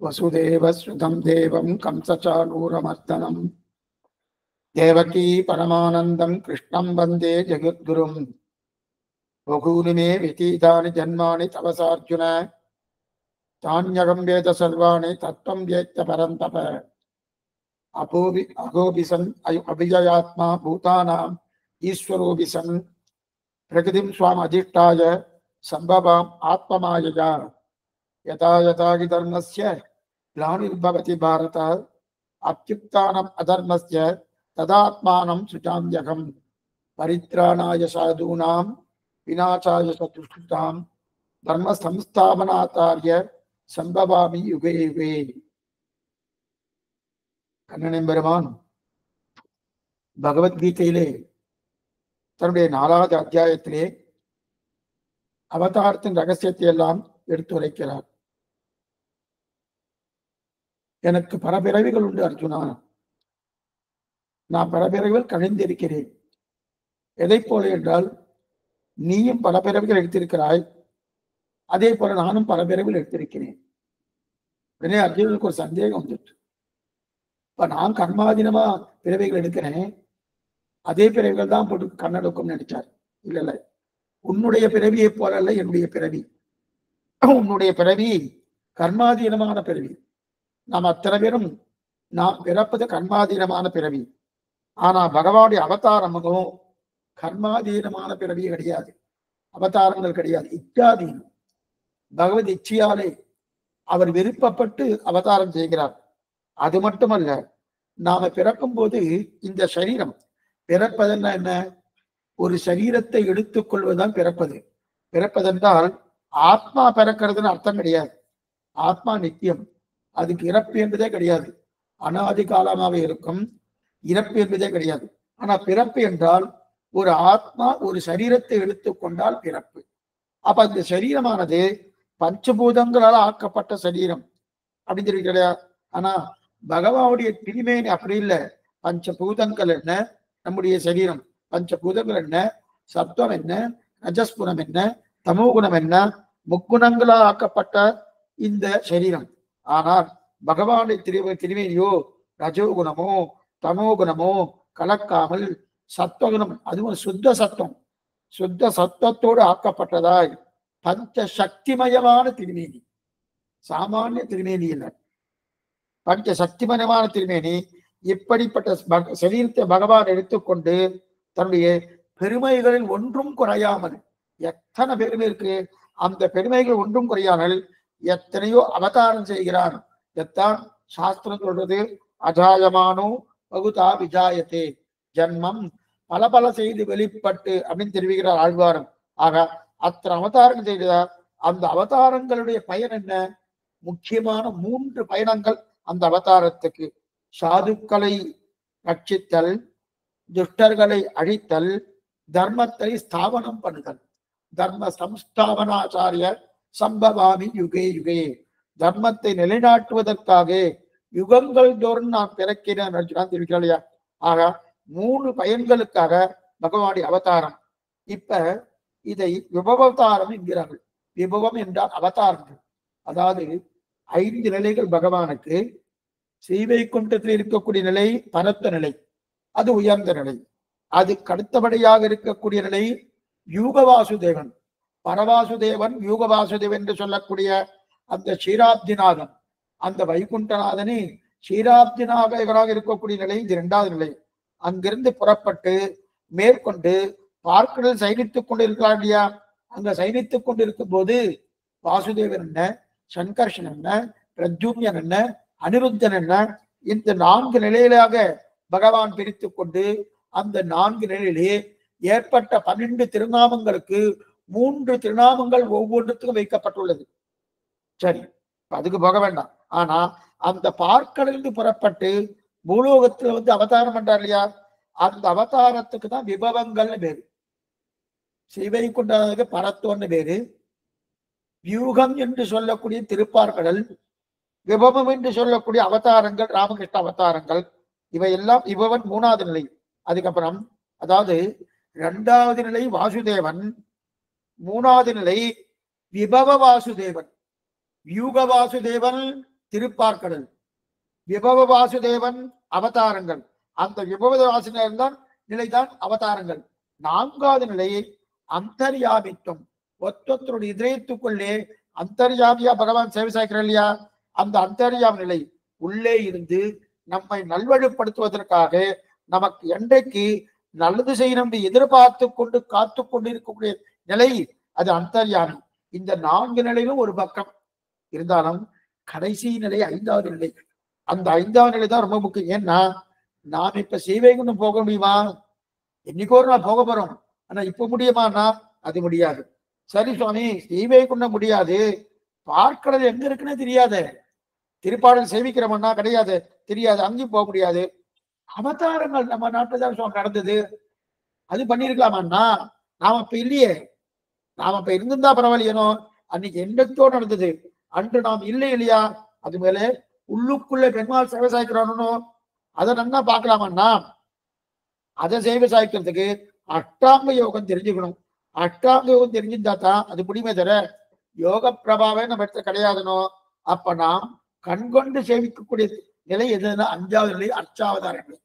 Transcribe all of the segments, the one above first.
वसुदेवसुतं देवं कंसचाणूरमर्दनं देवकी परमानन्दं कृष्णं वन्दे जगद्गुरुं बहूनि मे व्यतीतानि जन्मानि तपसार्जुन तान्यहं वेद सर्वाणि तत्त्वं वेत्त परन्तप अहोऽपि सन् अभिजयात्मा भूतानाम् ईश्वरोऽपि सन् प्रकृतिं स्वामधिष्ठाय सम्भवाम् आत्ममायया यथा यथा हि धर्मस्य ग्लानिर्भवति भारत अत्युत्थानम् अधर्मस्य तदात्मानं सृजाम्यहम् परित्राणाय साधूनां विनाशाय दुष्कृतां धर्म संस्थापनार्थाय संभवामि युगे युगे. கண்ணனின் பெருமான் பகவத்கீதையிலே தன்னுடைய 4வது அத்தியாயத்திலே அவதாரத்தின் ரகசியத்தை எல்லாம் எடுத்துரைக்கிறார். எனக்கு பல பிறவிகள் உண்டு அர்ஜுனா, நான் பல பிறவிகள் கழிந்திருக்கிறேன். எதை போல என்றால், நீயும் பல பிறவிகள் எடுத்திருக்கிறாய், அதே போல நானும் பல பிறவிகள் எடுத்திருக்கிறேன். உடனே அர்ஜுனனுக்கு ஒரு சந்தேகம் வந்துட்டு, இப்ப நான் கர்மாதீனமா பிறவிகள் எடுக்கிறேன், அதே பிறவிகள் தான் போட்டு கண்ணெடுக்கும் நினைச்சார். இல்ல இல்ல, உன்னுடைய பிறவியை போல அல்ல என்னுடைய பிறவி. உன்னுடைய பிறவி கர்மாதீனமான பிறவி. நாம் அத்தனை பேரும் நாம் பிறப்பது கர்மாதீனமான பிறவி. ஆனா பகவானுடைய அவதாரமும் கர்மாதீனமான பிறவி கிடையாது, அவதாரங்கள் கிடையாது, இச்சாதீனம். பகவத் இச்சையாலே அவர் விருப்பப்பட்டு அவதாரம் செய்கிறார். அது மட்டுமல்ல, நாம பிறக்கும் போது இந்த சரீரம் பிறப்பதென்ன என்ன, ஒரு சரீரத்தை எடுத்துக் கொள்வதுதான் பிறப்பது. பிறப்பதென்றால் ஆத்மா பிறக்கிறதுன்னு அர்த்தம் கிடையாது. ஆத்மா நித்தியம், அதுக்கு இறப்பு என்பதே கிடையாது. அனாதி காலமாக இருக்கும், இறப்பு என்பதே கிடையாது. ஆனா பிறப்பு என்றால் ஒரு ஆத்மா ஒரு சரீரத்தை எடுத்துக்கொண்டால் பிறப்பு. அப்ப அந்த சரீரமானது பஞ்சபூதங்களால் ஆக்கப்பட்ட சரீரம் அப்படின்னு சொல்லி கிடையாது. ஆனா பகவானுடைய திருமேனி அப்படி இல்லை. பஞ்சபூதங்கள் என்ன, நம்முடைய சரீரம் பஞ்சபூதங்கள் என்ன, சத்துவம் என்ன, ரஜஸ்குணம் என்ன, தமோகுணம் என்ன, முக்குணங்களால் ஆக்கப்பட்ட இந்த சரீரம். ஆனால் பகவானுடைய திருமேனியோ ரஜோகுணமோ தமோகுணமோ கலக்காமல் சத்துவகுணம், அதுவும் சுத்த சத்தம், சுத்த சத்தத்தோடு ஆக்கப்பட்டதாய் பஞ்ச சக்திமயமான திருமேனி. சாமானிய திருமேனி இல்லை, பஞ்ச சக்திமயமான திருமேனி. இப்படிப்பட்ட சரீரத்தை பகவான் எடுத்துக்கொண்டு தன்னுடைய பெருமைகளில் ஒன்றும் குறையாமல், எத்தனை பெருமை இருக்கு, அந்த பெருமைகள் ஒன்றும் குறையாமல் எத்தனையோ அவதாரம் செய்கிறான். எத்தான் சாஸ்திரம் சொல்றது, அஜாயமானோ பகுதா விஜாயத்தே, ஜன்மம் பல பல செய்து வெளிப்பட்டு அப்படின்னு தெரிவிக்கிறார் ஆழ்வாரம். ஆக அத்தனை அவதாரங்கள் செய்கிறார். அந்த அவதாரங்களுடைய பயன் என்ன, முக்கியமான 3 பயணங்கள் அந்த அவதாரத்துக்கு. சாதுக்களை ரட்சித்தல், துஷ்டர்களை அழித்தல், தர்மத்தை ஸ்தாபனம் பண்ணுதல். தர்ம சம்ஸ்தாபனாச்சாரிய சம்பவாமி யுகே யுகே, தர்மத்தை நிலைநாட்டுவதற்காக யுகங்கள் தோறும் நான் பிறக்கிறேன் தெரிவிக்கிறேன் இல்லையா. ஆக 3 பயன்களுக்காக பகவானுடைய அவதாரம். இப்ப இதை விபவதாரம் என்கிறார்கள். விபவம் என்றால் அவதாரங்கள். அதாவது 5 நிலைகள் பகவானுக்கு. ஸ்ரீவைகுண்டத்தில் இருக்கக்கூடிய நிலை பரத்த நிலை, அது உயர்ந்த நிலை. அதுக்கு அடுத்தபடியாக இருக்கக்கூடிய நிலை யூகவாசுதேவன், பரவாசுதேவன், யூகவாசுதேவன் என்று சொல்லக்கூடிய அந்த ஸ்ரீராப்திநாதன், அந்த வைகுண்டநாதனே ஸ்ரீராப்திநாதகராக இருக்கக்கூடிய நிலை இது 2வது நிலை. அங்கிருந்து புறப்பட்டு மேற்கொண்டு பார்க்கடல் சயனித்துக் கொண்டு இருக்கிறார் இல்லையா. அங்க சயனித்துக் கொண்டு இருக்கும் போது வாசுதேவன் என்ன, சங்கர்ஷன் என்ன, பிரத்யும்னன் என்ன, அனிருத்தன் என்ன, இந்த 4 நிலையிலாக பகவான் பிரித்து கொண்டு அந்த 4 நிலையிலே ஏற்பட்ட 12 திருநாமங்களுக்கு 3 திருநாமங்கள் ஒவ்வொன்றுத்துக்கும் வைக்கப்பட்டுள்ளது. சரி, அதுக்கு போக வேண்டாம். ஆனா அந்த பார்க்கடலிருந்து புறப்பட்டு பூலோகத்துல அவதாரம் பண்றார் இல்லையா, அந்த அவதாரத்துக்கு தான் விபவங்கள்னு பேரு. ஸ்ரீவைகுண்டத்துக்கு பரத்துவன்னு பேரு. வியூகம் என்று சொல்லக்கூடிய திருப்பார்கடல், விபவம் என்று சொல்லக்கூடிய அவதாரங்கள் ராமகிருஷ்ண அவதாரங்கள், இவையெல்லாம் விபவன் 3வது நிலை. அதுக்கப்புறம் அதாவது 2வது நிலை வாசுதேவன், 3வது நிலை விபவ வாசுதேவன். வியூக வாசுதேவன் திருப்பார்கடல், விபவ வாசுதேவன் அவதாரங்கள். அந்த விபவ வாசுதேவன் தான் நிலைதான் அவதாரங்கள். 4வது நிலையை அந்தர்யாமித்துவம். ஒத்தொத்தருடைய இதயத்துக்குள்ளே அந்தர்யாமியா பகவான் சேவை சாய்க்கிறார் இல்லையா, அந்த அந்தர்யாம நிலை உள்ளே இருந்து நம்மை நல்வழிப்படுத்துவதற்காக நமக்கு என்றைக்கு நல்லது செய்யணும் எதிர்பார்த்து கொண்டு காத்து கொண்டு இருக்கக்கூடிய நிலை அது அந்தர்யாமி. இந்த 4 நிலையிலும் ஒரு பக்கம் இருந்தாலும் கடைசி நிலை 5வது நிலை. அந்த 5வது நிலை தான் ரொம்ப முக்கியம். ஏன்னா நாம் இப்ப ஸ்ரீவைகுண்டம் போக முடியுமா? என்னைக்கோ ஒரு நாள் போக போறோம். ஆனா இப்ப முடியுமான்னா அது முடியாது. சரி சுவாமி, ஸ்ரீவைகுண்டம் முடியாது, பார்க்கறது எங்க இருக்குன்னு தெரியாது, திருப்பாடல் சேவிக்கிறோம்னா கிடையாது, தெரியாது, அங்கேயும் போக முடியாது. அவதாரங்கள் நம்ம நாட்டுல தான் சுவாமி நடந்தது, அது பண்ணிருக்கலாமான்னா நாம இப்ப இல்லையே. நாம இப்ப இருந்திருந்தா பரவாயில்லையனோ, அன்னைக்கு எண்ணத்தோ நடந்தது, அன்று நாம் இல்லை இல்லையா? அது மேல உள்ளுக்குள்ள பெருமாள் சேவை சாய்க்கிறானோ அதை நன்னா பார்க்கலாமன்னா அதை சேவை சாய்க்கிறதுக்கு அஷ்டாங்க யோகம் தெரிஞ்சுக்கணும். அஷ்டாங்க யோகம் தெரிஞ்சிருந்தா தான் அது முடியுமே தர யோக பிரபாவே நம்ம இடத்துல கிடையாதுனோ. அப்ப நாம் கண்கொண்டு சேவிக்கக்கூடிய நிலை எதுன்னா 5வது நிலை அர்ச்சாவதார நிலை.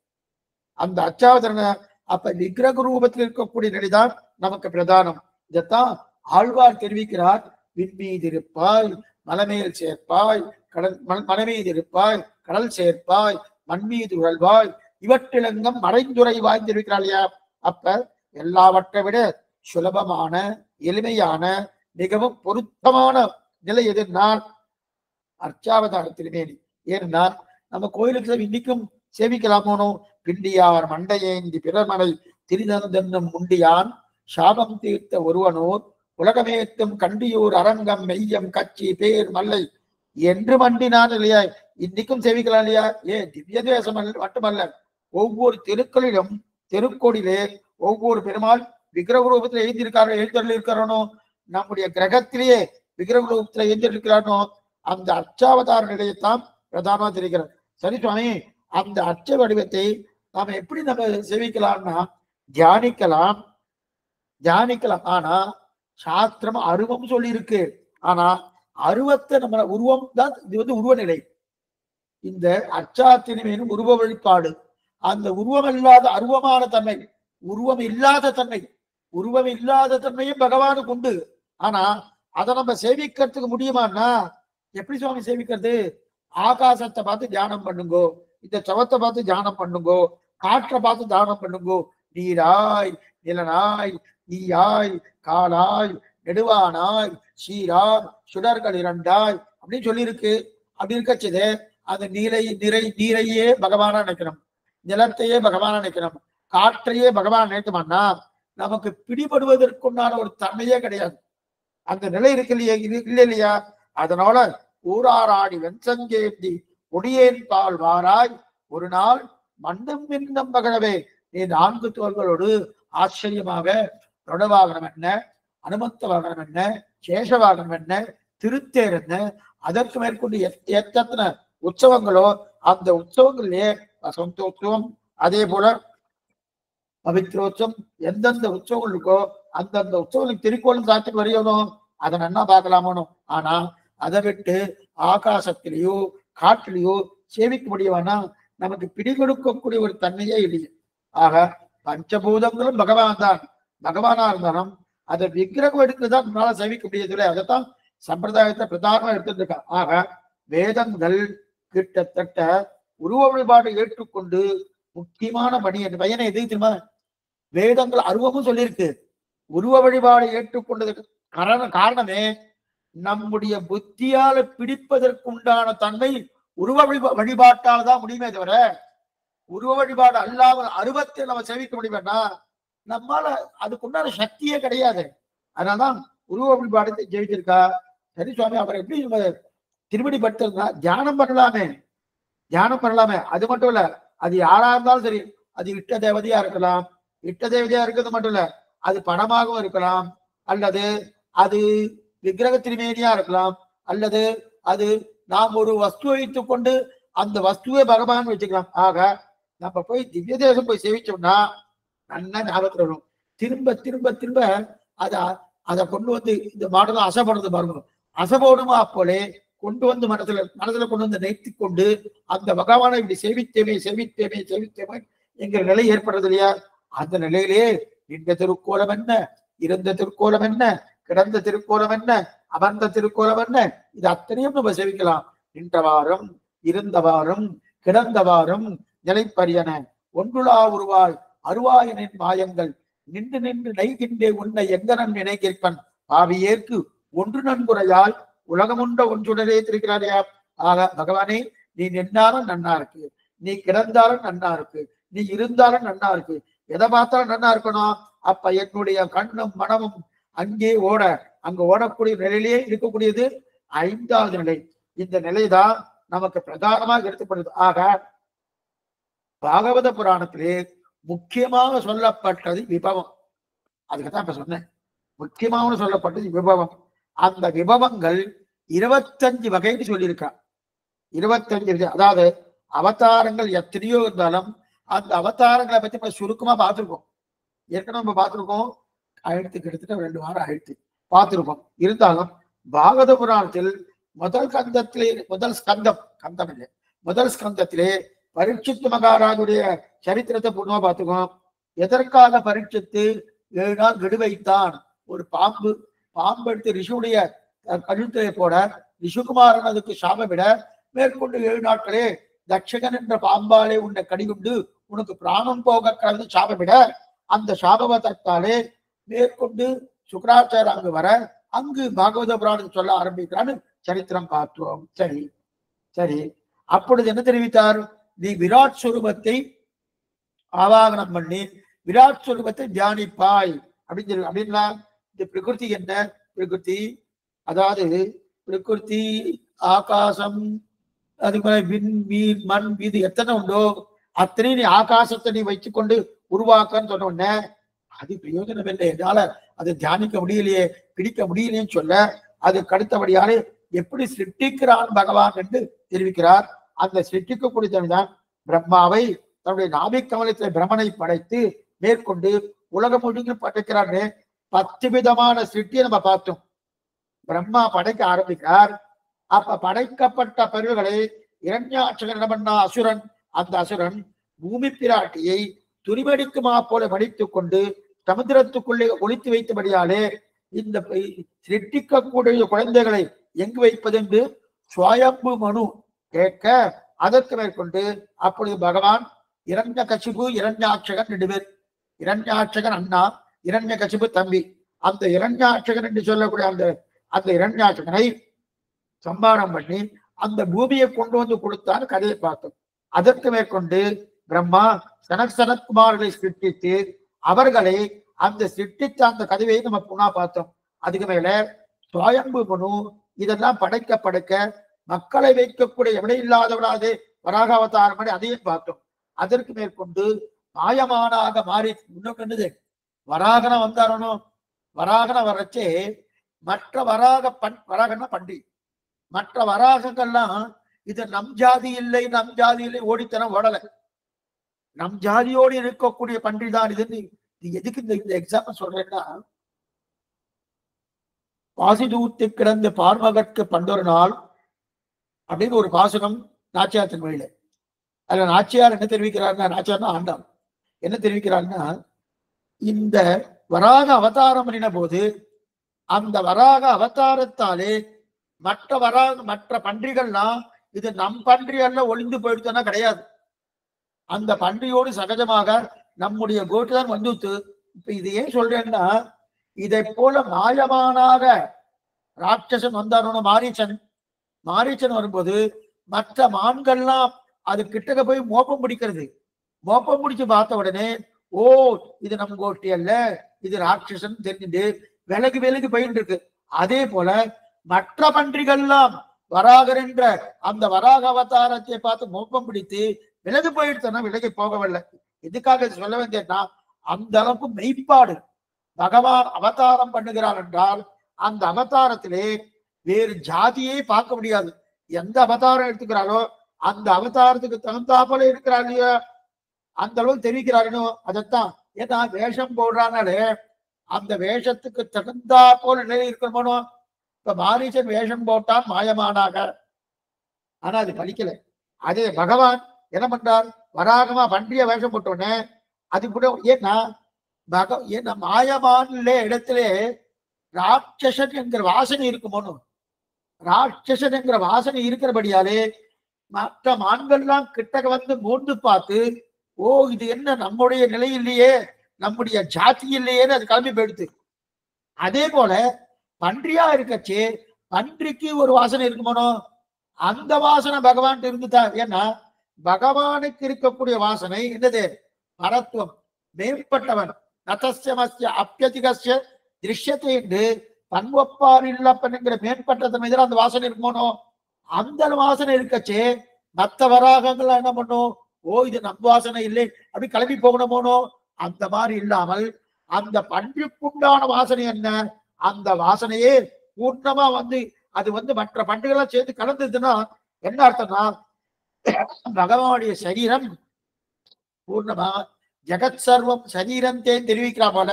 அந்த அர்ச்சாவதார அப்ப விக்கிரக ரூபத்தில் இருக்கக்கூடிய நிலைதான் நமக்கு பிரதானம். இதைத்தான் ஆழ்வார் தெரிவிக்கிறார். விண்மீது இருப்பாய், மலமேல் சேர்ப்பாய், கடல் மனமீது இருப்பாய், கடல் சேர்ப்பாய், மண்மீது உழல்வாய், இவற்றிலங்கம் மறைந்துரை வாய்ந்திருக்கிறாள் இல்லையா? அப்ப எல்லாவற்றை விட சுலபமான எளிமையான மிகவும் பொருத்தமான நிலை எதுன்னா அர்ச்சாவதார திருமேனி. ஏன்னா நம்ம கோயிலுக்கு இன்னைக்கும் சேவிக்கலாமோனோ. பிண்டியார் மண்டையேந்தி பிறமனை திரிதந்தன்னும் முண்டியான் சாபம் தீர்த்த ஒருவனூர் உலகமேத்தும் கண்டியூர் அரங்கம் மெய்யம் கட்சி பேர் மல்லை என்று மண்டினான் இல்லையா? இன்னைக்கும் சேவிக்கலாம் இல்லையா? திவ்ய தேசம் மட்டுமல்ல, ஒவ்வொரு தெருக்களிலும் தெருக்கோடிலே ஒவ்வொரு பெருமாள் விக்கிரக ரூபத்துல எழுந்தருள் இருக்காரனோ, நம்முடைய கிரகத்திலேயே விக்கிரக ரூபத்துல எழுந்திருக்கிறானோ, அந்த அர்ச்சாவதார நிலையத்தான் பிரதானமா தெரிகிறது. சரி சுவாமி, அந்த அர்ச்ச வடிவத்தை நாம எப்படி நம்ம சேவிக்கலாம்னா தியானிக்கலாம். ஆனா சாஸ்திரம் அருவம் சொல்லி இருக்கு. ஆனா அருவத்தை நம்ம உருவம் தான், இது உருவ நிலை. இந்த அச்சாத்தினும் உருவ வழிபாடு, அந்த உருவம் இல்லாத அருவமான தன்மை, உருவம் இல்லாத தன்மையும் பகவானுக்கு உண்டு. ஆனா அதை நம்ம சேவிக்கிறதுக்கு முடியுமான்னா எப்படி சுவாமி சேவிக்கிறது? ஆகாசத்தை பார்த்து தியானம் பண்ணுங்கோ, இந்த சவத்தை பார்த்து தியானம் பண்ணுங்கோ, காற்றை பார்த்து தியானம் பண்ணுங்கோ. நீராய் நிலனாய் நீயாய் காலாய் நெடுவானாய் சீராய் சுடர்கள் 2ஆய் அப்படின்னு சொல்லியிருக்கு. அப்படி இருக்கச்சது அந்த நீரையே பகவானா நினைக்கணும், நிலத்தையே பகவானா நினைக்கணும், காற்றையே பகவான் நினைத்தோம்னா நமக்கு பிடிபடுவதற்குண்டான ஒரு தன்மையே கிடையாது. அந்த நிலை இருக்கு இல்லையா? இல்லையா? அதனால ஊராராடி வெண்சங்கேந்தி ஒடியேன் பால் வாராய் ஒரு நாள் மண்ணும் விண்ணும் பகழவே நீ 4 தோள்களோடு ஆச்சரியமாக தொடவாகனம் என்ன, அனுமத்த வாகனம் என்ன, சேஷ வாகனம் என்ன, திருத்தேர் என்ன, அதற்கு மேற்கொண்டு எத்தனை உற்சவங்களோ அந்த உற்சவங்களிலே வசந்தோற்சவம், அதே போல பவித்ரோற்சவம், எந்தெந்த உற்சவங்கள் இருக்கோ அந்தந்த உற்சவங்களுக்கு திருக்கோளும் சாட்சி வரையணும், அதை நன்னா பார்க்கலாமோ. ஆனா அதை விட்டு ஆகாசத்திலேயோ காற்றிலேயோ சேவிக்க முடியுமானா நமக்கு பிடிகொடுக்கக்கூடிய ஒரு தன்மையே இல்லையே. ஆக பஞ்சபூதங்களும் பகவான் தான். பகவானா இருந்தாலும் அதை விக்கிரகம் எடுத்துதான் நம்மளால சேவிக்க முடியதில்லை. அதைத்தான் சம்பிரதாயத்தை பிரதானமா எடுத்துட்டு இருக்கா. ஆக வேதங்கள் கிட்டத்தட்ட உருவ வழிபாடு ஏற்றுக்கொண்டு முக்கியமான பணி என்ற பையனை எது தெரியுமா? வேதங்கள் அருவமும் சொல்லியிருக்கு, உருவ வழிபாடு ஏற்றுக்கொண்டதுக்கு காரணமே நம்முடைய புத்தியால பிடிப்பதற்கு உண்டான தன்மை உருவ வழிபாட்டால் தான் முடியுமே தவிர உருவ வழிபாடு அல்லாமல் அருவத்தை நம்ம சேவிக்க முடியும்னா நம்மால அதுக்குண்டான சக்தியே கிடையாது. அதனால்தான் உருவ வழிபாடு ஜெயிச்சிருக்கா. சரி சுவாமி, அவர் எப்படி நம்ம திருமணி படுத்திருந்தா தியானம் பண்ணலாமே. அது மட்டும் இல்ல, அது யாரா இருந்தாலும் சரி, அது இஷ்ட தேவதையா இருக்கலாம். இஷ்ட தேவதையா இருக்கிறது மட்டும் இல்ல, அது பணமாகவும் இருக்கலாம், அல்லது அது விக்கிரக திருமேனியா இருக்கலாம், அல்லது அது நாம் ஒரு வஸ்து வைத்துக் கொண்டு அந்த வஸ்துவே பகவான் வச்சுக்கலாம். ஆக நம்ம போய் திவ்ய தேசம் போய் சேவிச்சோம்னா நல்லா ஞாபகத்தில் வரும். திரும்ப திரும்ப திரும்ப அதை கொண்டு வந்து இந்த மாடல அசைப்படுறது பாருங்க. அசைபோடுமா அப்போலே கொண்டு வந்து மனசுல கொண்டு வந்து நிறுத்தி கொண்டு அந்த பகவானை இப்படி சேவித்தேமே என்கிற நிலை ஏற்படுறது இல்லையா? அந்த நிலையிலே நின்ற திருக்கோலம் என்ன, இருந்த திருக்கோலம் என்ன, கிடந்த திருக்கோலம் என்ன, அமர்ந்த திருக்கோலம் என்ன, இது அத்தனையும் நம்ம சேவிக்கலாம். நின்றவாறும் இருந்தவாறும் கிடந்தவாறும் நிலைப்பரியன ஒன்றுலா உருவாய் அருவாயனின் மாயங்கள் நின்று நின்று நெய்கின்றே உன்னை எங்கனன் நினைக்கிற்பன் பாவியேற்கு ஒன்று நன்குறையால் உலகமுண்ட ஒன்றுடனே இருக்கிறாரையா. ஆக பகவானே, நீ நின்றாலும் நன்னா இருக்கு, நீ கிடந்தாலும் நன்னா இருக்கு, நீ இருந்தாலும் நன்னா இருக்கு, எதை பார்த்தாலும் நன்னா இருக்கணும். அப்ப என்னுடைய கண்ணும் மனமும் அங்கே அங்க ஓடக்கூடிய நிலையிலேயே இருக்கக்கூடியது 5வது நிலை. இந்த நிலைதான் நமக்கு பிரதானமாக எடுத்துப்படுது. ஆக பாகவத புராணத்திலே முக்கியமாக சொல்லப்பட்டது விபவம். அதுக்குதான் இப்ப சொன்னேன், முக்கியமாக சொல்லப்பட்டது விபவம். அந்த விபவங்கள் 25 வகைன்னு சொல்லியிருக்கா. 25, அதாவது அவதாரங்கள் எத்தனையோ இருந்தாலும் அந்த அவதாரங்களை பத்தி நம்ம சுருக்கமா பார்த்திருக்கோம். ஏற்கனவே நம்ம பார்த்திருக்கோம், கிட்டத்தட்ட 2 வாரம் ஆயிடுச்சு பார்த்திருக்கோம். இருந்தாலும் பாகவத புராணத்தில் முதல் ஸ்கந்தத்திலே பரீட்சித்து மகாராஜுடைய சரித்திரத்தை பூர்ணமா பார்த்துக்கோம். எதற்காக பரீட்சித்து 7 நாள் விடுவைத்தான்? ஒரு பாம்பு எடுத்து ரிஷுடைய கழுத்தை போட ரிஷுகுமாரன் அதுக்கு சாபமிட மேற்கொண்டு 7 நாட்களே தட்சகன் என்ற பாம்பாலே உன்னை கடிகுண்டு உனக்கு பிராணம் போக கலந்து சாபமிட அந்த சாபவத்தாலே மேற்கொண்டு சுக்கராச்சார அங்கு வர அங்கு பாகவத புராணத்தை சொல்ல ஆரம்பிக்கிறான்னு சரித்திரம் பார்த்தோம். சரி அப்பொழுது என்ன தெரிவித்தார்? நீ விராட் சுரூபத்தை ஆவாகனம் பண்ணி விராட் சுரூபத்தை தியானிப்பாய் அப்படின்னு சொல்லி. அப்படின்னா இந்த பிரகிருதி என்ன? பிரகிருதி அதாவது பிரகிருதி, ஆகாசம், அது மாதிரி விண், மீன், மண், இது எத்தனை உண்டோ அத்தனை நீ ஆகாசத்தை நீ வச்சுக்கொண்டு உருவாக்கன்னு சொன்ன உடனே அது பிரயோஜனம் இல்லை, என்னால அதை தியானிக்க முடியலையே, பிடிக்க முடியலையேன்னு சொல்ல அதுக்கு அடுத்தபடியாலே எப்படி சிருஷ்டிக்கிறான் பகவான் என்று தெரிவிக்கிறார். அந்த சிருஷ்டிக்கக்கூடியதான் பிரம்மாவை தன்னுடைய நாபிக்கமலத்திலே பிரம்மனை படைத்து மேற்கொண்டு உலகம் முழுக்க படைக்கிறாரு. 10 விதமான சிருஷ்டியை நம்ம பார்த்தோம். பிரம்மா படைக்க ஆரம்பிக்கிறார். அப்ப படைக்கப்பட்ட பிரிவுகளை இரண்யாட்சகன் என்ன பண்ணா? அசுரன். அந்த அசுரன் பூமி பிராட்டியை துரிமடிக்குமா போல படித்துக் கொண்டு சமுத்திரத்துக்குள்ளே ஒளித்து வைத்தபடியாலே இந்த சிருஷ்டிக்கக்கூடிய குழந்தைகளை எங்கு வைப்பது என்று சுவயம்பு மனு கேட்க அதற்கு மேற்கொண்டு அப்பொழுது பகவான் இரண்யகசிபு இரண்யாட்சகன் 2 பேர். இரண்யாட்சகன் அண்ணா, இரண்யகசிபு தம்பி. அந்த இரண்யாட்சகன் என்று சொல்லக்கூடிய அந்த இரண்யாட்சகனை சம்பாரம் பண்ணி அந்த பூமியை கொண்டு வந்து கொடுத்தான்னு கதையை பார்த்தோம். அதற்கு மேற்கொண்டு பிரம்மா சனத்குமார்களை சிருஷ்டித்து அவர்களை அந்த சிருஷ்டித்த அந்த கதவையை நம்ம புனா பார்த்தோம். அதுக்கு மேல சுவயம்பு மனு இதெல்லாம் படைக்க மக்களை வைக்கக்கூடிய எവിടെ இல்லாதவராது வராக அவதாரம் பண்ணி அதையும் பார்த்தோம். அதற்கு மேற்கொண்டு மாயமானாக மாறி இன்னும் என்னது வராகன வந்தாரணும். வராகன வரச்சே மற்ற வராகன்னா பண்டி, மற்ற வராகங்கள்லாம் இது நம் ஜாதி இல்லை ஓடித்தனம் ஓடலை. நம் ஜாதியோடு இருக்கக்கூடிய பன்றி தான் இதுன்னு. எதுக்கு இந்த எக்ஸாம்பிள் சொல்றேன்னா, பாசி தூத்தி கிடந்த பார்மகற்கு பண்டொரு நாள் அப்படின்னு ஒரு பாசனம் நாச்சியார் திருமொழியில. அதுல நாச்சியார் என்ன தெரிவிக்கிறாருன்னா, நாச்சியார்னா ஆண்டாள் என்ன தெரிவிக்கிறாருன்னா, இந்த வராக அவதாரம் பண்ணின போது அந்த வராக அவதாரத்தாலே மற்ற பன்றிகள்லாம் இது நம் பன்றி அல்ல ஒளிந்து போயிடுச்சுன்னா கிடையாது. அந்த பன்றியோடு சகஜமாக நம்முடைய கோட்டுதான் வந்துட்டு. இப்ப இது ஏன் சொல்றேன்னா, இதை போல மாயமானாக ராட்சசன் வந்தாரோன்னு மாரீச்சன் வரும்போது மற்ற மான்கள்லாம் அது கிட்டக்க போய் மோப்பம் பிடிச்சு பார்த்த உடனே ஓ இது நம் கோஷ்டி அல்ல, இது ராட்சசன் தெரிஞ்சுட்டு விலகு போயிட்டு இருக்கு. அதே போல மற்ற பன்றிகள்லாம் வராகர் என்ற அந்த வராக அவதாரத்தை பார்த்து மோப்பம் பிடித்து விலகு போயிடுச்சுன்னா விலகி போகவில்லை. எதுக்காக சொல்ல வேண்டியதுன்னா, அந்த அளவுக்கு மெய்ப்பாடு பகவான் அவதாரம் பண்ணுகிறார் என்றால் அந்த அவதாரத்திலே வேறு ஜாதியே பார்க்க முடியாது. எந்த அவதாரம் எடுத்துக்கிறாரோ அந்த அவதாரத்துக்கு தகுந்தாப்போல இருக்கிறார் இல்லையா, அந்த அளவுக்கு தெரிவிக்கிறாருன்னு. அதைத்தான் ஏன்னா வேஷம் போடுறாங்களே அந்த வேஷத்துக்கு தகுந்தா போல நிலை இருக்கணுமோ. இப்ப மாரீசன் வேஷம் போட்டான் மாயமானாக, ஆனா அது பலிக்கல. அதே பகவான் என்ன பண்றார், வராகமா பன்றிய வேஷம் போட்டோன்னே அது கூட ஏன்னா ஏன்னா மாயமான இடத்துல ராட்சசன் என்கிற வாசனை இருக்குமோன்னு, ராட்சசன் என்கிற வாசனை இருக்கிறபடியாலே மற்ற மான்கள்லாம் கிட்டக்க வந்து மூண்டு பார்த்து, ஓ இது என்ன நம்முடைய நிலை இல்லையே, நம்முடைய ஜாதி இல்லையேன்னு அது கிளம்பி போயிடுது. அதே போல பன்றியா இருக்கச்சே பன்றிக்கு ஒரு வாசனை இருக்குமோனோ, அந்த வாசனை பகவான் இருந்துட்டா. ஏன்னா பகவானுக்கு இருக்கக்கூடிய வாசனை என்னது, பரத்துவம், மேம்பட்டவன். நதஸ்யமஸ்ய அப்பியதிகஸ்ய திருஷ்யத்தை என்று தன்வப்பார் இல்லப்பன்ங்கிற மேம்பட்ட தன்மையில அந்த வாசனை இருக்குமோனோ, அந்த வாசனை இருக்கச்சே மற்ற வராகங்கள் என்ன பண்ணும், ஓ இது நம் வாசனை இல்லை அப்படி கிளம்பி போகணுமோனோ. அந்த மாதிரி இல்லாமல் அந்த பன்றிக்குண்டான வாசனை என்ன, அந்த வாசனையே பூர்ணமா வந்து அது வந்து மற்ற பன்றிகளாம் சேர்ந்து கலந்ததுன்னா என்ன அர்த்தம்னா, பகவானுடைய சரீரம் பூர்ணமா ஜெகத் சர்வம் சரீரத்தே தெரிவிக்கிறா போல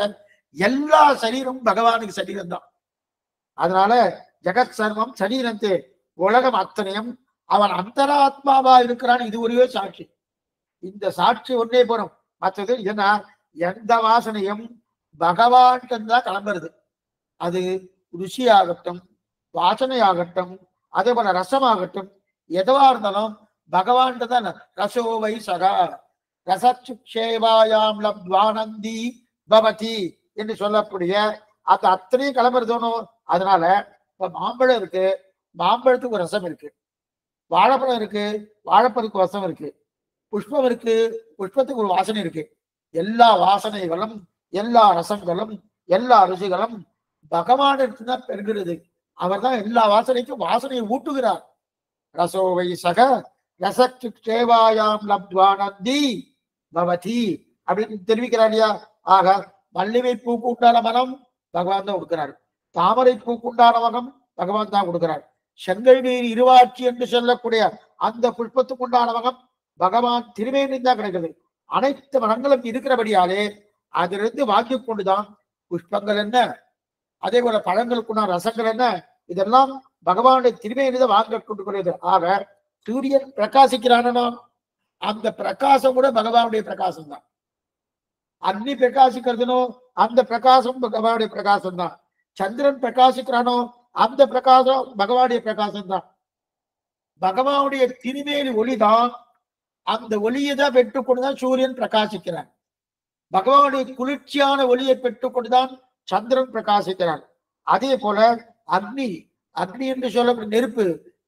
எல்லா சரீரமும் பகவானுக்கு சரீரம் தான். அதனால ஜெகத் சர்வம் சரீரத்தே, உலகம் அத்தனையும் அவன் அந்தராத்மாவா இருக்கிறான். இது ஒரே சாட்சி. இந்த சாட்சி ஒன்னே போறோம். மற்றது ஏன்னா எந்த வாசனையும் பகவான் தான் கிளம்புறது. அது ருசியாகட்டும், வாசனையாகட்டும், அதே போல ரசமாகட்டும், எதுவா இருந்தாலும் பகவான் தான். ரசோவை சகா ரசேவாயாம் லப்த்வானந்தி பவதி என்று சொல்லக்கூடிய அந்த அத்தனையும் கிளம்புறதோனும். அதனால இப்ப மாம்பழம் இருக்கு, மாம்பழத்துக்கு ஒரு ரசம் இருக்கு. வாழைப்பழம் இருக்கு, வாழைப்பழத்துக்கு ரசம் இருக்கு. புஷ்பம் இருக்கு, புஷ்பத்துக்கு ஒரு வாசனை இருக்கு. எல்லா வாசனைகளும் எல்லா ரசங்களும் எல்லா ருசிகளும் பகவானுக்கு தான் பெறுகிறது. அவர் தான் எல்லா வாசனைக்கும் வாசனையை ஊட்டுகிறார். ரசோவை சக ரசேவாயாம் லப்த்வானந்தி பவதி அப்படின்னு தெரிவிக்கிறார் இல்லையா. ஆக மல்லிகை பூக்கு உண்டான மனம் பகவான் தான் கொடுக்கிறார், தாமரை பூக்கு உண்டான மனம் பகவான் தான் கொடுக்கிறார், செங்கல் நீர் இருவாட்சி என்று சொல்லக்கூடிய அந்த புஷ்பத்துக்கு உண்டான மகம் பகவான் திருமேனி தான் கிடைக்கிறது. அனைத்து மனங்களும் இருக்கிறபடியாலே அதிலிருந்து வாங்கி கொண்டுதான் புஷ்பங்கள் என்ன, அதே போல பழங்களுக்குண்டான ரசங்கள் என்ன, இதெல்லாம் பகவானுடைய திருமேனிதான் வாங்க கொண்டு கூடியது. ஆக சூரியன் பிரகாசிக்கிறானோ அந்த பிரகாசம் கூட பகவானுடைய பிரகாசம் தான். அக்னி பிரகாசிக்கிறதுனோ அந்த பிரகாசம் பகவானுடைய பிரகாசம் தான். சந்திரன் பிரகாசிக்கிறானோ அந்த பிரகாசம் பகவானுடைய பிரகாசம் தான். பகவானுடைய திருமேனி ஒளிதான். அந்த ஒளியை தான் பெற்றுக்கொண்டுதான் சூரியன் பிரகாசிக்கிறான். பகவானுடைய குளிர்ச்சியான ஒளியை பெற்றுக்கொண்டுதான் சந்திரன் பிரகாசிக்கிறான். அதே போல அக்னி, அக்னி என்று சொல்லக்கூடிய நெருப்பு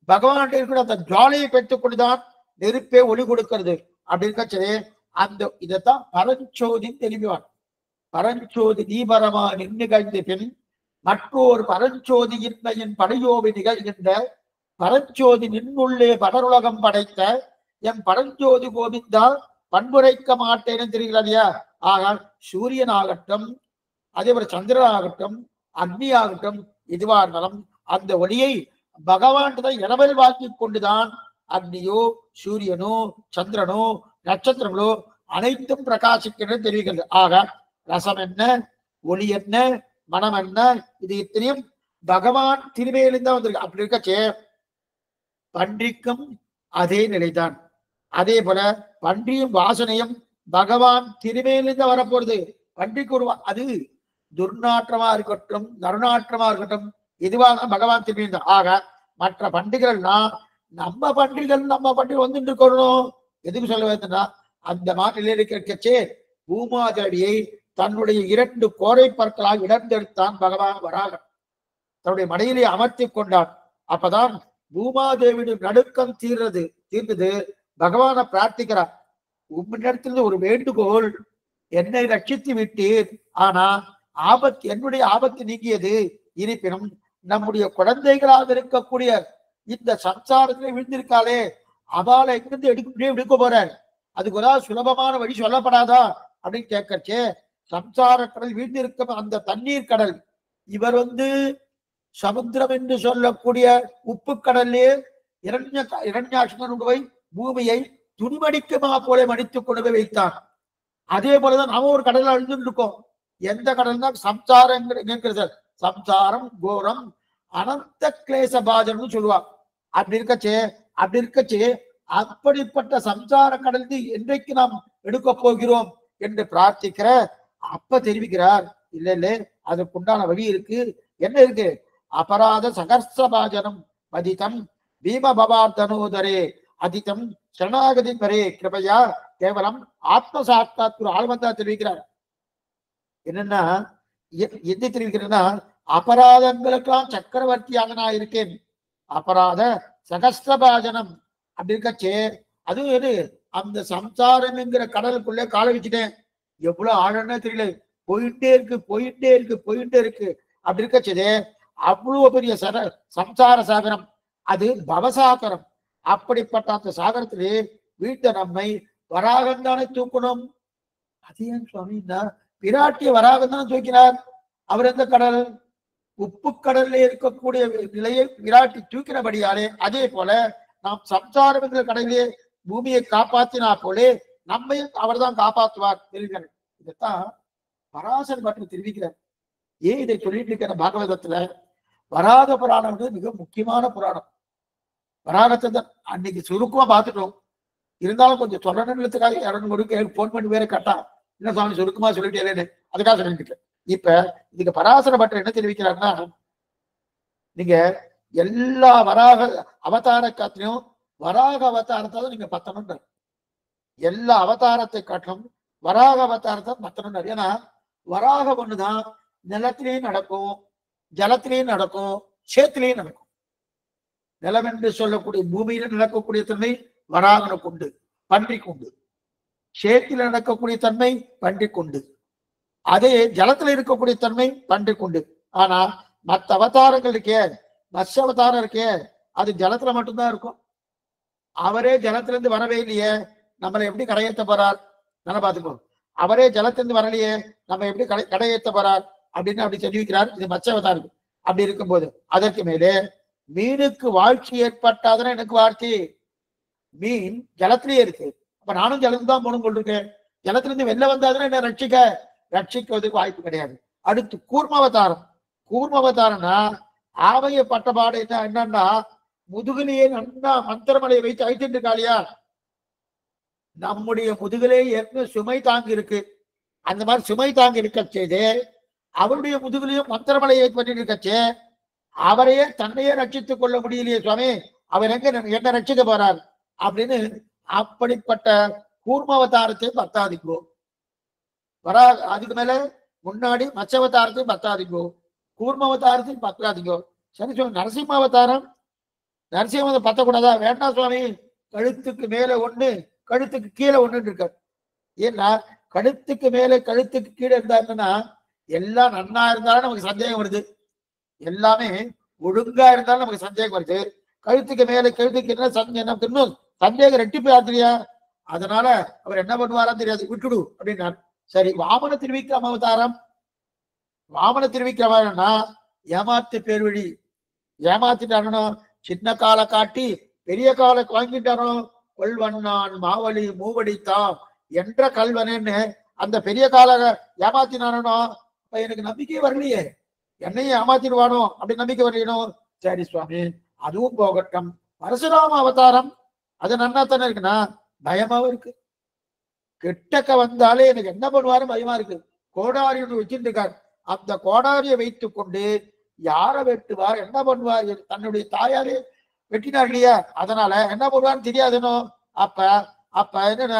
பகவானுடைய இருக்கிற அந்த ஜுவாலையை பெற்றுக்கொண்டுதான் நெருப்பே ஒளி கொடுக்கிறது. அப்படி இருக்கச்சே அந்த இதைத்தான் பரஞ்சோதின்னு தெரிவிவான். பரஞ்சோதி தீபரமா நிகழ்ந்த பின் மற்றொரு பரஞ்சோதி இன்மையின் படையோவி நிகழ்கின்ற பரஞ்சோதி நின்னுள்ளே படருலகம் படைத்த என் பரஞ்சோதி கோவிந்தா பண்புரைக்க மாட்டேன்னு தெரிகிறாரியா. ஆனால் சூரியன் ஆகட்டும், அதே போல சந்திரன் ஆகட்டும், அக்னி ஆகட்டும், இதுவா இருந்தாலும் அந்த ஒளியை பகவான் தான் இரவல் வாங்கி கொண்டுதான் அக்னியோ சூரியனோ சந்திரனோ நட்சத்திரங்களோ அனைத்தும் பிரகாசிக்கிறது தெரிவிக்கிறது. ஆக ரசம் என்ன, ஒளி என்ன, மனம் என்ன, இது இத்தனையும் பகவான் திருமையிலிருந்தான் வந்திருக்கு. அப்படி இருக்கச்சே பன்றிக்கும் அதே நிலைதான். அதே போல பன்றியும் வாசனையும் பகவான் திருமையிலிருந்து வரப்போறது. பன்றிக்கு ஒரு அது துர்நாற்றமா இருக்கட்டும் நறுநாற்றமா இருக்கட்டும் இதுவாக பகவான் திரும்பியிருந்தான். ஆக மற்ற பண்டிகைகள்னா நம்ம பண்டிகை வந்துட்டு இருக்கணும். எதுக்கு சொல்ல வேண்டும்னா அந்த மாதிரி இருக்கச்சே பூமாதேவியை தன்னுடைய 2 கோரை பற்களால் இடர்ந்தெடுத்தான் பகவான் வராகன். தன்னுடைய மடியிலே அமர்த்தி கொண்டான். அப்பதான் பூமாதேவியுடைய நடுக்கம் தீர்ந்தது. பகவானை பிரார்த்திக்கிறார். உம்மிடத்திலிருந்து ஒரு வேண்டுகோள், என்னை ரட்சித்து விட்டீர், ஆனா என்னுடைய ஆபத்து நீங்கியது. இருப்பினும் நம்முடைய குழந்தைகளாக இருக்கக்கூடிய இந்த சம்சாரத்திலே விழுந்திருக்காளே அவளை எங்கிருந்து எடுக்க போற, அதுக்கு ஒரு சுலபமான வழி சொல்லப்படாதா அப்படின்னு கேட்கச்சே, சம்சார கடல் வீழ்ந்திருக்கும் அந்த தண்ணீர் கடல், இவர் சமுத்திரம் என்று சொல்லக்கூடிய உப்பு கடல்லே இரண்யாட்சன் போய் பூமியை துணிமடிக்குமா போல மடித்துக் கொண்டு போய் வைத்தான். அதே போலதான் நாம ஒரு கடல் அழிந்து இருக்கோம். எந்த கடல் தான் சம்சாரம், சம்சாரம் கோரம் அனந்த கிளேச பாஜன் சொல்லுவாங்க. அப்படி இருக்கச்சே அப்படிப்பட்ட சம்சார கடல் என்றைக்கு நாம் எடுக்க போகிறோம் என்று பிரார்த்திக்கிற அப்ப தெரிவிக்கிறார், இல்ல இல்ல அதுக்குண்டான வழி இருக்கு. என்ன இருக்கு? அபராத சகர்ஷபாஜனம் பதிதம் பீம பவார்த்தனோதரே அதிதம் சரணாகதி பரே கிருபையா கேவலம் ஆத்ம சாட்சாத் ஆழ்வந்தா தெரிவிக்கிறார். என்னன்னா எது தெரிவிக்கிறேன்னா, அபராதங்களுக்கெல்லாம் சக்கரவர்த்தியாக நான் இருக்கேன். அபராத சகஸ்திரபாஜனம் அப்படி இருக்கச்சே, அதுவும் எது அந்த சம்சாரம் என்கிற கடலுக்குள்ளே கால வச்சுட்டேன். எவ்வளவு ஆழம்னு தெரியல, போயிட்டே இருக்கு. அப்படி இருக்கச்சதே அவ்வளவு பெரிய சம்சார சாகரம், அது பவசாகரம். அப்படிப்பட்ட அந்த சாகரத்திலே வீட்டை நம்மை வராகம் தானே தூக்கணும். அது ஏன் சுவாமி பிராட்டிய வராகம் தானே தூக்கினார். அவர் எந்த கடல்? உப்பு கடல்ல இருக்கக்கூடிய நிலையை விராட்டி தூக்கினபடியாலே, அதே போல நாம் சம்சாரம் என்ற கடலிலே பூமியை காப்பாற்றினா போலே நம்மையும் அவர் தான் காப்பாற்றுவார் தெரிவிக்கிறார். இதைத்தான் பராசர் பற்றி தெரிவிக்கிறார். ஏன் இதை சொல்லிட்டு இருக்கிற பாகவதத்துல வராக புராணம் மிக முக்கியமான புராணம். வராகத்தை தான் அன்னைக்கு சுருக்கமா பார்த்துட்டோம். இருந்தாலும் கொஞ்சம் சொல்லணுன்றதுக்காக 200 போன் பண்ணி வேற கட்டா என்ன சுவாமி சுருக்கமா சொல்லிட்டே அதுக்காக சொல்லிட்டு இப்ப இதுக்கு பராசர பட்டர் என்ன தெரிவிக்கிறாருன்னா, நீங்க எல்லா வராக அவதார காட்டிலும் வராக அவதாரத்தை நீங்க பத்தணும். எல்லா அவதாரத்தை காட்டிலும் வராக அவதாரத்தை பத்தணும். ஏன்னா வராக ஒண்ணுதான் நிலத்திலேயும் நடக்கும், ஜலத்திலேயும் நடக்கும், சேத்திலேயும் நடக்கும். நிலம் என்று சொல்லக்கூடிய பூமியில நடக்கக்கூடிய தன்மை வராகனுக்கு உண்டு, பன்றிக்கு உண்டு. சேத்தில நடக்கக்கூடிய தன்மை பன்றிக்கு உண்டு. அதே ஜலத்துல இருக்கக்கூடிய தன்மை பன்றிக்கு உண்டு. ஆனா மற்ற அவதாரங்கள் இருக்கே, மத்ஸ்ய அவதாரம் இருக்கே, அது ஜலத்துல மட்டும்தான் இருக்கும். அவரே ஜலத்திலிருந்து வரவே இல்லையே, நம்மளை எப்படி கரையேற்ற போறார்? நல்லா பாத்துக்கோ. அவரே ஜலத்திலிருந்து வரலையே, நம்ம எப்படி கடையேற்ற போறார் அப்படின்னு அப்படி தெரிவிக்கிறார். இது மத்ஸ்ய அவதாரம். அப்படி இருக்கும்போது அதற்கு மேலே மீனுக்கு வாழ்க்கை ஏற்பட்டாதானே எனக்கு வாழ்க்கை. மீன் ஜலத்திலேயே இருக்கு, அப்ப நானும் ஜலத்து தான் போகணும் கொண்டிருக்கேன். ஜலத்திலிருந்து வெளில வந்தாதானே என்ன ரட்சிக்கிறதுக்கு வாய்ப்பு கிடையாது. அடுத்து கூர்மாவதாரம். கூர்மாவதாரம்னா ஆவைய பட்டபாடு என்னன்னா முதுகிலேயே நன்னா மந்திரமலையை வைத்து அழைத்துட்டு இருக்காளியா, நம்முடைய முதுகிலே ஏற்கனவே சுமை தாங்கி இருக்கு. அந்த மாதிரி சுமை தாங்கி இருக்க செய்து அவருடைய முதுகிலையும் மந்திரமலையை பண்ணிட்டு இருக்கச்சே, அவரையே தன்னையே ரட்சித்துக் கொள்ள முடியலையே சுவாமி, அவர் என்ன ரட்சிக்க போறார் அப்படின்னு அப்படிப்பட்ட கூர்மாவதாரத்தை பத்தாதிக்கோ. வரா அதுக்கு மேல முன்னாடி மச்சவதாரத்தையும் பத்தாதிக்கோ, கூர்மாவதாரத்தையும் பத்தாதிக்கோ. சரி சுவாமி, நரசிம்மாவதாரம் நரசிம்ம பத்தக்கூடாதா? வேண்டாம் சுவாமி, கழுத்துக்கு மேல ஒண்ணு கழுத்துக்கு கீழே ஒண்ணு இருக்காரு. ஏன்னா கழுத்துக்கு மேல கழுத்துக்கு கீழே இருந்தாருன்னா எல்லாம் நன்னா இருந்தாலும் நமக்கு சந்தேகம் வருது, எல்லாமே ஒழுங்கா இருந்தாலும் நமக்கு சந்தேகம் வருது. கழுத்துக்கு மேல கழுத்துக்கு நமக்கு இன்னும் சந்தேகம் ரெட்டிப்பு ஆத்திரியா. அதனால அவர் என்ன பண்ணுவாரா தெரியாது, விட்டுடு அப்படின்னாரு. சரி, வாமன திருவிக்கிரம அவதாரம். வாமன திருவிக்கிரமன்னா ஏமாத்து பேர் வழி, ஏமாத்திட்டானோ, சின்ன காலை காட்டி பெரிய காலை வாங்கிட்டானோ. கொள்வண்ணான் மாவழி மூவடித்தான் என்ற கல்வனேன்னு அந்த பெரிய கால ஏமாத்தினானோ. எனக்கு நம்பிக்கை வரலையே, என்னையும் ஏமாத்திடுவானோ அப்படி நம்பிக்கை வரலையோ. சரி சுவாமி, அதுவும் போகட்டும். பரசுராம அவதாரம் அது நன்னா தானே இருக்குன்னா பயமாவும் இருக்கு. கிட்டக்க வந்தாலே எனக்கு என்ன பண்ணுவாரு பயமா இருக்கு. கோடாரி ஒன்று வச்சுட்டு இருக்காரு. அந்த கோடாரியை வைத்துக் கொண்டு யாரை வெட்டுவார், என்ன பண்ணுவார், தன்னுடைய தாயாரே வெட்டினார் இல்லையா, அதனால என்ன பண்ணுவான்னு தெரியாதுனோ. அப்ப என்ன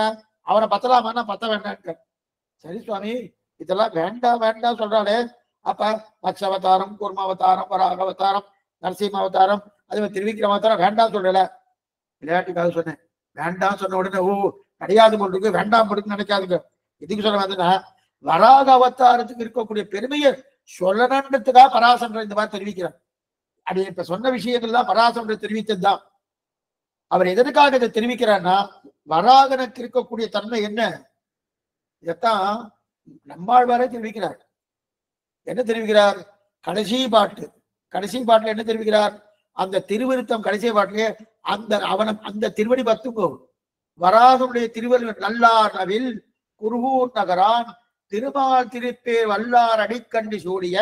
அவரை பத்தலாமா பத்த வேண்டான்னு. சரி சுவாமி, இதெல்லாம் வேண்டாம் சொல்றாளே. அப்ப மத்ஸ்ய அவதாரம், கூர்மாவதாரம், வராக அவதாரம், நரசிம்ம அவதாரம், அதே மாதிரி திருவிக்கிரம அவதாரம் வேண்டாம் சொல்லல. விளையாட்டுக்காக சொன்னேன். வேண்டாம் சொன்ன உடனே கிடையாது போட்டுருக்கு, வேண்டாம் போட்டுக்கு நினைக்காதுங்க. எதுக்கு சொல்ல வந்ததுன்னா வராக அவதாரத்துக்கு இருக்கக்கூடிய பெருமையை சொல்லணுன்றதுக்காக பராசரர் இந்த மாதிரி தெரிவிக்கிறார். அது இப்ப சொன்ன விஷயங்கள் தான் பராசரர் தெரிவித்ததுதான். அவர் எதற்காக இதை தெரிவிக்கிறார்னா வராகனுக்கு இருக்கக்கூடிய தன்மை என்ன? இதைத்தான் நம்மாழ்வாரே தெரிவிக்கிறார். என்ன தெரிவிக்கிறார்? கடைசி பாட்டுல என்ன தெரிவிக்கிறார்? அந்த திருவிருத்தம் கடைசி பாட்டிலே அந்த திருவடி பத்துங்கோ. வராகனுடைய திருவள்ளுவர் நல்லார் நவில் குருகூர் நகரான் திருமால் திருப்பே வல்லார் அடிக்கண்டி சூடிய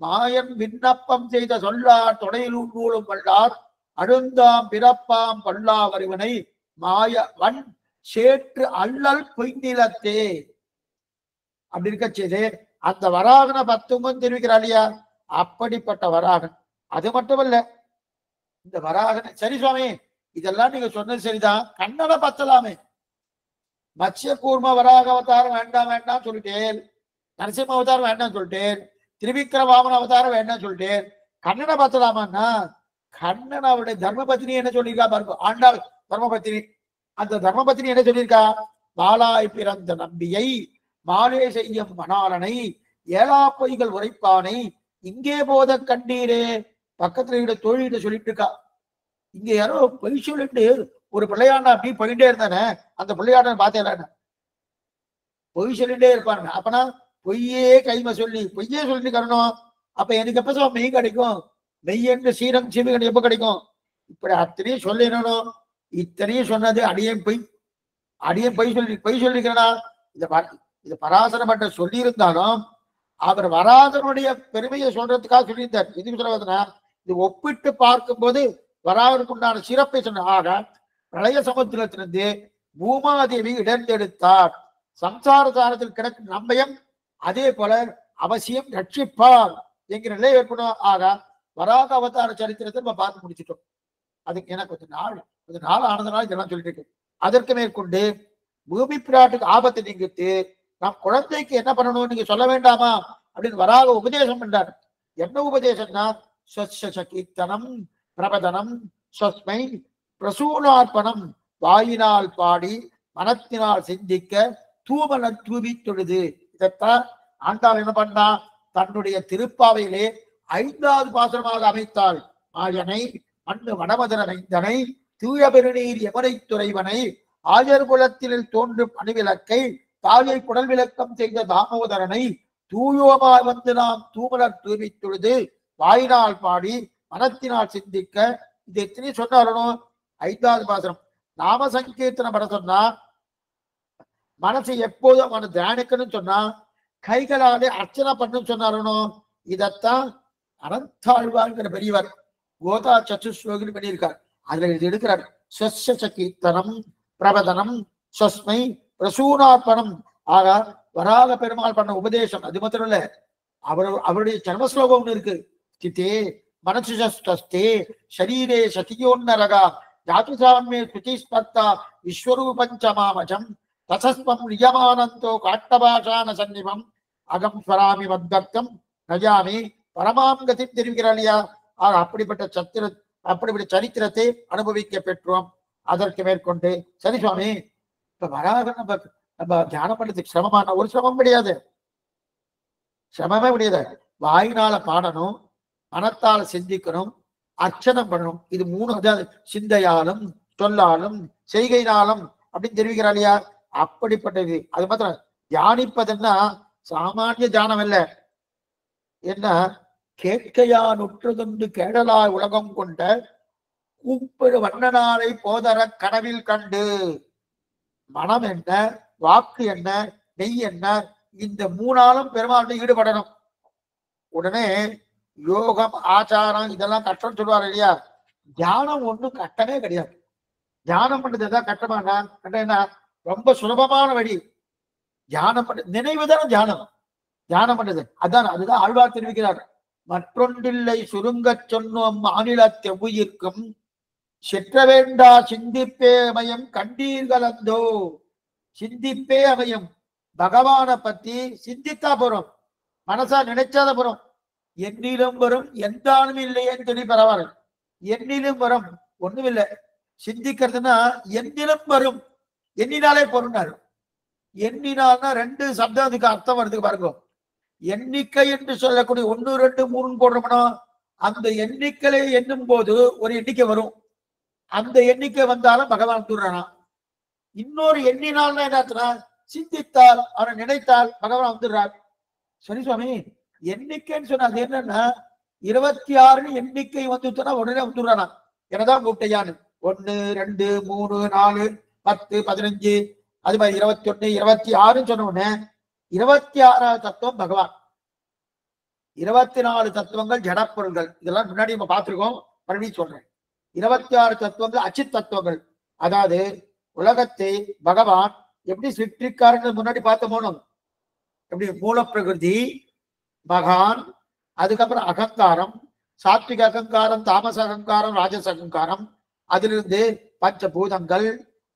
மாயன் விண்ணப்பம் செய்த சொல்லார் தொடையிலும் நூலும் வல்லார் அழுந்தாம் பிறப்பாம் பல்லா வருவனை மாய வன் சேற்று அல்லல் பொய்நிலத்தே அப்படி இருக்க செய்து அந்த வராகன பத்துங்கும் தெரிவிக்கிறார் இல்லையா? அப்படிப்பட்ட வராகன். அது மட்டுமல்ல, இந்த வராகன் சரி சுவாமி, இதெல்லாம் நீங்க சொன்னது சரிதான், கண்ணனை பத்தலாமே. மத்ய கூர்ம வராக அவதாரம் வேண்டாம் சொல்லிட்டேன், நரசிம்ம அவதாரம் வேண்டாம் சொல்லிட்டேன், திரிவிக்ரம வாமன அவதாரம் வேண்டாம் சொல்லிட்டேன், கண்ணனை பத்தலாமான்னா கண்ணன் அவருடைய தர்மபத்தினி என்ன சொல்லியிருக்கா பாருங்க. ஆண்டாள் தர்மபத்தினி. அந்த தர்மபத்தினி என்ன சொல்லியிருக்கா? மாலாய் பிறந்த நம்பியை மாலே செய்யும் மணாலனை ஏழா பொய்கள் உரைப்பானை இங்கே போத கண்டீரே. பக்கத்துல தொழில்கிட்ட சொல்லிட்டு இருக்கா. இங்க யாரோ பொய் சொல்லிட்டு ஒரு பிள்ளையாண்ட அப்படி போயிட்டே இருந்தானே, அந்த பிள்ளையாண்ட பார்த்தேன் பொய் சொல்லிட்டே இருப்பாங்க. அப்பனா பொய்யே கைமை சொல்லி பொய்யே சொல்லிட்டு கரணும். அப்ப எனக்கு எப்ப மெய் கிடைக்கும்? மெய்யென்று சீரம் சிவகன் எப்ப கிடைக்கும்? இப்படி அத்தனையும் சொல்லிடணும். இத்தனையும் சொன்னது அடியேன் பொய் சொல்லிக்கிறனா? இது பராசர பட்ட சொல்லி இருந்தாலும் அவர் வராதனுடைய பெருமையை சொல்றதுக்காக சொல்லியிருந்தார். இதுக்கு சொல்றதுன்னா இது ஒப்பிட்டு பார்க்கும்போது வராதற்கு உண்டான சிறப்பை சொன்ன. ஆக பிரளய சமுத்திரத்திலிருந்து பூமாதேவி இடர்ந்தெடுத்தார். சம்சார சாரத்தில் கிடக்கும் நம்மையும் அதே போல அவசியம் ரட்சிப்பார் என்கிற நிலை ஏற்படும். ஆக வராக அவதார சரித்திரத்தை நம்ம பார்த்து முடிச்சிட்டோம். அதுக்கு எனக்கு கொஞ்ச நாள் ஆனதுனால இதெல்லாம் சொல்லிட்டு இருக்கு. அதற்கு மேற்கொண்டு பூமி பிராட்டுக்கு ஆபத்தை நீங்கிட்டு நம் குழந்தைக்கு என்ன பண்ணணும்னு நீங்க சொல்ல வேண்டாமா அப்படின்னு வராக உபதேசம் பண்றார். என்ன உபதேசம்னா கீர்த்தனம் பிரபதனம் ஸ்வஸ்மை பிரசூனார்ப்பணம் வாயினால் பாடி மனத்தினால் சிந்திக்க தூமன தூவி தொழுது. இதைத்தான் ஆண்டாள் என்ன பண்ணா? தன்னுடைய திருப்பாவையிலே 5வது பாசுரமாக அமைத்தாள். ஆயனை மண்ணு வடமதனை தூய பெருநீர் எமனை துறைவனை ஆயர் குலத்தில் தோன்றும் அணுவிளக்கை தாயை குடல் விளக்கம் செய்த தாமோதரனை தூயோமாய் வந்து நாம் தூமலர் தூவி தொழுது வாயினால் பாடி மனத்தினால் சிந்திக்க. இது எத்தனை சொன்னாலும் 5வது பாசுரம். நாம சங்கீர்த்தனம் பண்ண சொன்னா மனசை எப்போதும் அவனை தியானிக்கணும்னு சொன்னா கைகளாலே அர்ச்சனை பண்ணுன்னு சொன்னாலும் இதத்தான் அனந்தாழ்வாங்கிற பெரியவர் கோதா சதுஸ்லோகின்னு பண்ணியிருக்கார். அதுல இது எடுக்கிறார். கீர்த்தனம் பிரபதனம் ஸ்வஸ்மை பிரசூனார்ப்பணம். ஆக வராக பெருமாள் பண்ண உபதேசம் அது மாத்திரம் இல்ல, அவருடைய ஜன்மஸ்லோகம் ஒண்ணு இருக்கு. ஸ்திதே மனசுஸ்தே ஷரீரே சதியோன்னரகா ஜாதுசாமே சுதிஸ்பர்த்தா விஸ்வரூபஞ்சமாமஜம் தசஸ்வம் நியமானந்தோ காட்டபாஷான சன்னிவம் அகம் ஸ்வராமி வத்தர்த்தம் நஜாமி பரமாம் கதி தெரிவிக்கிறார் இல்லையா? அப்படிப்பட்ட சரித்திரத்தை அனுபவிக்க பெற்றோம். அதற்கு மேற்கொண்டு சரி சுவாமி, இப்ப வராக நம்ம தியானம் பண்றதுக்கு சிரமமான ஒரு சிரமம் கிடையாது, சிரமமே கிடையாது. வாயினால பாடணும், மனத்தால சிந்திக்கணும், அர்ச்சனை பண்ணணும். இது 3 சிந்தையாலும் சொல்லாலும் செய்கையினாலும் அப்படின்னு தெரிவிக்கிறார் இல்லையா? அப்படிப்பட்டது. அது மாத்திரம் தியானிப்பதுன்னா சாமானிய தியானம் இல்ல. என்ன கேட்கையா நுற்றுதுண்டு கேடலா உலகம் கொண்ட கூப்பிடு வண்ணனாரை போதர கனவில் கண்டு. மனம் என்ன, வாக்கு என்ன, நெய் என்ன, இந்த 3ஆலும் பெருமாள் ஈடுபடணும். உடனே யோகம் ஆச்சாரம் இதெல்லாம் கஷ்டம் சொல்லுவார் இல்லையா? தியானம் ஒண்ணும் கட்டமே கிடையாது. தியானம் பண்றது எதாவது கட்டமானா? கட்டம்னா ரொம்ப சுலபமான வழி. தியானம் பண்ண நினைவுதான தியானம். தியானம் பண்றது அதுதான் ஆழ்வார் தெரிவிக்கிறார். மற்றொன்றில்லை சுருங்க சொன்னோம் மாநிலத்தை உயிர்க்கும் செற்ற வேண்டா சிந்திப்பே அமையம் கண்டீர்களந்தோ. சிந்திப்பே அமையம். பகவானை பத்தி சிந்தித்தா போறோம், மனசா நினைச்சாத போறோம். எண்ணிலும் வரும் எந்தானும் இல்லையேன்னு சொல்லி பரவாயில்ல. எண்ணிலும் வரும் ஒண்ணும் இல்லை. சிந்திக்கிறதுனா எண்ணிலும் வரும், எண்ணினாலே பொருந்தாரு. எண்ணினால்னா 2 சப்தம் அதுக்கு அர்த்தம் வருது பாருங்க. எண்ணிக்கை என்று சொல்லக்கூடிய 1 2 3 போடுறோம்னா அந்த எண்ணிக்கையை எண்ணும் போது ஒரு எண்ணிக்கை வரும். அந்த எண்ணிக்கை வந்தாலும் பகவான் தூர்றானா. இன்னொரு எண்ணினால்னா என்ன, சிந்தித்தால் அவனை நினைத்தால் பகவான் வந்துடுறார். சரி சுவாமி, எண்ணிக்கைன்னு சொன்னா அது என்னன்னா 26 எண்ணிக்கை வந்துச்சுன்னா உடனே வந்துடுறானா, என்னதான் கூப்பிட்டையான்னு 1 2 3 4 10 15 அது மாதிரி 21 26 சொன்ன உடனே 26வது தத்துவம் பகவான். 24 தத்துவங்கள் ஜடப்பொருள்கள். இதெல்லாம் முன்னாடி நம்ம பார்த்திருக்கோம், மறுபடியும் சொல்றேன். 26 தத்துவங்கள் அச்சித் தத்துவங்கள். அதாவது உலகத்தை பகவான் எப்படி சிருஷ்டிக்காருன்னு முன்னாடி பார்த்த போனோம். எப்படி மூல பிரகிருதி, பகவான், அதுக்கப்புறம் அகங்காரம், சாத்விக அகங்காரம், தாமச அகங்காரம், ராஜச அகங்காரம், அதிலிருந்து பஞ்சபூதங்கள்,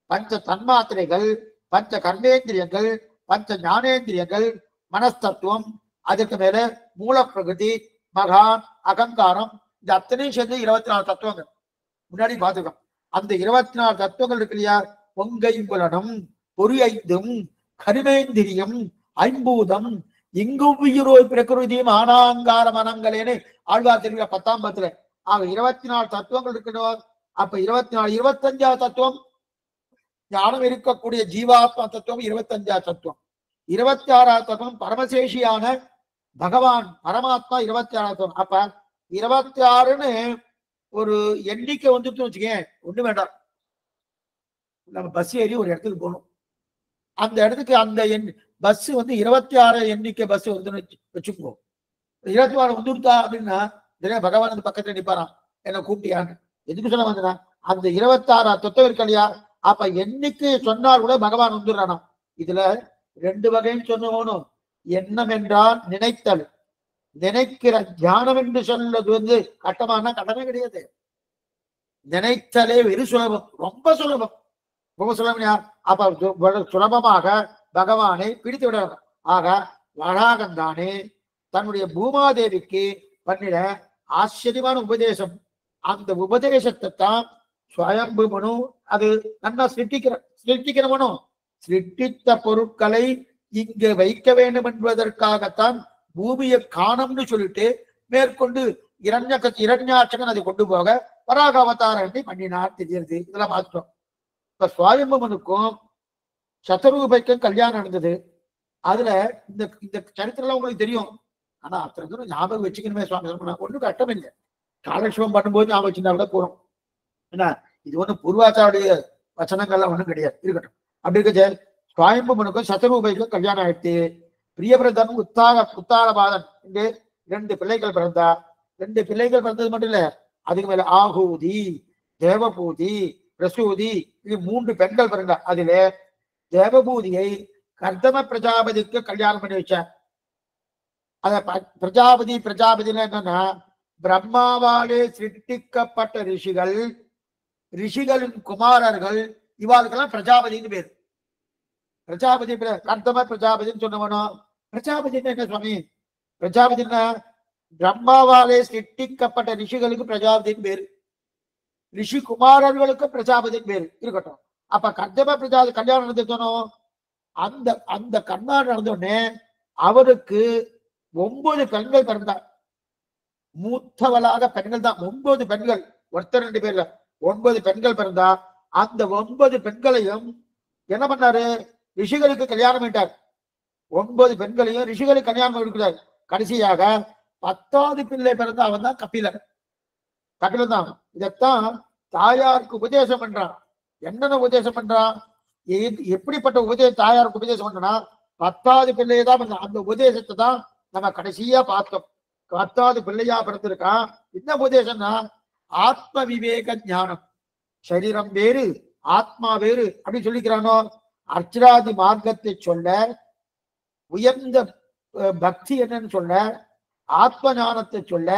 பஞ்ச தன்மாத்திரைகள், பஞ்ச கர்மேந்திரியங்கள், பஞ்ச ஞானேந்திரியங்கள், மனஸ்தத்துவம், அதுக்கு மேல மூல பிரகிருதி, மகான், அகங்காரம், இந்த அத்தனையும் சேர்ந்து 24 தத்துவங்கள் முன்னாடி பார்த்துக்கோம். அந்த 24 தத்துவங்கள் இருக்கு இல்லையா, பொங்கை புலனும் பொறி ஐந்தும் கருமேந்திரியம் ஐம்பூதம் இங்கும் உயிரோய் பிரகிருதியும் ஆனாங்கார மனங்களேன்னு ஆழ்வார் தெரிவிக்க 10ஆம் பத்துல. ஆக 24 தத்துவங்கள் இருக்கணும். அப்ப 24 25வது தத்துவம் ஞானம் இருக்கக்கூடிய ஜீவாத்மா தத்துவம் 25வது தத்துவம். 26வது தத்துவம் பரமசேஷியான பகவான் பரமாத்மா 26வது தத்துவம். அப்ப 26ன்னு ஒரு எண்ணிக்கை வந்துட்டு வச்சுக்கேன், ஒண்ணு வேண்டாம். நம்ம பஸ் ஏறி ஒரு இடத்துக்கு போகணும். அந்த இடத்துக்கு அந்த பஸ் 26 எண்ணிக்கை பஸ் வந்து வச்சுக்குவோம். 26 வந்துருத்தா அப்படின்னா பகவான் அந்த பக்கத்துல நிப்பாரான், என்ன கூப்பிட்டியான்னு. எதுக்கு சொல்ல வந்தா அந்த 26 தத்துவம் இருக்கு இல்லையா, அப்ப எண்ணிக்கை சொன்னால் கூட பகவான் வந்துடுறானா. இதுல 2 வகைன்னு சொன்னோம். எண்ணம் என்றால் நினைத்தல், நினைக்கிற தியானம் என்று சொல்வது கட்டமான கடமை கிடையாது. நினைத்தலே வெறு சுலபம், ரொம்ப சுலபம், ரொம்ப சுலபம். அப்ப சுலபமாக பகவானை பிடித்து விட. ஆக வராகந்தானே தன்னுடைய பூமாதேவிக்கு பண்ணிட ஆச்சரியமான உபதேசம். அந்த உபதேசத்தை தான் ஸ்வயம்பு மனு அது நல்லா சிருஷ்டிக்கிற மனு சிருஷ்டித்த பொருட்களை இங்கு வைக்க வேண்டும் என்பதற்காகத்தான் பூமியை காணம்னு சொல்லிட்டு மேற்கொண்டு இரண்யாட்சகன் அதை கொண்டு போக வராக அவதாரத்தை பண்ணினார் தெரியுது. இதெல்லாம் பார்த்துட்டோம். இப்ப சுவாயம்பனுக்கும் சதரூபைக்கும் கல்யாணம் நடந்தது. அதுல இந்த இந்த சரித்திரம் உங்களுக்கு தெரியும். ஆனா அத்தனை தூரம் ஞாபகம் வச்சுக்கணுமே சுவாமி, ஒன்றும் கஷ்டம் இல்லை. காலக்ஷேபம் பண்ணும்போது ஞாபகம் வச்சுருந்தா கூட போறோம். ஏன்னா இது ஒன்றும் பூர்வாச்சாருடைய வச்சனங்கள்லாம் ஒன்றும் கிடையாது, இருக்கட்டும். அப்படி இருக்க சுவாயம்பனுக்கும் சதரூபைக்கும் கல்யாணம் ஆயிடுச்சு. பிரியபிரதன் உத்தாரபாதன் என்று 2 பிள்ளைகள் பிறந்தா. 2 பிள்ளைகள் பிறந்தது மட்டும் இல்ல, அதுக்கு மேல ஆகூதி, தேவபூதி, பிரசூதி, இது 3 பெண்கள் பிறந்தா. அதுல தேவபூதியை கர்தம பிரஜாபதிக்கு கல்யாணம் பண்ணி வச்சார். அத பிரஜாபதினா என்னன்னா பிரம்மாவாலே சிருஷ்டிக்கப்பட்ட ரிஷிகள், ரிஷிகளின் குமாரர்கள், இவாளுக்கெல்லாம் பிரஜாபதினு பேர். பிரஜாபதி கர்தம பிரஜாபதினு சொன்னவனோ. பிரஜாபதி என்ன சுவாமி, பிரஜாபதினா பிரம்மாவாலே சிருஷ்டிக்கப்பட்ட ரிஷிகளுக்கு பிரஜாபதினு பேரு, ரிஷி குமாரர்களுக்கு பிரஜாபதினு பேரு, இருக்கட்டும். அப்ப கர்தம பிரஜாபதி கல்யாணம் நடந்தோம். அந்த அந்த கல்யாணம் நடந்தோடனே அவருக்கு 9 பெண்கள் பிறந்தார். மூத்தவளாக பெண்கள் தான் 9 பெண்கள், ஒருத்தர் 2 பேர்ல 9 பெண்கள் பிறந்தா. அந்த 9 பெண்களையும் என்ன பண்ணாரு, ரிஷிகளுக்கு கல்யாணம் பண்ணிட்டார். 9 பெண்களையும் ரிஷிகளுக்கு கல்யாணம் பண்ணிருக்கிறார். கடைசியாக 10வது பிள்ளை பிறந்த அவன் தான் கபிலன். கபிலன் தான் இதைத்தான் தாயாருக்கு உபதேசம் பண்றான். என்னென்ன உபதேசம் பண்றான், எப்படிப்பட்ட உபதேசம் தாயாருக்கு உபதேசம் பண்றா, 10வது பிள்ளையை தான். அந்த உபதேசத்தை தான் நம்ம கடைசியா பார்த்தோம். 10வது பிள்ளையா பிறந்திருக்கான். என்ன உபதேசம்னா ஆத்ம விவேக ஞானம். சரீரம் வேறு ஆத்மா வேறு அப்படின்னு சொல்லிக்கிறானோ. அர்ச்சராதி மார்க்கத்தை சொல்ல, உயர்ந்த பக்தி என்னன்னு சொல்ல, ஆத்ம ஞானத்தை சொல்ல,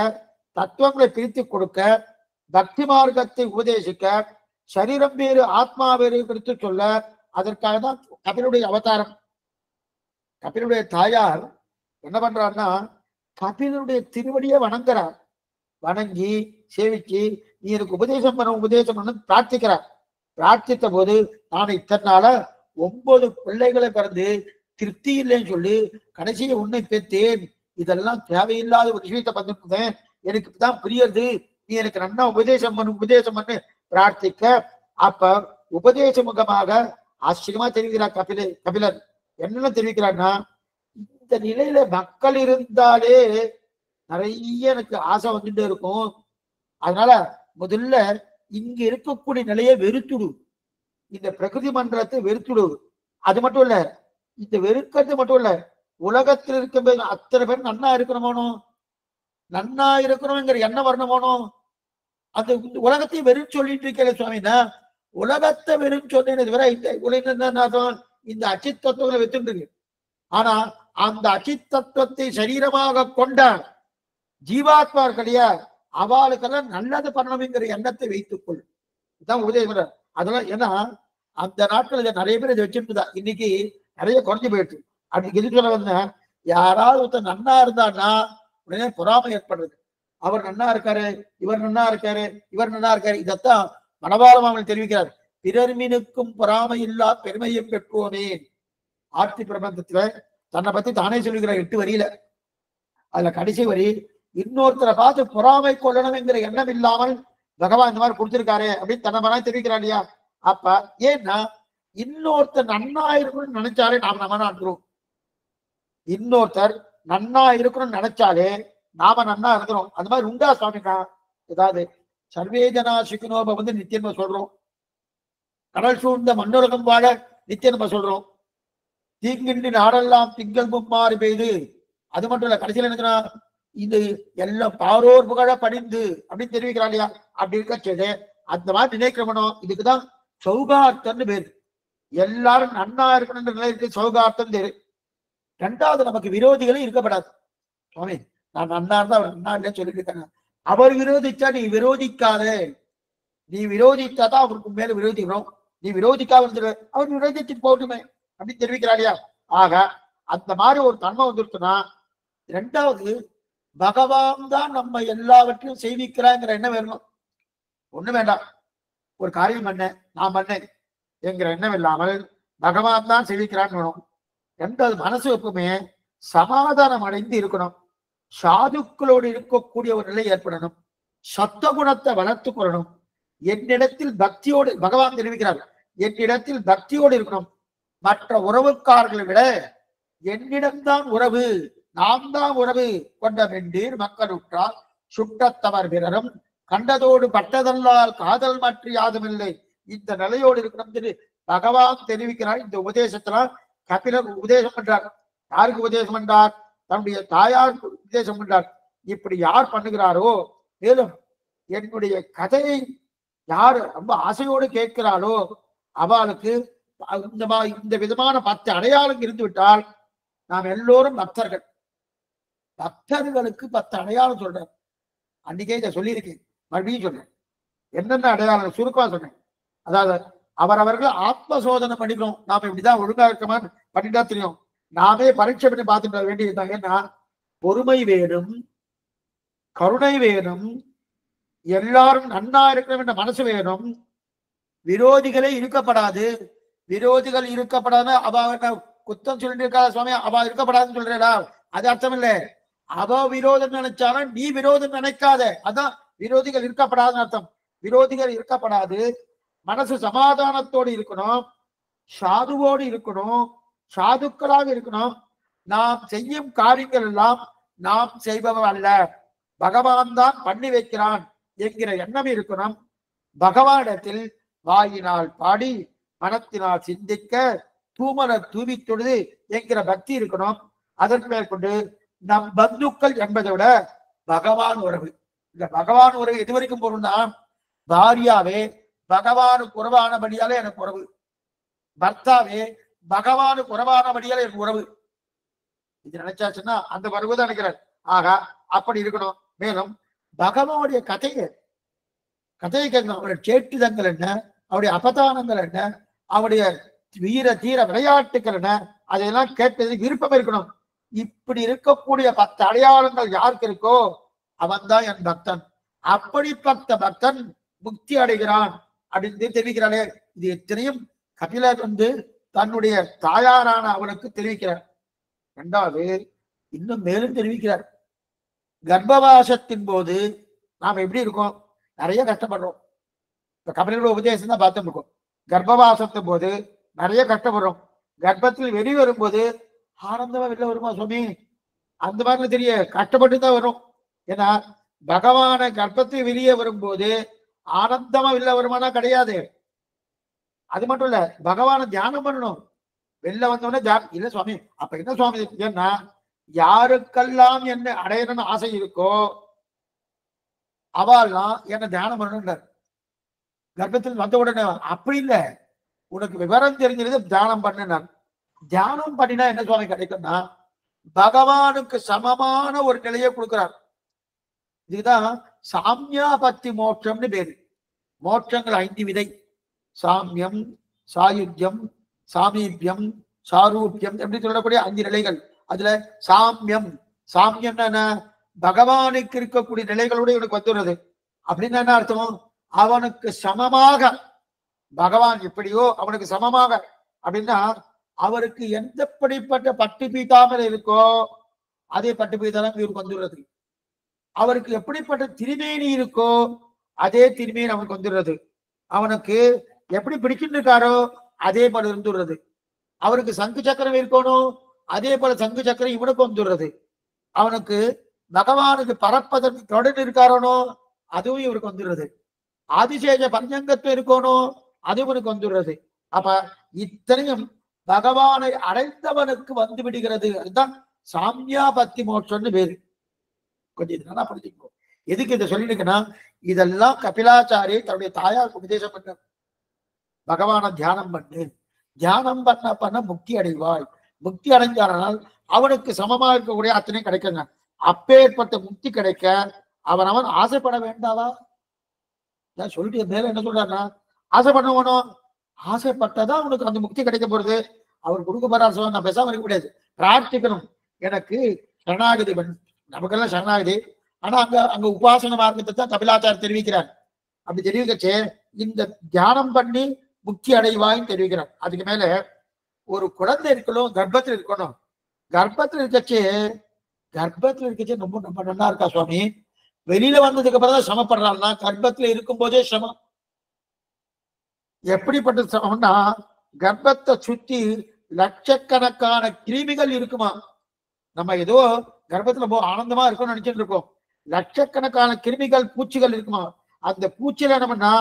தத்துவங்களை பிரித்து கொடுக்க, பக்தி மார்க்கத்தை உபதேசிக்க, சரீரம் வேறு ஆத்மா வேறு பிரித்து சொல்ல, அதற்காக தான் கபிலுடைய அவதாரம். கபிலுடைய தாயார் என்ன பண்றாருன்னா கபிலுடைய திருவடியை வணங்குறார். வணங்கி சேவிச்சு நீ எனக்கு உபதேசம் பண்ண பிரார்த்திக்கிறார். பிரார்த்தித்த போது நான் இத்தனால 9 பிள்ளைகளை பிறந்து திருப்தி இல்லைன்னு சொல்லி கடைசியை உன்னை பெற்றேன். இதெல்லாம் தேவையில்லாத ஒரு விஷயத்தை பண்ணிருந்தேன், எனக்கு தான் புரியுது, நீ எனக்கு நல்லா உபதேசம் பண்ணு பிரார்த்திக்க. அப்ப உபதேச முகமாக ஆச்சரியமா தெரிவிக்கிறார் கபிலர் என்னென்ன தெரிவிக்கிறார்னா, இந்த நிலையில மக்கள் இருந்தாலே நிறைய எனக்கு ஆசை வந்துட்டே இருக்கும். அதனால முதல்ல இங்க இருக்கக்கூடிய நிலையை வெறுத்துடு, இந்த பிரகிருதி மண்டலத்தை வெறுத்துடு. அது மட்டும் இல்ல, இந்த வெறுக்கிறது மட்டும் இல்ல, உலகத்தில் இருக்க அத்தனை பேர் நன்னா இருக்கணுமோனோ, நன்னா இருக்கணும்ங்கிற எண்ணம் வரணுமோனோ. அந்த உலகத்தையும் வெறும் சொல்லிட்டு இருக்கல சுவாமினா, உலகத்தை வெறும் சொன்னேன்னு தவிர இந்த உலகம் இந்த அச்சித் தத்துவங்களை வெத்துட்டு இருக்கு. ஆனா அந்த அச்சித் தத்துவத்தை சரீரமாக கொண்ட ஜீவாத்மா கிடையா, அவளுக்கெல்லாம் நல்லது பண்ணணுங்கிற எண்ணத்தை வைத்துக் கொள். இதான் உதயம். அதெல்லாம் ஏன்னா அந்த நாட்கள் இதை நிறைய பேர் இதை வச்சிருந்துதான், இன்னைக்கு நிறைய குறைஞ்சு போயிடுச்சு. அன்னைக்கு எது சொல்ல வந்த, யாராவது ஒருத்தர் நன்னா இருந்தான்னா உடனே பொறாமை ஏற்படுறது. அவர் நன்னா இருக்காரு, இவர் நன்னா இருக்காரு, இவர் நன்னா இருக்காரு. இதைத்தான் மனவாளமாமல் தெரிவிக்கிறார். பிறர் மீனுக்கும் பொறாமை இல்லா பெருமையும் பெற்றுவோமே. ஆர்த்தி பிரபந்தத்துல தன்னை பத்தி தானே சொல்லுகிறார் 8 வரியில. அதுல கடைசி வரி, இன்னொருத்தரை பார்த்து பொறாமை கொள்ளணும் என்கிற எண்ணம் இல்லாமல் பகவான் இந்த மாதிரி கொடுத்திருக்காரு அப்படின்னு தன்னை மன தெரிவிக்கிறான் இல்லையா. அப்ப ஏன்னா இன்னொருத்தர் நன்னா இருக்கணும்னு நினைச்சாலே நாம நம்ம இருக்கிறோம். இன்னொருத்தர் நன்னா இருக்கணும்னு நினைச்சாலே நாம நன்னா இருக்கிறோம். அந்த மாதிரி உண்டா சுவாமிக்கா? ஏதாவது சர்வே ஜனா சுகினோப வந்து நித்தியம் சொல்றோம், கடல் சூழ்ந்த மண்ணுலகம் வாழ நித்தியம் சொல்றோம், தீங்கின்றி நாடெல்லாம் திங்கள் மும்மாறு பெய்து. அது மட்டும் இல்ல, கடைசியில் என்ன, இது எல்லாம் பாரோர் புகழ படிந்து அப்படின்னு தெரிவிக்கிறான் இல்லையா. அப்படி இருக்க செய்து அந்த மாதிரி நினைக்கிறவனும் இதுக்குதான் சௌகார்த்தம்னு பேரு. எல்லாரும் நன்னா இருக்கணும்ன்ற நிலைக்கு சௌகார்த்தம் பேரு. ரெண்டாவது, நமக்கு விரோதிகளும் இருக்கப்படாது. சுவாமி நான் நன்னா இருந்தா அவர் நன்னா இல்லைன்னு சொல்லிட்டு இருக்காங்க. அவர் விரோதிச்சா நீ விரோதிக்காத, நீ விரோதித்தாதான் அவருக்கு மேல விரோதிக்கிறோம். நீ விரோதிக்காம இருந்துரு, அவர் விரோதிச்சுட்டு போட்டுமே அப்படின்னு தெரிவிக்கிறாள் இல்லையா. ஆக அந்த மாதிரி ஒரு தன்மை வந்துருச்சுன்னா, ரெண்டாவது பகவான் தான் நம்ம எல்லாவற்றையும் செய்விக்கிறாங்கிற எண்ணம் வேணும். ஒண்ணு வேண்டாம், ஒரு காரியம் பண்ண நான் பண்ணேன் என்கிற எண்ணம் இல்லாமல் பகவான் தான் செய்விக்கிறான்னு வேணும். ரெண்டாவது, மனசு எப்பவுமே சமாதானம் அடைந்து இருக்கணும். சாதுக்களோடு இருக்கக்கூடிய ஒரு நிலை ஏற்படணும். சத்த குணத்தை வளர்த்து கொள்ளணும். என்னிடத்தில் பக்தியோடு, பகவான் தெரிவிக்கிறார், என்னிடத்தில் பக்தியோடு இருக்கணும். மற்ற உறவுக்காரர்களை விட என்னிடம்தான் உறவு, நாம் தான் உறவு கொண்ட வெண்டீர் மக்களுற்றால் சுட்டத்தவர் பிறரும் கண்டதோடு பட்டதல்லால் காதல் மற்ற யாதுமில்லை. இந்த நிலையோடு இருக்கணும் பகவான் தெரிவிக்கிறார். இந்த உபதேசத்தினால் கபிலர் உபதேசம் பண்றார். யாருக்கு உபதேசம் பண்றார்? தன்னுடைய தாயாருக்கு உபதேசம் பண்றார். இப்படி யார் பண்ணுகிறாரோ, மேலும் என்னுடைய கதையை யார் ரொம்ப ஆசையோடு கேட்கிறாளோ அவளுக்கு இந்த விதமான 10 அடையாளம் இருந்து விட்டால் நாம் எல்லோரும் பக்தர்கள். பக்தர்களுக்கு 10 அடையாளம் சொல்றேன். அன்னைக்கே இதை சொல்லியிருக்கேன், மறுபடியும் சொல்றேன். என்னென்ன அடையாளம் சுருக்கமா சொன்னேன். அதாவது அவரவர்கள் ஆத்ம சோதனை பண்ணிக்கணும். நாம இப்படிதான் ஒழுங்கா இருக்கமா பண்ணிட்டா தெரியும். நாமே பரீட்சை பண்ணி பார்த்துட்டு வேண்டியதுதான். ஏன்னா பொறுமை வேணும், கருணை வேணும், எல்லாரும் நன்னா இருக்கணும் என்ற மனசு வேணும். விரோதிகளே இருக்கப்படாது. விரோதிகள் இருக்கப்படாத அவ குத்தம் சொல்லிட்டு இருக்கா சுவாமி, அவ இருக்கப்படாதுன்னு சொல்றா, அது அர்த்தம் இல்லை. அவ விரோதம் நினைச்சாலும் நீ விரோதம் நினைக்காத, அதான் விரோதிகள் இருக்கப்படாதுன்னு அர்த்தம். விரோதிகள் இருக்கப்படாது. மனசு சமாதானத்தோடு இருக்கணும், சாதுவோடு இருக்கணும், சாதுக்களாக இருக்கணும். நாம் செய்யும் காரியங்கள் எல்லாம் நாம் செய்பவன் அல்ல, பகவான் தான் பண்ணி வைக்கிறான் என்கிற எண்ணம் இருக்கணும். பகவானிடத்தில் வாயினால் பாடி மனத்தினால் சிந்திக்க தூமலர் தூவி தொழுது என்கிற பக்தி இருக்கணும். அதற்கு மேற்கொண்டு நம் பந்துக்கள் என்பதை விட பகவான் உறவு. இந்த பகவான் உறவு எது வரைக்கும் பொருள்னா, பாரியாவே பகவானுக்கு உறவானபடியாலே எனக்கு உறவு, பர்த்தாவே பகவானுக்கு உறவானபடியாலே எனக்கு உறவு. இது நினைச்சாச்சுன்னா அந்த உறவு தான் நினைக்கிறார். ஆக அப்படி இருக்கணும். மேலும் பகவானுடைய கதையை கேட்கணும். அவருடைய சேட்டுதங்கள் என்ன, அவருடைய அபதானங்கள் என்ன, அவருடைய வீர தீர விளையாட்டுகள் என்ன, அதையெல்லாம் கேட்டது விருப்பம் இருக்கணும். இப்படி இருக்கக்கூடிய 10 அடையாளங்கள் யாருக்கு இருக்கோ அவன் தான் என் பக்தன். அப்படிப்பட்ட பக்தன் முக்தி அடைகிறான் அப்படின்னு தெரிவிக்கிறானே. இது எத்தனையும் கபிலர் தன்னுடைய தாயாரான அவனுக்கு தெரிவிக்கிறார். இரண்டாவது, இன்னும் மேலும் தெரிவிக்கிறார். கர்ப்பவாசத்தின் போது நாம் எப்படி இருக்கோம்? நிறைய கஷ்டப்படுறோம். இப்ப கபிலரோட உபதேசம் தான் பார்த்துட்டு இருக்கோம். கர்ப்பவாசத்தின் போது நிறைய கஷ்டம் வரும். கர்ப்பத்தில் வெளியே வரும்போது ஆனந்தமா வெளில வருமா சுவாமி? அந்த மாதிரி தெரிய கஷ்டப்பட்டு தான் வரும். ஏன்னா பகவான கர்ப்பத்தில் வெளியே வரும்போது ஆனந்தமா வெளில வருமானா கிடையாது. அது மட்டும் இல்ல, பகவான தியானம் பண்ணணும். வெளில வந்தோடனே இல்ல சுவாமி, அப்ப என்ன சுவாமி? ஏன்னா யாருக்கெல்லாம் என்ன அடையணும்னு ஆசை இருக்கோ அவெல்லாம் என்ன தியானம் பண்ணணும்ன்றார். கர்ப்பத்தில் வந்த உடனே அப்படி இல்ல, உனக்கு விவரம் தெரிஞ்சது தியானம் பண்ணினார். தியானம் பண்ணினா என்ன சுவாமி கிடைக்கும்னா பகவானுக்கு சமமான ஒரு நிலையை கொடுக்கிறார். இதுதான் சாமியாபத்தி மோட்சம்னு பேரு. மோட்சங்கள் 5 விதை. சாமியம், சாயுஜ்யம், சாமீபியம், சாரூபியம் எப்படி சொல்லக்கூடிய 5 நிலைகள். அதுல சாமியம், சாமியம் என்ன? பகவானுக்கு இருக்கக்கூடிய நிலைகளோட இவனுக்கு வந்துடுறது. அப்படின்னு என்ன அர்த்தம்? அவனுக்கு சமமாக, பகவான் எப்படியோ அவனுக்கு சமமாக அப்படின்னா அவருக்கு எந்தப்படிப்பட்ட பட்டு பீதாமல் இருக்கோ அதே பட்டு பீதாலம் இவருக்கு வந்துடுறது. அவருக்கு எப்படிப்பட்ட திருமேனி இருக்கோ அதே திருமேனி அவனுக்கு வந்துடுறது. அவனுக்கு எப்படி பிடிச்சுட்டு இருக்காரோ அதே போல இருந்துடுறது. அவருக்கு சங்கு சக்கரம் இருக்கணும், அதே போல சங்கு சக்கரம் இவனுக்கு வந்துடுறது. அவனுக்கு பகவானுக்கு பரப்பதற்கு தொடர்ந்து இருக்காரனோ அதுவும் இவருக்கு வந்துடுறது. ஆதிசேஷ பஞ்சங்கத்துவம் இருக்கணும், அது இவனுக்கு வந்துடுறது. அப்ப இத்தனையும் பகவானை அடைந்தவனுக்கு வந்து விடுகிறது. அதுதான் சாமியாபத்தி மோட்சம்னு பேரு. கொஞ்சம் இது நல்லா புரிஞ்சுக்கோ. எதுக்கு இதை சொல்லிருக்கேன்னா, இதெல்லாம் கபிலாச்சாரி தன்னுடைய தாயார் உபதேசம் பண்ண, பகவான தியானம் பண்ணு, தியானம் பண்ண பண்ண முக்தி அடைவாய். முக்தி அடைஞ்சானால் அவனுக்கு சமமா இருக்கக்கூடிய அத்தனை கிடைக்குங்க. அப்பேற்பட்ட முக்தி கிடைக்க அவன் ஆசைப்பட வேண்டாவா? நான் சொல்லிட்டு மேல என்ன சொல்றாருன்னா, ஆசைப்படணும். ஆசைப்பட்டதான் உனக்கு அந்த முக்தி கிடைக்க போறது. அவர் கொடுக்க போறாரு சொல்ல நான் பேசாம இருக்க முடியாது. பிரார்த்திக்கணும். எனக்கு சரணாகதி பண்ணு. நமக்கெல்லாம் சரணாகதி. ஆனா அங்க உபாசன மார்க்கத்தை தான் கபிலாச்சார் தெரிவிக்கிறார். அப்படி தெரிவிக்கச்சே இந்த தியானம் பண்ணி முக்தி அடைவாயின்னு தெரிவிக்கிறார். அதுக்கு மேல ஒரு குழந்தை இருக்கணும், கர்ப்பத்தில் இருக்கணும். கர்ப்பத்தில் இருக்கச்சே ரொம்ப நல்லா இருக்கா சுவாமி. வெளியில வந்ததுக்கு அப்புறம் தான் சிரமப்படுறாள்னா கர்ப்பத்துல இருக்கும் போதே சிரமம். எப்படிப்பட்ட சிரமம்னா கர்ப்பத்தை சுத்தி லட்சக்கணக்கான கிருமிகள் இருக்குமா. நம்ம ஏதோ கர்ப்பத்துல ஆனந்தமா இருக்கும்னு நினைச்சிட்டு இருக்கோம். லட்சக்கணக்கான கிருமிகள், பூச்சிகள் இருக்குமா. அந்த பூச்சியில என்னன்னா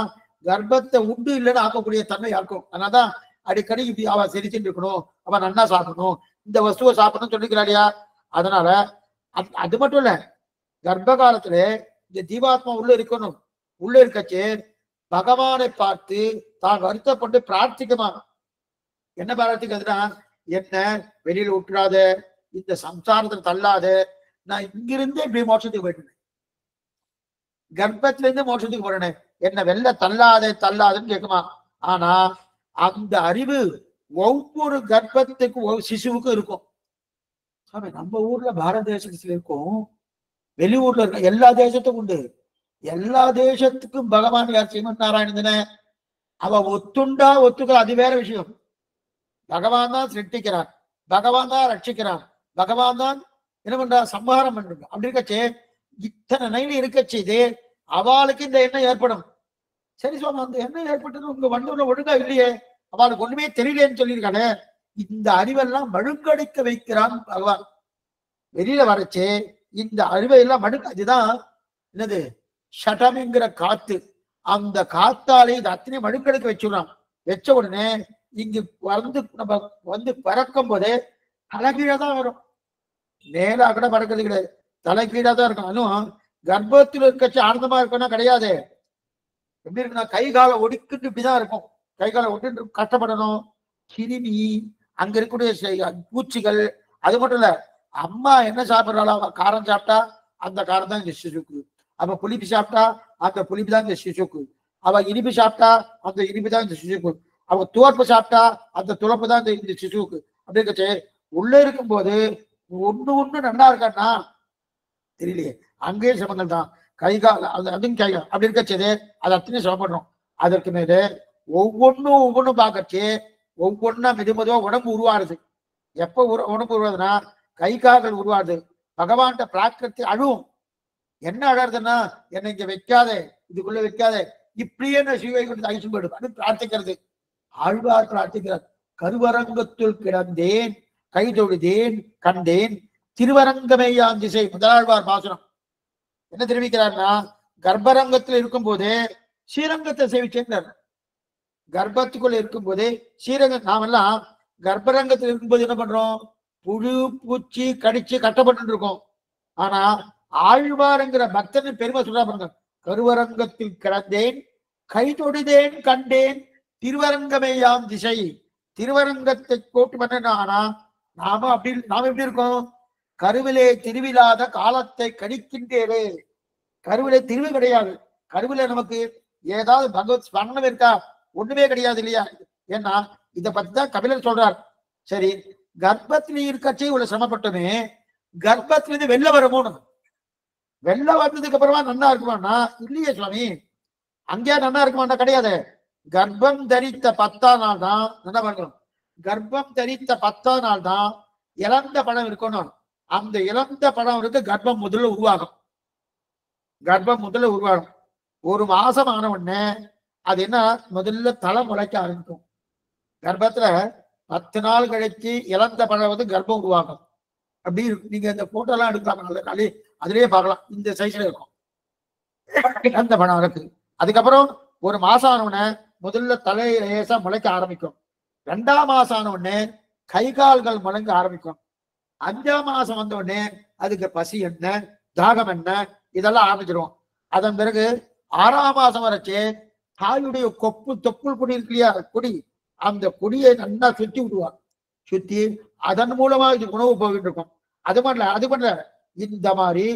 கர்ப்பத்தை உண்டு இல்லைன்னு ஆக்கக்கூடிய தன்மை இருக்கும். அதனாலதான் அடிக்கடி இப்படி அவ சிரிச்சுட்டு இருக்கணும், அவன் நன்னா சாப்பிடணும், இந்த வஸ்துவை சாப்பிடணும்னு சொல்லிக்கிறாளியா. அதனால அது மட்டும் இல்ல, கர்ப்ப காலத்துல இந்த ஜீவாத்மா உள்ள இருக்கணும். உள்ள இருக்கச்சு பகவானை பார்த்து தான் வருத்தப்பட்டு பிரார்த்திக்குமா. என்ன பிரார்த்திக்கிறதுனா, என்ன வெளியில விட்டுறாத, இந்த சம்சாரத்துல தள்ளாத, நான் இங்கிருந்து இப்படி மோட்சத்துக்கு போயிட்டேன், கர்ப்பத்துல இருந்து மோட்சத்துக்கு போறேன், என்ன வெளில தள்ளாதுன்னு கேட்குமா. ஆனா அந்த அறிவு ஒவ்வொரு கர்ப்பத்துக்கும் சிசுவுக்கும் இருக்கும். நம்ம ஊர்ல பாரத தேசத்துல இருக்கும், வெளியூர்ல இருக்க எல்லா தேசத்துக்கும் உண்டு. எல்லா தேசத்துக்கும் பகவான் யார்? ஸ்ரீமன் நாராயணன். அவ ஒத்துக்க அது வேற விஷயம். பகவான் தான் சிருஷ்டிக்கிறான், பகவான் தான் ரட்சிக்கிறான், பகவான் தான் என்ன பண்றா? சம்ஹாரம் பண்றாங்க. அப்படி இருக்கச்சே இத்தனை நைல இருக்கச்சு இது அவளுக்கு இந்த எண்ணம் ஏற்படும். சரி சுவாமி, அந்த எண்ணம் ஏற்பட்டது உங்க வண்டூர்ல ஒழுங்கா இல்லையே, அவளுக்கு ஒண்ணுமே தெரியலேன்னு சொல்லியிருக்காங்க. இந்த அறிவெல்லாம் மழுங்கடிக்க வைக்கிறான் பகவான். வெளியில வரச்சு இந்த அறிவை எல்லாம் அதுதான் என்னது ஷட்டம்ங்கிற காத்து. அந்த காத்தாலே இது அத்தனை மழுங்கெடுக்க வச்சுடுறான். வச்ச உடனே இங்கு நம்ம பறக்கும் போதே தலைகீழா தான் வரும். நேரா கூட பறக்கிறது கிடையாது, தலைகீழா தான் இருக்கும். அதுவும் கர்ப்பத்தில் இருக்கச்சு ஆனந்தமா இருக்கும்னா கிடையாது. எப்படி இருக்குன்னா கை காலை ஒடுக்கிட்டு இப்படிதான் இருக்கும். கை காலை ஒட்டு கஷ்டப்படணும். கிருமி, அங்க இருக்கக்கூடிய பூச்சிகள். அது மட்டும் இல்ல, அம்மா என்ன சாப்பிட்றாளோ காரம் சாப்பிட்டா அந்த காரம் தான் இந்த சிசுக்கு. அவ புளிப்பு சாப்பிட்டா அந்த புளிப்பு தான் இந்த சிசுக்கு. அவ இனிப்பு சாப்பிட்டா அந்த இனிப்பு தான் இந்த சிசுக்கு. அவ துவர்ப்பு சாப்பிட்டா அந்த துவர்ப்பு தான் இந்த சிசுக்கு. அப்படிங்கச்சு உள்ள இருக்கும் போது ஒண்ணு நல்லா இருக்கான்னா தெரியலையே, அங்கேயே சிரமங்கள் தான். கை கால் அதுவும் கை அப்படி இருக்கச்சது அது அத்தனையும் சிரமப்படுறோம். அதற்கு மேலே ஒவ்வொன்றும் பார்க்கச்சு ஒவ்வொன்னா மெதுவா உடம்பு உருவாருது. எப்ப உடம்பு உருவாதுன்னா கை கால்கள் உருவாது. பகவான்கிட்ட பிரார்த்தனை அழுவும். என்ன அழறதுன்னா, என்னை இங்க வைக்காத, இதுக்குள்ள வைக்காத, இப்படியே நான் சிவை கொண்டு அழிச்சு போயிடும் அப்படின்னு பிரார்த்திக்கிறது. ஆழ்வார் பிரார்த்திக்கிறார். கருவரங்கத்துள் கிடந்தேன் கைதொழுதேன் கண்டேன் திருவரங்கமேயான் திசை. முதலாழ்வார் பாசுரம் என்ன தெரிவிக்கிறார்னா, கர்ப்பரங்கத்தில் இருக்கும் போதே ஸ்ரீரங்கத்தை சேவிச்சேன். கர்ப்பத்துக்குள்ள இருக்கும் போதே ஸ்ரீரங்கம். நாமெல்லாம் கர்ப்பரங்கத்தில் இருக்கும்போது என்ன பண்றோம்? புழு பூச்சி கடிச்சு கட்டப்பட்டு இருக்கோம். ஆனா ஆழ்வார்ங்கிற பக்தனின் பெருமை சொல்றா பாருங்க. கருவரங்கத்தில் கிடந்தேன் கைதொழுதேன் கண்டேன் திருவரங்கமேயாம் திசை. திருவரங்கத்தை கோட்டு பண்ண. ஆனா நாம எப்படி இருக்கோம்? கருவிலே திருவிழாத காலத்தை கணிக்கின்றே. கருவிலே திருவி கிடையாது. கருவில நமக்கு ஏதாவது பகவத் ஸ்மரணம் இருக்கா? ஒண்ணுமே கிடையாது இல்லையா? ஏன்னா இதை பத்தி தான் கபிலர் சொல்றார். சரி, கர்ப்பத்தில இருக்கச்சே இவ்வளவு சிரமப்பட்டுமே, கர்ப்பத்திலிருந்து வெளில வரமோன்னு. வெளில வந்ததுக்கு அப்புறமா நன்னா இருக்குமான்னா இல்லையே சுவாமி. அங்கேயா நன்னா இருக்குமான்னா கிடையாது. கர்ப்பம் தரித்த 10ஆம் நாள் தான் நல்லா பார்க்கணும். கர்ப்பம் தரித்த 10ஆம் நாள் தான் இழந்த பழம் இருக்கணும். அந்த இழந்த பழம் இருக்கு கர்ப்பம் முதல்ல உருவாகும். கர்ப்பம் முதல்ல உருவாகும். ஒரு மாசம் ஆன உடனே அது என்ன, முதல்ல தலை முளைக்க ஆரம்பிக்கும். கர்ப்பத்துல 10 நாள் கழிச்சு இழந்த பழம் வந்து கர்ப்பம் உருவாகும். அப்படி நீங்க இந்த போட்டோ எல்லாம் எடுக்கலாம், அதுலயே பார்க்கலாம். இந்த சைஸ்ல இருக்கும் இழந்த பழம் இருக்கு. அதுக்கப்புறம் ஒரு மாசம் ஆன உடனே முதல்ல தலை லேசா முளைக்க ஆரம்பிக்கும். 2ஆம் மாசம் ஆன உடனே கை கால்கள் முளைங்க ஆரம்பிக்கும். 5ஆம் மாசம் வந்த உடனே அதுக்கு பசி என்ன, தாகம் என்ன, இதெல்லாம் ஆரம்பிச்சிடும். அதன் பிறகு 6ஆம் மாசம் வரைச்சு தாயுடைய தொப்புள் கொடி இருக்கு இல்லையா, கொடி, அந்த கொடியை நல்லா சுத்தி விடுவார். சுத்தி அதன் மூலமா இது உணவு போயிட்டு இருக்கும். அது பண்ணல இந்த மாதிரி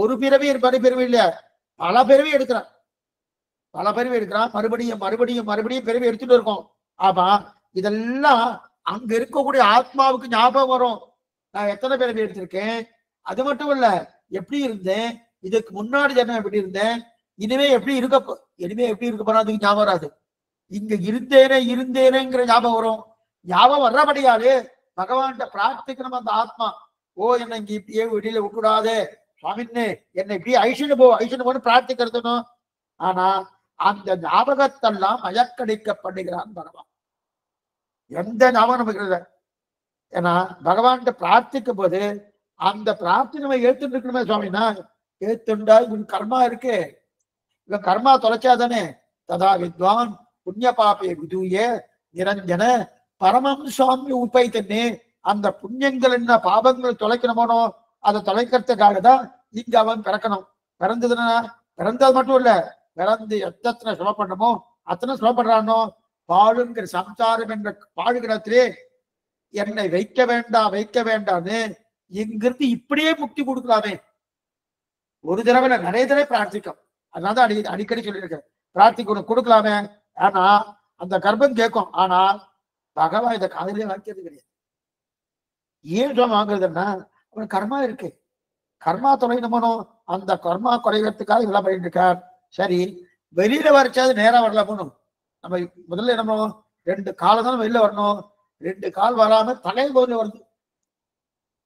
ஒரு பிறவி மறுபிறவி இல்ல, பல பிறவி எடுக்கிறான். மறுபடியும் பிறவி எடுத்துட்டு இருக்கோம். ஆமா, இதெல்லாம் அங்க இருக்கக்கூடிய ஆத்மாவுக்கு ஞாபகம் வரும். நான் எத்தனை பிறவி எடுத்திருக்கேன், அது மட்டும் இல்ல எப்படி இருந்தேன், இதுக்கு முன்னாடி ஜென்மம் எப்படி இருந்தேன், இனிமே எப்படி இருக்க போறா அதுக்கு ஞாபகம் வராது. இங்க இருந்தேனேங்கிற ஞாபகம் வரும். ஞாபகம் வர்றபடியாலே பகவான்கிட்ட பிரார்த்திக்கணும். அந்த ஆத்மா, ஓ என்னை இங்க இப்படியே வெளியில விட்டுடாதே சுவாமின்னு, என்னை இப்படி ஐஷனு போன்னு பிரார்த்திக்கிறதுனும். ஆனா அந்த ஞாபகத்தெல்லாம் மயக்கடிக்கப்படுகிறான் பகவான். எந்த ஞாபகம் நமக்கு இல்லை. ஏன்னா பகவான்கிட்ட பிரார்த்திக்கும் போது அந்த பிரார்த்தனை ஏத்துட்டு இருக்கணுமே சுவாமினா, ஏத்துண்டா இவன் கர்மா இருக்கு, இவன் கர்மா தொலைச்சாதானே. ததா வித்வான் புண்ணிய பாப்பே விதூய நிரஞ்சன பரமம் சுவாமி உப்பை தண்ணே. அந்த புண்ணியங்கள் என்ன பாபங்கள் தொலைக்கணுமோனோ அதை தொலைக்கிறதுக்காக தான் இங்க அவன் பிறக்கணும். பிறந்தது மட்டும் இல்ல, பிறந்து எத்தனை சுலப்பண்ணமோ அத்தனை சுலப்படுறானோ. பாழுங்கிற சம்சாரம் என்ற பாழுகிடத்திலே என்னை வைக்க வேண்டாம்னு இங்கிருந்து இப்படியே முக்தி கொடுக்கலாமே. ஒரு தடவை நிறைய தடவை பிரார்த்திக்கும். அதனால அடிக்கடி சொல்லியிருக்கேன், பிரார்த்திக்கணும் கொடுக்கலாமே. ஆனா அந்த கர்ப்பம் கேட்கும். ஆனா பகவான் இதை காதலே வாங்கிக்கிறது கிடையாது. ஏன் வாங்குறதுன்னா அவன் கர்மா இருக்கு, கர்மா தொலைணுமோ, அந்த கர்மா குறைகிறதுக்காக இதெல்லாம் பண்ணிட்டு இருக்கார். சரி, வெளியில வரைச்சாது நேரம் வரல போகணும். நம்ம முதல்ல என்ன 2 காலம் தான் வெளியில வரணும். 2 கால் வராம தலை போல வருது.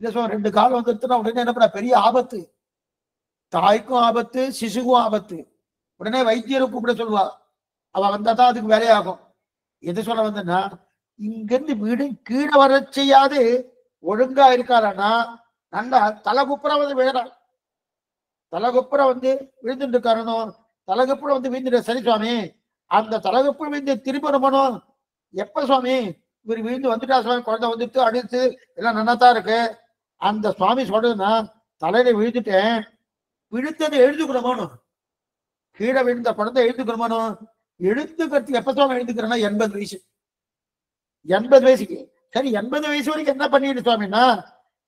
இல்ல சொல்ல 2 கால் வந்துருச்சுன்னா உடனே என்ன பண்ண, பெரிய ஆபத்து. தாய்க்கும் ஆபத்து, சிசுக்கும் ஆபத்து. உடனே வைத்தியரை கூப்பிட சொல்லுவா. அவ வந்தாதான் அதுக்கு வேலையாகும். எது சொல்ல வந்தேன்னா, இங்கிருந்து வீடு கீழே வர செய்யாது ஒழுங்கா இருக்காரன்னா நல்லா தலைகுப்புற வந்து விழுறான். தலைகுப்புற வந்து விழுந்துட்டு இருக்காரணும். தலைகுப்புற வந்து விழுந்துட்டு, சரி சுவாமி அந்த தலைகுப்புற விழுந்து திரும்ப வரணும். எப்ப சுவாமி இவர் விழுந்து வந்துட்டா சுவாமி, குழந்தை வந்துட்டு அடித்து எல்லாம் நன்னாதான் இருக்கு. அந்த சுவாமி சொல்றதுன்னா, தலையில விழுந்துட்டேன், விழுந்ததை எழுதுக்கணுமோனும், கீழே விழுந்த குழந்தை எழுதுக்கணுமோனும். எழுத்துக்கிறதுக்கு எப்ப சுவாமி எழுதுக்கிறேன்னா 80 வயசு. 80 வயசுக்கு. சரி, 80 வயசு வரைக்கும் என்ன பண்ணிட்டு சுவாமின்னா,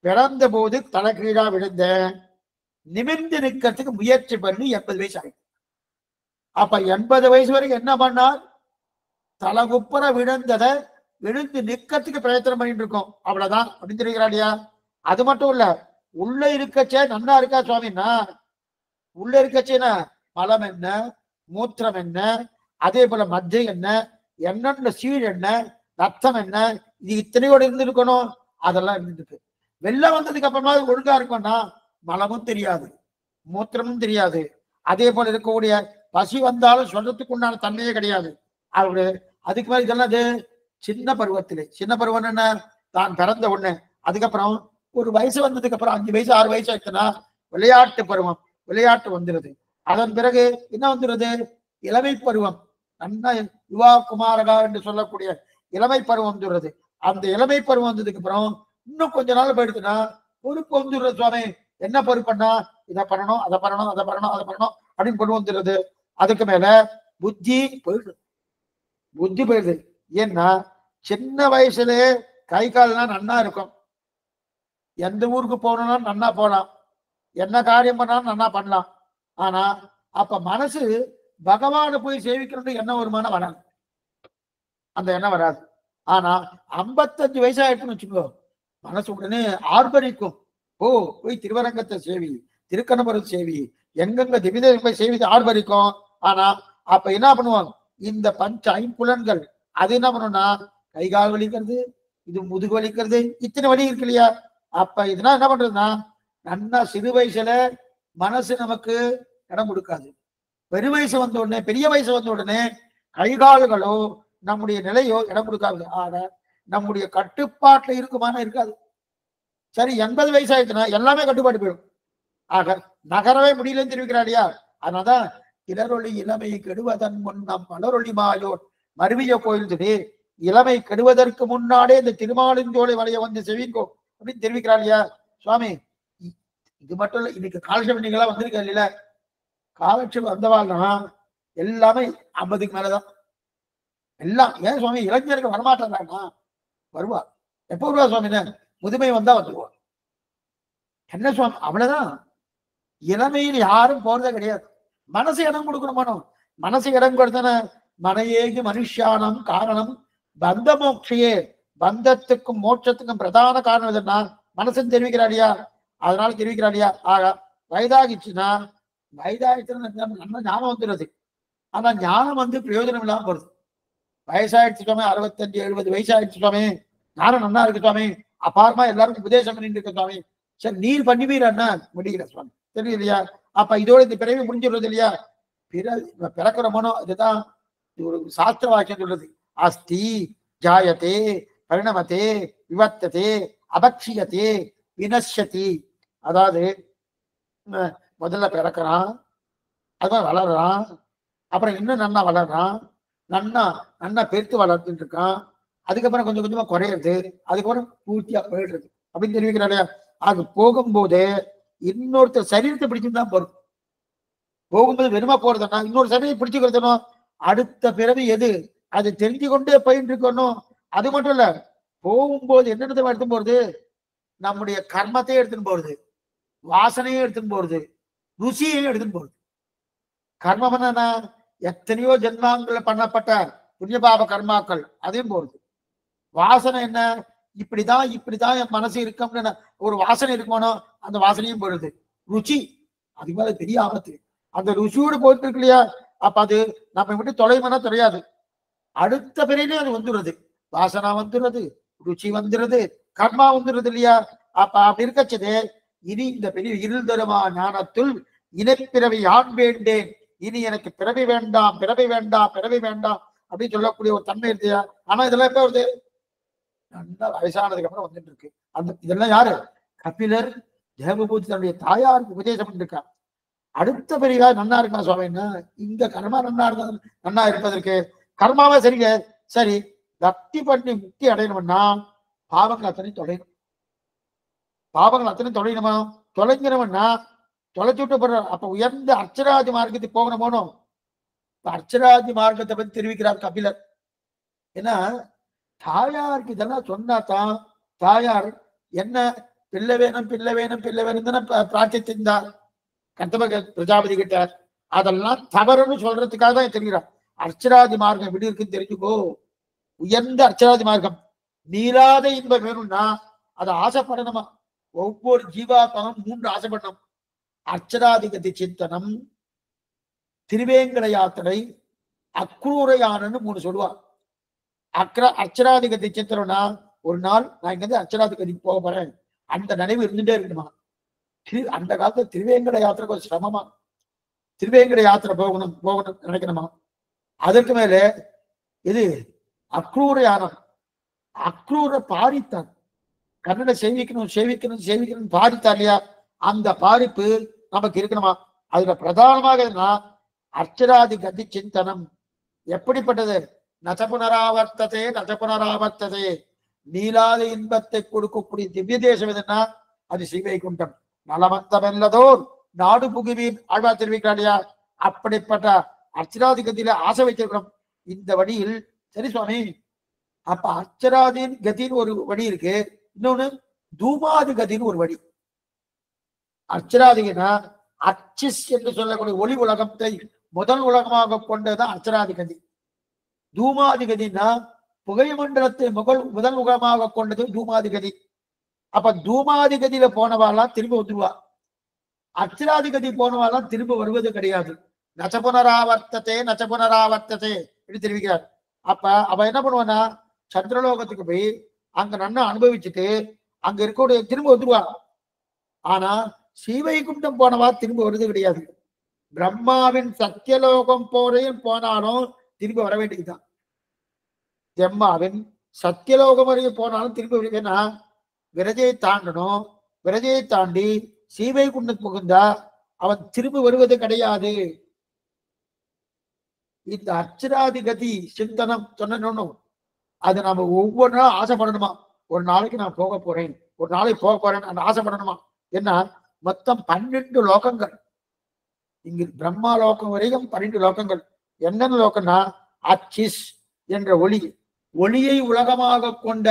பிறந்த போது தலை கீழா விழுந்த, நிமிர்ந்து நிற்கிறதுக்கு முயற்சி பண்ணி 80 வயசு ஆயிடுச்சு. அப்ப 80 வயசு வரைக்கும் என்ன பண்ணால், தலைகுப்புற விழுந்ததை விழுந்து நிற்கிறதுக்கு பிரயத்தனம் பண்ணிட்டு இருக்கோம். அவ்வளவுதான் அப்படின்னு தெரிகிறாடியா. அது மட்டும் இல்ல, உள்ள இருக்கச்சே நன்னா இருக்கா சுவாமின்னா, உள்ள இருக்கச்சேனா மலம் என்ன, மூத்திரம் என்ன, அதே போல மத்திய என்ன, என்னென்ன சீழ் என்ன, ரத்தம் என்ன, இது இத்தனையோடு இருந்திருக்கணும். அதெல்லாம் இருந்துருக்கு. வெளில வந்ததுக்கு அப்புறமா ஒழுங்கா இருக்கும்னா மலமும் தெரியாது, மூத்திரமும் தெரியாது. அதே போல இருக்கக்கூடிய பசி வந்தாலும் சொல்றதுக்கு உண்டான தன்மையே கிடையாது. அவரு அதுக்கு மாதிரி இதெல்லாம் சின்ன பருவத்திலே, சின்ன பருவம் என்ன, தான் பிறந்த உடனே, அதுக்கப்புறம் ஒரு வயசு வந்ததுக்கு அப்புறம் 5 வயசு 6 வயசு ஆயிடுச்சுன்னா விளையாட்டு பருவம், விளையாட்டு வந்துருது. அதன் பிறகு என்ன வந்துருது, இளமை பருவம், நன்னா யுவா குமாரகா என்று சொல்லக்கூடிய இளமை பருவம் வந்துடுறது. அந்த இளமை பருவம் வந்ததுக்கு அப்புறம் இன்னும் கொஞ்ச நாள் போயிடுச்சுன்னா பொறுப்பு வந்துடுறது. சுவாமி என்ன பொறுப்புன்னா, இதை பண்ணணும், அதை பண்ணணும், அதை பண்ணணும், அதை பண்ணணும் அப்படின்னு கொண்டு வந்துடுறது. அதுக்கு மேல புத்தி போயிடுது, புத்தி போயிடுது. ஏன்னா சின்ன வயசுல கை கால்லாம் நன்னா இருக்கும், எந்த ஊருக்கு போகணும்னா நன்னா போகலாம், என்ன காரியம் பண்ணாலும் நன்னா பண்ணலாம். ஆனா அப்ப மனசு பகவானை போய் சேவிக்கணும்னு எண்ணம் வருமானம் வராது, அந்த எண்ணம் வராது. ஆனா 55 வயசாயிட்டுன்னு வச்சுக்கோ, மனசு உடனே ஆர்ப்பரிக்கும். ஓ போய் திருவரங்கத்தை சேவி, திருக்கணபுரம் சேவி, எங்கெங்க திவ்ய சேவி ஆர்ப்பரிக்கும். ஆனா அப்ப என்ன பண்ணுவாங்க, இந்த பஞ்ச ஐம்புலன்கள் அது என்ன பண்ணும்னா, கை கால் வலிக்கிறது, இது முதுகு வலிக்கிறது, இத்தனை வலி இருக்கு இல்லையா. அப்ப இதெல்லாம் என்ன பண்றதுன்னா, நன்னா சிறு வயசுல மனசு நமக்கு இடம் கொடுக்காது. பெரு வயசு வந்த உடனே, பெரிய வயசு வந்த உடனே கைகால்களோ நம்முடைய நிலையோ இடம் கொடுக்காது. ஆக நம்முடைய கட்டுப்பாட்டுல இருக்குமான இருக்காது. சரி 80 வயசு ஆயிடுச்சுன்னா எல்லாமே கட்டுப்பாடு போயிடும். ஆக நகரவே முடியலன்னு தெரிவிக்கிறாடியா. அதனாலதான் இளரொளி இளமை கெடுவதன் முன் நம் மலரொளி மாயோர் மருவிய கோயில் சொல்லி, இளமை கெடுவதற்கு முன்னாடே இந்த திருமாலின்ஜோலை வளைய வந்து செவிங்கோ அப்படின்னு தெரிவிக்கிறாள் இல்லையா. சுவாமி இது மட்டும் இல்ல, இன்னைக்கு காலட்சேபம் நீங்களா வந்திருக்க இல்ல, காலட்சேபம் வந்தவாள்னா எல்லாமே 50க்கு மேலதான் எல்லாம். ஏன் சுவாமி இளைஞர்கள் வரமாட்டாங்கன்னா, வருவா. எப்ப வருவா சுவாமின்னு, முதுமை வந்தா வந்துருவா. என்ன சுவாமி அவ்வளவுதான். இளமையில் யாரும் போறதே கிடையாது. மனசு இடம் கொடுக்கணும். மனசு இடம் கொடுத்தன மனையேகி மனுஷானம் காரணம் பந்த மோட்சையே, பந்தத்துக்கும் மோட்சத்துக்கும் பிரதான காரணம் எதுன்னா மனசுன்னு தெரிவிக்கிறாடியா. அதனால தெரிவிக்கிறாடியா. ஆக வயதாகிச்சுன்னா, வயதாகிச்சுன்னா நல்ல ஞானம் வந்துடுறது. ஆனா ஞானம் வந்து பிரயோஜனம் இல்லாம போறது. வயசாயிடுச்சு சுவாமி, 65 70 வயசாயிடுச்சு சுவாமி, ஞானம் நல்லா இருக்கு சுவாமி, அபாரமா எல்லாருக்கும் உபதேசம் பண்ணிட்டு இருக்க சுவாமி. சரி நீர் பண்ணிவீரன்னா முடியல சுவாமி, தெரியும் இல்லையா. அப்ப இதோட இந்த பிறவி முடிஞ்சிடுறது இல்லையா. பிறக்கிற மனோ, இதுதான் ஒரு சாஸ்திர வாக்கியம் சொல்றது. அஸ்தி ஜாயத்தே பரிணமத்தே விவர்த்ததே அபக்ஷியத்தே வினஷ்யதி. அதாவது முதல்ல பிறக்கிறான், அதுதான் வளர்றான், அப்புறம் இன்னும் நன்னா வளர்றான், நன்னா நன்னா பெருத்து வளர்த்துட்டு இருக்கான், அதுக்கப்புறம் கொஞ்சம் கொஞ்சமா குறையிறது, அதுக்கப்புறம் பூர்த்தியா போயிடுறது அப்படின்னு தெரிவிக்கிறாரு. அது போகும்போது இன்னொருத்தர் சரீரத்தை பிடிச்சுதான் போறது. போகும்போது வெறுமா போறதுன்னா இன்னொரு சரீரத்தை பிடிச்சுக்கிறதுனும், அடுத்த பிறவி எது அது தெரிஞ்சு கொண்டே போயிட்டு இருக்கணும். அது மட்டும் இல்ல, போகும்போது என்னென்னதை எடுத்துன்னு போறது, நம்முடைய கர்மத்தையே எடுத்துன்னு போறது, வாசனையே எடுத்துன்னு போறது, ருசியையும் எடுத்துன்னு போறது. கர்மம் என்னன்னா எத்தனையோ ஜென்மாங்கள் பண்ணப்பட்ட புண்ணியபாப கர்மாக்கள், அதையும் போறது. வாசனை என்ன, இப்படிதான் என் மனசு இருக்கும்னு ஒரு வாசனை இருக்குமானோ, அந்த வாசனையும் போயிடுது. ருச்சி அது மேல பெரிய ஆபத்து. அந்த ருசியோடு போயிட்டு இருக்கு இல்லையா. அப்ப அது நம்ம விட்டு தொலைமனா தெரியாது, அடுத்த பிறகு அது வந்துடுறது. வாசனா வந்துடுறது, ருச்சி வந்துடுறது, கர்மா வந்துடுறது இல்லையா. அப்ப அப்படி இருக்கச்சது, இனி இந்த பெரிய இருள் தருமா ஞானத்துள் இனப்பிறவி யான் வேண்டேன், இனி எனக்கு பிறவி வேண்டாம், பிறவி வேண்டாம், பிறவி வேண்டாம் அப்படின்னு சொல்லக்கூடிய ஒரு தன்மை இருக்கு. ஆனா இதெல்லாம் எப்ப வருது, நல்லா வயசானதுக்கு அப்புறம் வந்துட்டு இருக்கு. அந்த இதெல்லாம் யாரு, கபிலர் தேவபூதி தன்னுடைய தாயாருக்கு உபதேசம் பண்ணிருக்கா. அடுத்த பெரிய நன்னா இருக்கா சுவாமின்னா, இந்த கர்மா நன்னா இருக்க நன்னா இருப்பதற்கு கர்மாவே சரிங்க. சரி பக்தி பண்ணி முக்தி அடையணும்னா பாவங்கள் அத்தனை தொலைணும், பாவங்கள் அத்தனை தொலைணுமா, தொலைஞ்சினவன்னா தொலைச்சு விட்டு போடுற. அப்ப உயர்ந்த அர்ச்சராதி மார்க்கத்துக்கு போகணுமோனோ, அர்ச்சராதி மார்க்கத்தை பத்தி தெரிவிக்கிறார் கபிலர். ஏன்னா தாயாருக்கு இதெல்லாம் சொன்னாதான், தாயார் என்ன பிள்ளை வேணும் பிள்ளை வேணும் பிள்ளை வேணும் தானே பிரார்த்தித்திருந்தார் கந்தப பிரஜாபதி கிட்ட. அதெல்லாம் தவறுன்னு சொல்றதுக்காக தான் தெரிகிறார். அர்ச்சராதி மார்க்கம் எப்படி இருக்குன்னு தெரிஞ்சுக்கோ. உயர்ந்த அர்ச்சராதி மார்க்கம், நீராத இன்பம் வேணும்னா அதை ஆசைப்படணுமா. ஒவ்வொரு ஜீவாத்மனும் 3 ஆசைப்படணும். அர்ச்சராதிகதி சிந்தனம், திருவேங்கட யாத்திரை, அக்ரூரையானன்னு 3 சொல்லுவார். அர்ச்சராதிகதி சிந்தனம்னா, ஒரு நாள் நான் இங்க இருந்து அர்ச்சராதிகதிக்கு போக போறேன், அந்த நினைவு இருந்துட்டே இருக்கணுமா. அந்த காலத்துல திருவேங்கட யாத்திரைக்கு ஒரு சிரமமா, திருவேங்கட யாத்திரை போகணும் போகணும் நினைக்கணுமா. அதற்கு மேல இது அக்ரூர யானம், அக்ரூர பாரித்தார். கண்ணனை சேவிக்கணும் சேவிக்கணும் சேவிக்கணும் பாரித்தார் இல்லையா? அந்த பாரிப்பு நமக்கு இருக்கணுமா? அதுல பிரதானமாக அர்ச்சராதி கதி சிந்தனம். எப்படிப்பட்டது? நசபுனராவர்த்ததே நசபுனராவர்த்ததே. நீலாத இன்பத்தை கொடுக்கக்கூடிய திவ்ய தேசம் எதுன்னா அது ஸ்ரீவைகுண்டம். நலமந்தமெல்லதோர் நாடு புகுவீன் ஆழ்வார் தெரிவிக்கிறாடியா. அப்படிப்பட்ட அர்ச்சராதி கதியில ஆசை வைத்திருக்கிறோம் இந்த வழியில். சரி சுவாமி, அப்ப அர்ச்சராதின் கதின்னு ஒரு வழி இருக்கு, இன்னொன்னு தூமாதி கதின்னு ஒரு வழி. அர்ச்சராதினா அர்ச்சிஸ் என்று சொல்லக்கூடிய ஒளி உலகத்தை முதல் உலகமாக கொண்டதுதான் அர்ச்சராதி கதி. தூமாதி கதினா புகை மண்டலத்தை முதல் உலகமாக கொண்டது தூமாதி கதி. அப்ப தூமாதி கதியில போனவாலாம் திரும்ப வந்துருவா, அர்ச்சராதி கதி போனவாலாம் திரும்ப வருவது கிடையாது. நச்சபுனராவர்த்ததே நச்சபுனராவர்த்ததே என்று தெரிவிக்கிறார். அப்ப அவ என்ன பண்ணுவான்னா சந்திரலோகத்துக்கு போய் அங்க நன்னா அனுபவிச்சுட்டு அங்க இருக்கக்கூடிய திரும்ப வந்துருவா. ஆனா ஸ்ரீவைகுண்டம் போனவா திரும்ப வருது கிடையாது. பிரம்மாவின் சத்தியலோகம் போறையும் போனாலும் திரும்ப வர வேண்டியதுதான். பிரம்மாவின் சத்தியலோகம் வரையும் போனாலும் திரும்ப வருதுன்னா விரஜையை தாண்டணும். விரஜையை தாண்டி ஸ்ரீவைகுண்டத்துக்கு புகுந்தா அவன் திரும்ப வருவது கிடையாது. இந்த அர்ச்சராதி கதி சிந்தனம் சொன்னோம், அது நம்ம ஒவ்வொரு நாளும் ஆசைப்படணுமா. ஒரு நாளைக்கு நான் போக போறேன், ஒரு நாளைக்கு போக போறேன் அந்த ஆசைப்படணுமா. என்ன மொத்தம் 12 லோகங்கள். இங்கு பிரம்மா லோகம் வரைக்கும் 12 லோகங்கள். என்னென்ன லோகம்னா அர்ச்சிஸ் என்ற ஒளி, ஒளியை உலகமாக கொண்ட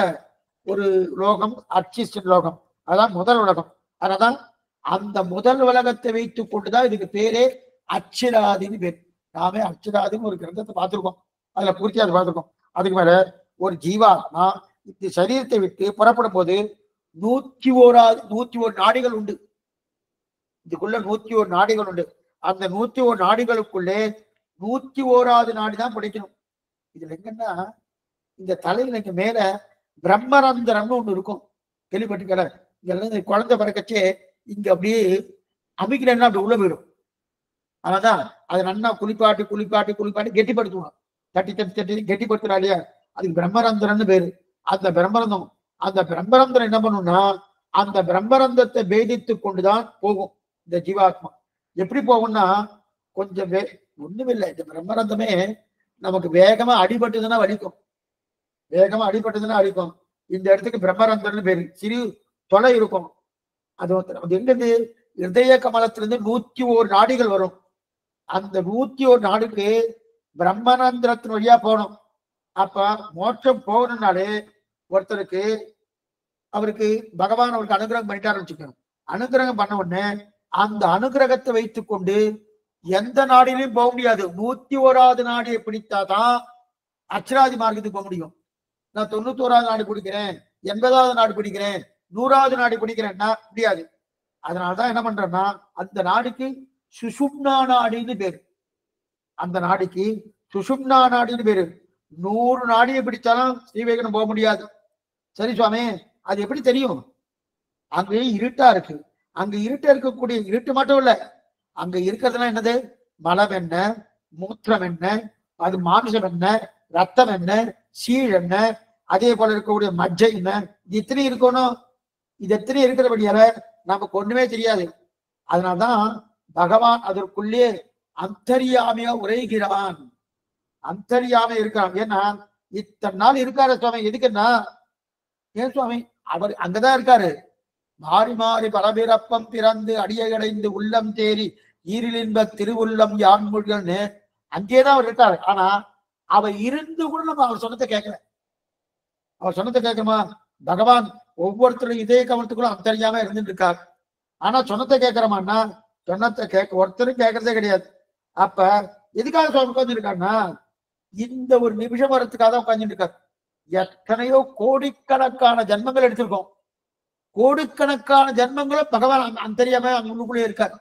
ஒரு லோகம் அர்ச்சிஸ் லோகம். அதான் முதல் உலகம். அதனால்தான் அந்த முதல் உலகத்தை வைத்துக் கொண்டுதான் இதுக்கு பேரே அர்ச்சராதின்னு பேர். நாமே அர்ச்சராதின்னு ஒரு கிரந்தத்தை பார்த்திருக்கோம், அதுல பூர்த்தியா அதை பார்த்திருக்கோம். அதுக்கு மேல ஒரு ஜீவாத்மா இந்த சரீரத்தை விட்டு புறப்படும் போது 101 நாடிகள் உண்டு. இதுக்குள்ள 101 நாடிகள் உண்டு. அந்த 101 நாடிகளுக்குள்ளே 101வது நாடிதான் படிக்கணும். இதுல எங்கன்னா இந்த தலையில இங்க மேல பிரம்மரந்திரம்னு ஒண்ணு இருக்கும், கேள்விப்பட்டிருக்கல? இங்க குழந்தை பிறக்கச்சே இங்க அப்படியே அமைக்கலன்னா அப்படி உள்ள போயிடும். அதனாலதான் அதை நன்னா குளிப்பாட்டி குளிப்பாட்டி குளிப்பாட்டி கெட்டிப்படுத்துவான். தட்டி தட்டி தட்டி கெட்டிப்படுத்துறா இல்லையா, அதுக்கு பிரம்மரந்திரம்னு பேரு. அந்த பிரம்மரந்திரம் என்ன பண்ணும்னா அந்த பிரம்மரந்தத்தை பேதித்து கொண்டுதான் போகும் இந்த ஜீவாத்மா. எப்படி போகும்னா கொஞ்சம் ஒண்ணுமில்லை, இந்த பிரம்மரந்தமே நமக்கு வேகமா அடிபட்டுதுன்னா வலிக்கும், வேகமா அடிபட்டதுன்னா அடிக்கும். இந்த இடத்துக்கு பிரம்மரந்தம்னு பேரு. சிறு தொலை இருக்கும். அது எங்கிருந்து ஹிருதய கமலத்திலிருந்து 101 நாடிகள் வரும். அந்த 101 நாடுக்கு பிரம்மரந்திரத்தின் வழியா போகணும். அப்ப மோட்சம் போகணும்னாலே ஒருத்தருக்கு அவருக்கு பகவான் அவருக்கு அனுகிரகம் பண்ணிட்டு ஆரம்பிச்சுக்கணும். அனுகிரகம் பண்ண உடனே அந்த அனுகிரகத்தை வைத்துக் கொண்டு எந்த நாடிலையும் போக முடியாது. 101வது நாடியை பிடித்தாதான் அர்ச்சராதி மார்க்கத்துக்கு போக முடியும். நான் 91வது நாடு பிடிக்கிறேன், 80வது நாடு பிடிக்கிறேன், 100வது நாடு பிடிக்கிறேன்னா முடியாது. அதனாலதான் என்ன பண்றேன்னா அந்த நாடுக்கு சுஷும்னா நாடின்னு பேரு. அந்த நாடிக்கு சுஷும்னா நாடின்னு பேரு. 100 நாடியை பிடிச்சாலும் ஸ்ரீவைகுண்டம் போக முடியாது. சரி சுவாமி, அது எப்படி தெரியும்? அங்கே இருட்டா இருக்கு. அங்க இருட்டா இருக்கக்கூடிய இருட்டு மட்டும் இல்ல, அங்க இருக்கிறதுனா என்னது? மலம் என்ன, மூத்திரம் என்ன, அது மாமிசம் என்ன, ரத்தம் என்ன, சீழ் என்ன, அதே போல இருக்கக்கூடிய மஜ்ஜை என்ன, இது எத்தனை இருக்கணும். இது எத்தனை இருக்கிறபடியால நமக்கு ஒண்ணுமே தெரியாது. அதனால்தான் பகவான் அதற்குள்ளே அந்தரியாமையா உரைகிறான். அந்தரியாமை இருக்கான். ஏன்னா இத்தனை நாள் இருக்காரு சுவாமி. எதுக்குன்னா ஏன் சுவாமி அவர் அங்கதான் இருக்காரு. மாறி மாறி பலபிறப்பம் பிறந்து அடியடைந்து உள்ளம் தேறி ஈரிலின்ப திருவுள்ளம் யான்மொழிகள்னு அங்கேதான் அவர் இருக்காரு. ஆனா அவர் இருந்து கூட நம்ம அவர் சொன்னதை கேட்கல. அவர் சொன்னதை கேட்கணுமா? பகவான் ஒவ்வொருத்தரும் இதே கவனத்துக்குள்ள அந்தரியாம இருந்துட்டு இருக்கார். ஆனா சொன்னத்தை கேட்கிறோமான்னா சொன்னத்தை ஒருத்தரும் கேட்கறதே கிடையாது. அப்ப எதுக்காக சுவாமி உட்கார்ந்து இருக்காருன்னா இந்த ஒரு நிமிஷம் வரத்துக்காக தான் உட்கார்ந்துட்டு இருக்காரு. எத்தனையோ கோடிக்கணக்கான ஜன்மங்கள் எடுத்திருக்கோம். கோடிக்கணக்கான ஜன்மங்களும் பகவான் அந்தரியாம அங்க உள்ளுக்குள்ளே இருக்கார்.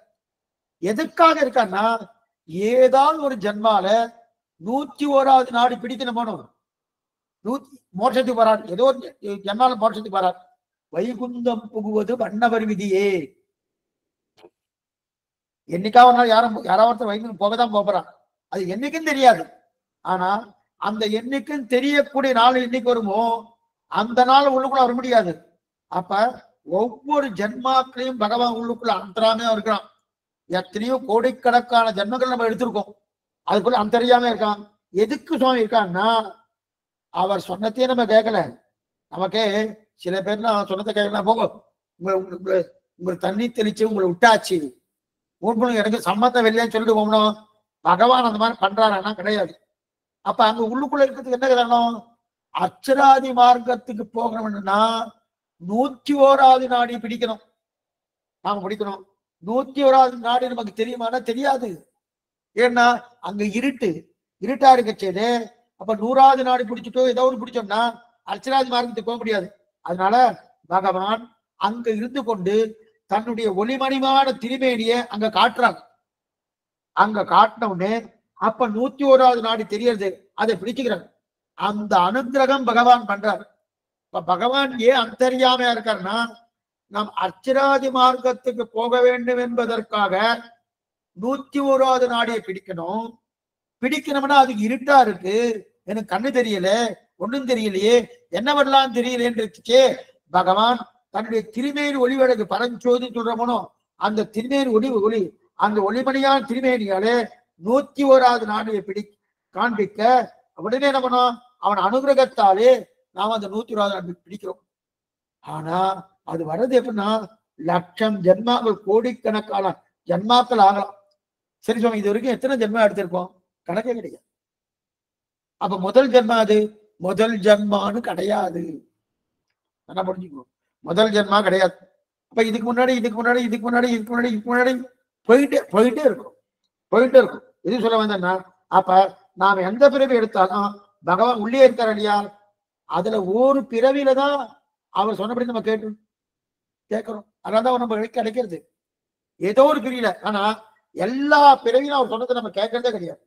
எதுக்காக இருக்காருன்னா ஏதாவது ஒரு ஜன்மால 101வது நாடு பிடித்து நம்ம மோட்சத்துக்கு வரார். ஏதோ ஒரு ஜன்மால மோட்சத்துக்கு வரார். வைகுந்தம் புகுவது வண்ணவர் விதியே. என்னைக்காவது நாள் யாராவது வைகுந்தம் போகதான் போறான். அது என்னைக்கும் தெரியாது. ஆனா அந்த எண்ணிக்கும் தெரியக்கூடிய நாள் என்னைக்கு வருமோ அந்த நாள் உள்ளுக்குள்ள வர முடியாது. அப்ப ஒவ்வொரு ஜென்மாக்களையும் பகவான் உள்ளுக்குள்ள அந்தராமையா இருக்கிறான். எத்தனையோ கோடிக்கணக்கான ஜென்மங்கள் நம்ம எடுத்திருக்கோம், அதுக்குள்ள அந்தரியாம இருக்கான். எதுக்கு சுவாமி இருக்கான்னா அவர் சொன்னதையே நம்ம கேட்கல. நமக்கே சில பேர்னா சொன்னதை கேட்கலாம், போங்க உங்களுக்கு தண்ணி தெளிச்சு உங்களை விட்டாச்சு, எனக்கு சம்மந்தம் வெளியேன்னு சொல்லிட்டு போகணும். பகவான் அந்த மாதிரி பண்றாருன்னா கிடையாது. அப்ப அங்க உள்ளுக்குள்ள இருக்கிறதுக்கு என்ன காரணம்? அச்சராதி மார்க்கத்துக்கு போகணும்னா 101வது நாடி பிடிக்கணும். நாம பிடிக்கணும். 101வது நாடு நமக்கு தெரியுமானா தெரியாது. ஏன்னா அங்க இருட்டா இருக்க செய்து. அப்ப 100வது நாடு பிடிச்சிட்டோ ஏதோ ஒன்று பிடிச்சோம்னா அச்சராதி மார்க்கத்துக்கு போக முடியாது. அதனால பகவான் அங்க இருந்து கொண்டு தன்னுடைய ஒளிமணிமான திருமேனிய அங்க காட்டுறாங்க. அங்க காட்டின உடனே அப்ப 101வது நாடு தெரியறது, அதை பிடிச்சுக்கிறாங்க. அந்த அனுகிரகம் பகவான் பண்றார். இப்ப பகவான் ஏன் அந்தரியாமையா இருக்காருன்னா நாம் அர்ச்சராதி மார்க்கத்துக்கு போக வேண்டும் என்பதற்காக 101வது நாடியை பிடிக்கணும். பிடிக்கணும்னா அதுக்கு இருட்டா இருக்கு, எனக்கு கண்ணு தெரியல, ஒண்ணும் தெரியலையே, என்ன பண்ணலாம் தெரியலேன்றதுக்கே பகவான் தன்னுடைய திருமேனி ஒளிவழகு பரஞ்சோதி சொல்றமோ அந்த திருமேனி ஒளி அந்த ஒளிமணியான திருமேனியாலே 101வது நாடியை காண்பிக்க உடனே என்ன பண்ணோம்? அவன் அனுகிரகத்தாலே நாம் அந்த 101வது நாடு பிடிக்கிறோம். ஆனா அது வர்றது எப்படின்னா லட்சம் ஜென்மாக்கள், கோடிக்கணக்கான ஜென்மாக்கள் ஆகலாம். சரி சுவாமி, இது வரைக்கும் எத்தனை ஜென்மா எடுத்திருக்கோம்? கணக்கே கிடையாது. அப்ப முதல் ஜென்மா அது முதல் ஜென்மான்னு கிடையாது. என்ன புரிஞ்சுக்கணும்? முதல் ஜென்மா கிடையாது. அப்ப இதுக்கு முன்னாடி போயிட்டே இருக்கும். எது சொல்ல வந்தேன்னா, அப்ப நாம எந்த பிறவி எடுத்தாலும் பகவான் உள்ளே இருக்கார் இல்லையா? அதுல ஒரு பிறவியில தான் அவர் சொன்னபடி நம்ம கேட்கிறோம். அதனாலதான் நம்ம கிடைக்கிறது ஏதோ ஒரு பிரிவில. ஆனா எல்லா பிறவியும் அவர் சொன்னதை நம்ம கேட்கறதே கிடையாது.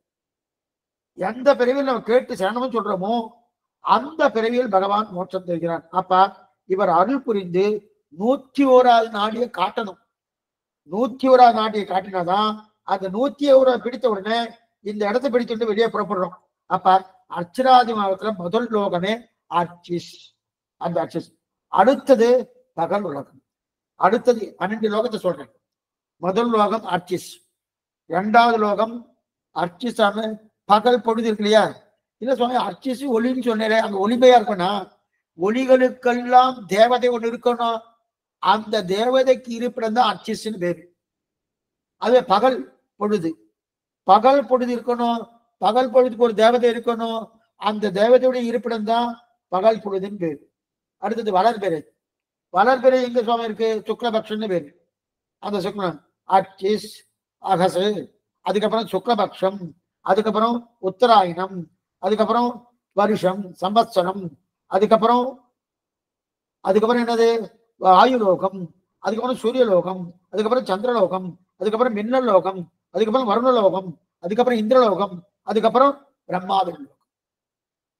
எந்த பிறவியில் நம்ம கேட்டு சரணமும் சொல்றோமோ அந்த பிறவியில் பகவான் மோட்சம் தருகிறான். அப்ப இவர் அருள் புரிந்து 101வது நாடியை காட்டணும். 101வது நாடியை காட்டினாதான் அந்த 101 பிடித்த உடனே இந்த இடத்தை பிடிச்சுட்டு வெளியே புறப்படுறோம். அப்ப அர்ச்சராதி மாவட்டத்துல முதல் லோகமே அர்ச்சிஸ். அந்த அர்ச்சிஸ் அடுத்தது பகல் உலகம். அடுத்தது 12 லோகத்தை சொல்றேன். முதல் லோகம் அர்ச்சிஸ், 2வது லோகம் அர்ச்சிஸான பகல் பொழுது இருக்கு இல்லையா? இல்ல சுவாமி அர்ச்சிஸ் ஒளின்னு சொன்னே, அங்க ஒளிமையா இருக்குன்னா ஒளிகளுக்கெல்லாம் தேவதை ஒண்ணு இருக்கணும். அந்த தேவதைக்கு இருப்பிடம் தான் அர்ச்சிஸ்ன்னு பேரு. அது பகல் பொழுது இருக்கணும். பகல் பொழுதுக்கு ஒரு தேவதை இருக்கணும். அந்த தேவதையுடைய இருப்பிடம் தான் பகல் பொழுதுன்னு பேரு. அடுத்தது வளர்பிறை எங்க சுவாமி இருக்கு? சுக்லபக்ஷன்னு பேரு. அந்த சுக்லன் அர்ச்சிஸ், அகசு, அதுக்கப்புறம் சுக்லபக்ஷம், அதுக்கப்புறம் உத்தராயணம், அதுக்கப்புறம் வருஷம், சம்பத்சரம், அதுக்கப்புறம் என்னது? ஆயுலோகம், அதுக்கப்புறம் சூரியலோகம், அதுக்கப்புறம் சந்திரலோகம், அதுக்கப்புறம் மின்னல் லோகம், அதுக்கப்புறம் வருணலோகம், அதுக்கப்புறம் இந்திரலோகம், அதுக்கப்புறம் பிரம்மாவின் லோகம்.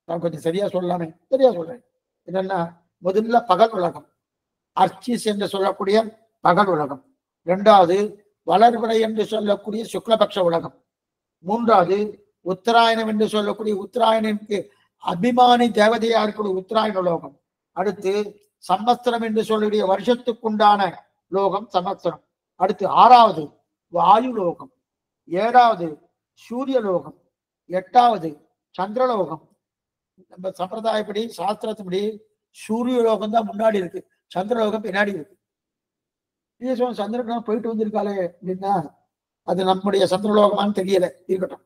நான் கொஞ்சம் சரியா சொல்லலாமே, சரியா சொல்றேன். என்னன்னா முதல்ல பகல் உலகம் அர்ச்சிஸ் என்று சொல்லக்கூடிய பகல் உலகம், 2வது வளர்பிறை என்று சொல்லக்கூடிய சுக்லபக்ஷ உலகம், 3வது உத்தராயணம் என்று சொல்லக்கூடிய உத்தராயணனுக்கு அபிமானி தேவதையா இருக்கக்கூடிய உத்தராயண லோகம், அடுத்து சம்பத்சரம் என்று சொல்லக்கூடிய வருஷத்துக்குண்டான லோகம் சம்பத்சரம், அடுத்து 6வது வாயு லோகம், 7வது சூரிய லோகம், 8வது சந்திரலோகம். நம்ம சம்பிரதாயப்படி சாஸ்திரத்தின்படி சூரிய லோகம் தான் முன்னாடி இருக்கு, சந்திரலோகம் பின்னாடி இருக்கு. சந்திரன் போயிட்டு வந்திருக்காளே அப்படின்னா அது நம்முடைய சந்திரலோகமானு தெரியல, இருக்கட்டும்.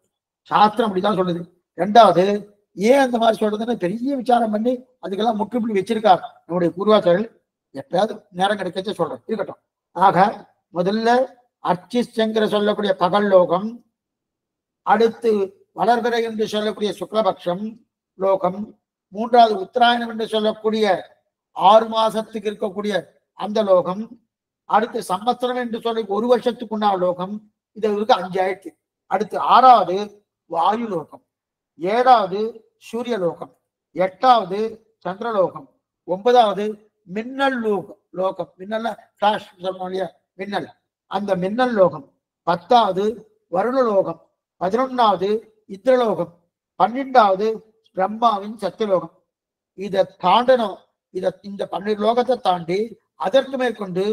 சாஸ்திரம் அப்படிதான் சொல்லுது. 2வது ஏன் அந்த மாதிரி சொல்றதுன்னு பெரிய விசாரம் பண்ணி அதுக்கெல்லாம் முற்றுப்புள்ளி வச்சிருக்காரு நம்முடைய பூர்வாச்சாரியர்கள். எப்பயாவது நேரம் கிடைக்கச்ச சொல்றேன், இருக்கட்டும். ஆக முதல்ல அர்ச்சிஸ்ங்கிற சொல்லக்கூடிய பகல் லோகம், அடுத்து வளர்பிறை என்று சொல்லக்கூடிய சுக்லபக்ஷம் லோகம், 3வது உத்தராயணம் என்று சொல்லக்கூடிய 6 மாசத்துக்கு இருக்கக்கூடிய அந்த லோகம், அடுத்து சம்பத்சரம் என்று சொல்லி 1 வருஷத்துக்குண்டான லோகம். இது 5 ஆயிடுச்சு. அடுத்து 6வது வாயு லோகம், 7வது சூரிய லோகம், 8வது சந்திரலோகம், 9வது மின்னல் லோகம், மின்னல் பிளாஷ் சொல்லணும் இல்லையா, மின்னல், அந்த மின்னல் லோகம், 10வது வருண லோகம், 11வது இந்திரலோகம், 12வது பிரம்மாவின் சத்தியலோகம். இதை தாண்டணும் இந்த 12 லோகத்தை தாண்டி அதற்கு மேற்கொண்டு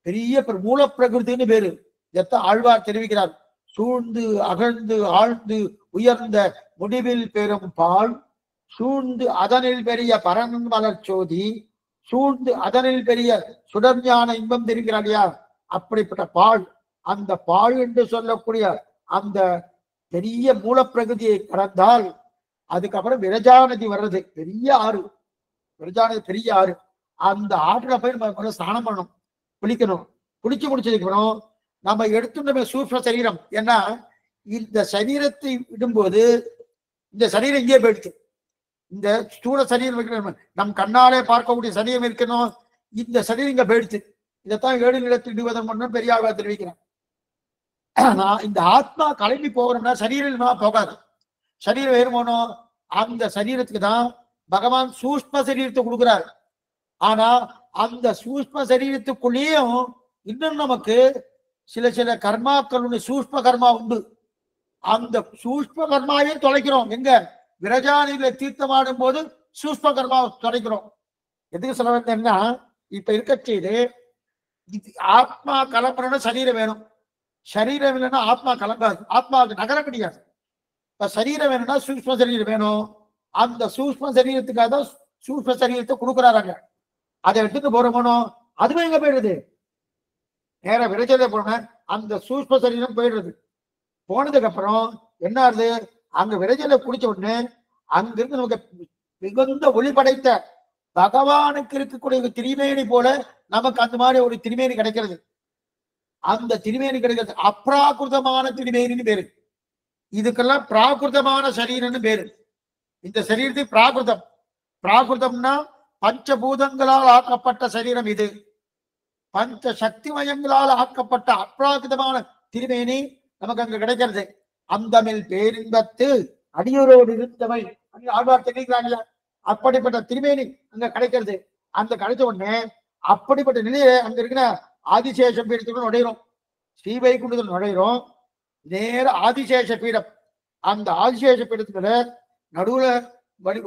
பெரிய மூல பிரகிருதின்னு பேரு. இதைத்தான் ஆழ்வார் தெரிவிக்கிறார். சூழ்ந்து அகழ்ந்து ஆழ்ந்து உயர்ந்த முடிவில் பெறும் பால், சூழ்ந்து அதனில் பெரிய பரன் மலர்ச்சோதி, சூழ்ந்து அதனில் பெரிய சுடர்ஞான இன்பம் தெரிகிறார் யார்? அப்படிப்பட்ட பால். அந்த பால் என்று சொல்லக்கூடிய அந்த பெரிய மூலப்பிரகிருதியை கடந்தால் அதுக்கப்புறம் விரஜா நதி வர்றது, பெரிய ஆறு. விரஜா நதி பெரிய ஆறு. அந்த ஆற்றுல போய் நம்ம ஸ்நானம் பண்ணணும், குளிக்கணும். குளிச்சு முடிச்சதுக்கு அப்புறம் நம்ம எடுத்துட்டோமே சூக்ஷ்ம சரீரம். ஏன்னா இந்த சரீரத்தை விடும்போது இந்த சரீரம் இங்கே போயிடுச்சு. இந்த ஸ்தூல சரீரம் இருக்கணும், நம் கண்ணாலே பார்க்கக்கூடிய சரீரம் இருக்கணும். இந்த சரீரம் இங்க போயிடுச்சு. இதைத்தான் 7 நிலத்தில் இடுவதன் முன்னும் பெரியாழ்வா தெரிவிக்கிறேன். இந்த ஆத்மா கிளம்பி போகணும்னா சரீரமா போகாது. சரீரம் வேறுமோனும் அந்த சரீரத்துக்கு தான் பகவான் சூஷ்ம சரீரத்தை கொடுக்குறாரு. ஆனா அந்த சூஷ்ம சரீரத்துக்குள்ளேயும் இன்னும் நமக்கு சில சில கர்மாக்களுடைய சூஷ்ம கர்மா உண்டு. அந்த சூஷ்ம கர்மாவையும் தொலைக்கிறோம். எங்க? விரஜானில தீர்த்தமாடும் போது சூஷ்ம கர்மா தொலைக்கிறோம். எதுக்கு சொல்ல வந்தேன்னா, இப்ப இருக்க செய்து ஆத்மா கலப்பணும்னு சரீரம் வேணும். சரீரம் இல்லைன்னா ஆத்மா கலங்காது, ஆத்மாவுக்கு நகர முடியாது. இப்ப சரீரம் வேணும்னா சூஷ்ம சரீரம் வேணும். அந்த சூஷ்ம சரீரத்துக்காக தான் சூஷ்ம சரீரத்தை கொடுக்குறாங்க. அதை எடுத்துட்டு போறோமோ அதுவே எங்க போயிடுது? நேர விரைச்சதை போன அந்த சூஷ்ம சரீரம் போயிடுறது. போனதுக்கு அப்புறம் என்ன ஆகுது? அங்க விரைச்சலை குடிச்ச உடனே அங்கிருந்து நமக்கு மிகுந்த ஒளி படைத்த பகவானுக்கு இருக்கக்கூடிய திருமேனி போல நமக்கு அந்த மாதிரி ஒரு திருமேனி கிடைக்கிறது. அந்த திருமேனி கிடைக்கிறது அப்ராகிருதமான திருமேனின்னு பேரு. இதுக்கெல்லாம் பிராகிருதமான சரீரம்னு பேரு. இந்த சரீரத்துக்கு பிராகிருதம். பிராகிருதம்னா பஞ்சபூதங்களால் ஆக்கப்பட்ட சரீரம். இது பஞ்ச சக்தி மயங்களால் ஆக்கப்பட்ட அப்ராகிருதமான திருமேனி நமக்கு அங்க கிடைக்கிறது. அந்தமில் பேரின்பத்து அடியோரோடு இருந்தவை ஆழ்வார் தெரிவிக்கிறாங்களா? அப்படிப்பட்ட திருமேனி அங்க கிடைக்கிறது. அந்த கிடைச்ச உடனே அப்படிப்பட்ட நிலையை அங்க இருக்கிற ஆதிசேஷம் பீடத்துக்குள்ள நுழைகிறோம். ஸ்ரீவைகுண்டத்தில் நுழைகிறோம். நேர ஆதிசேஷ பீடம். அந்த ஆதிசேஷ பீடத்துல நடுவுல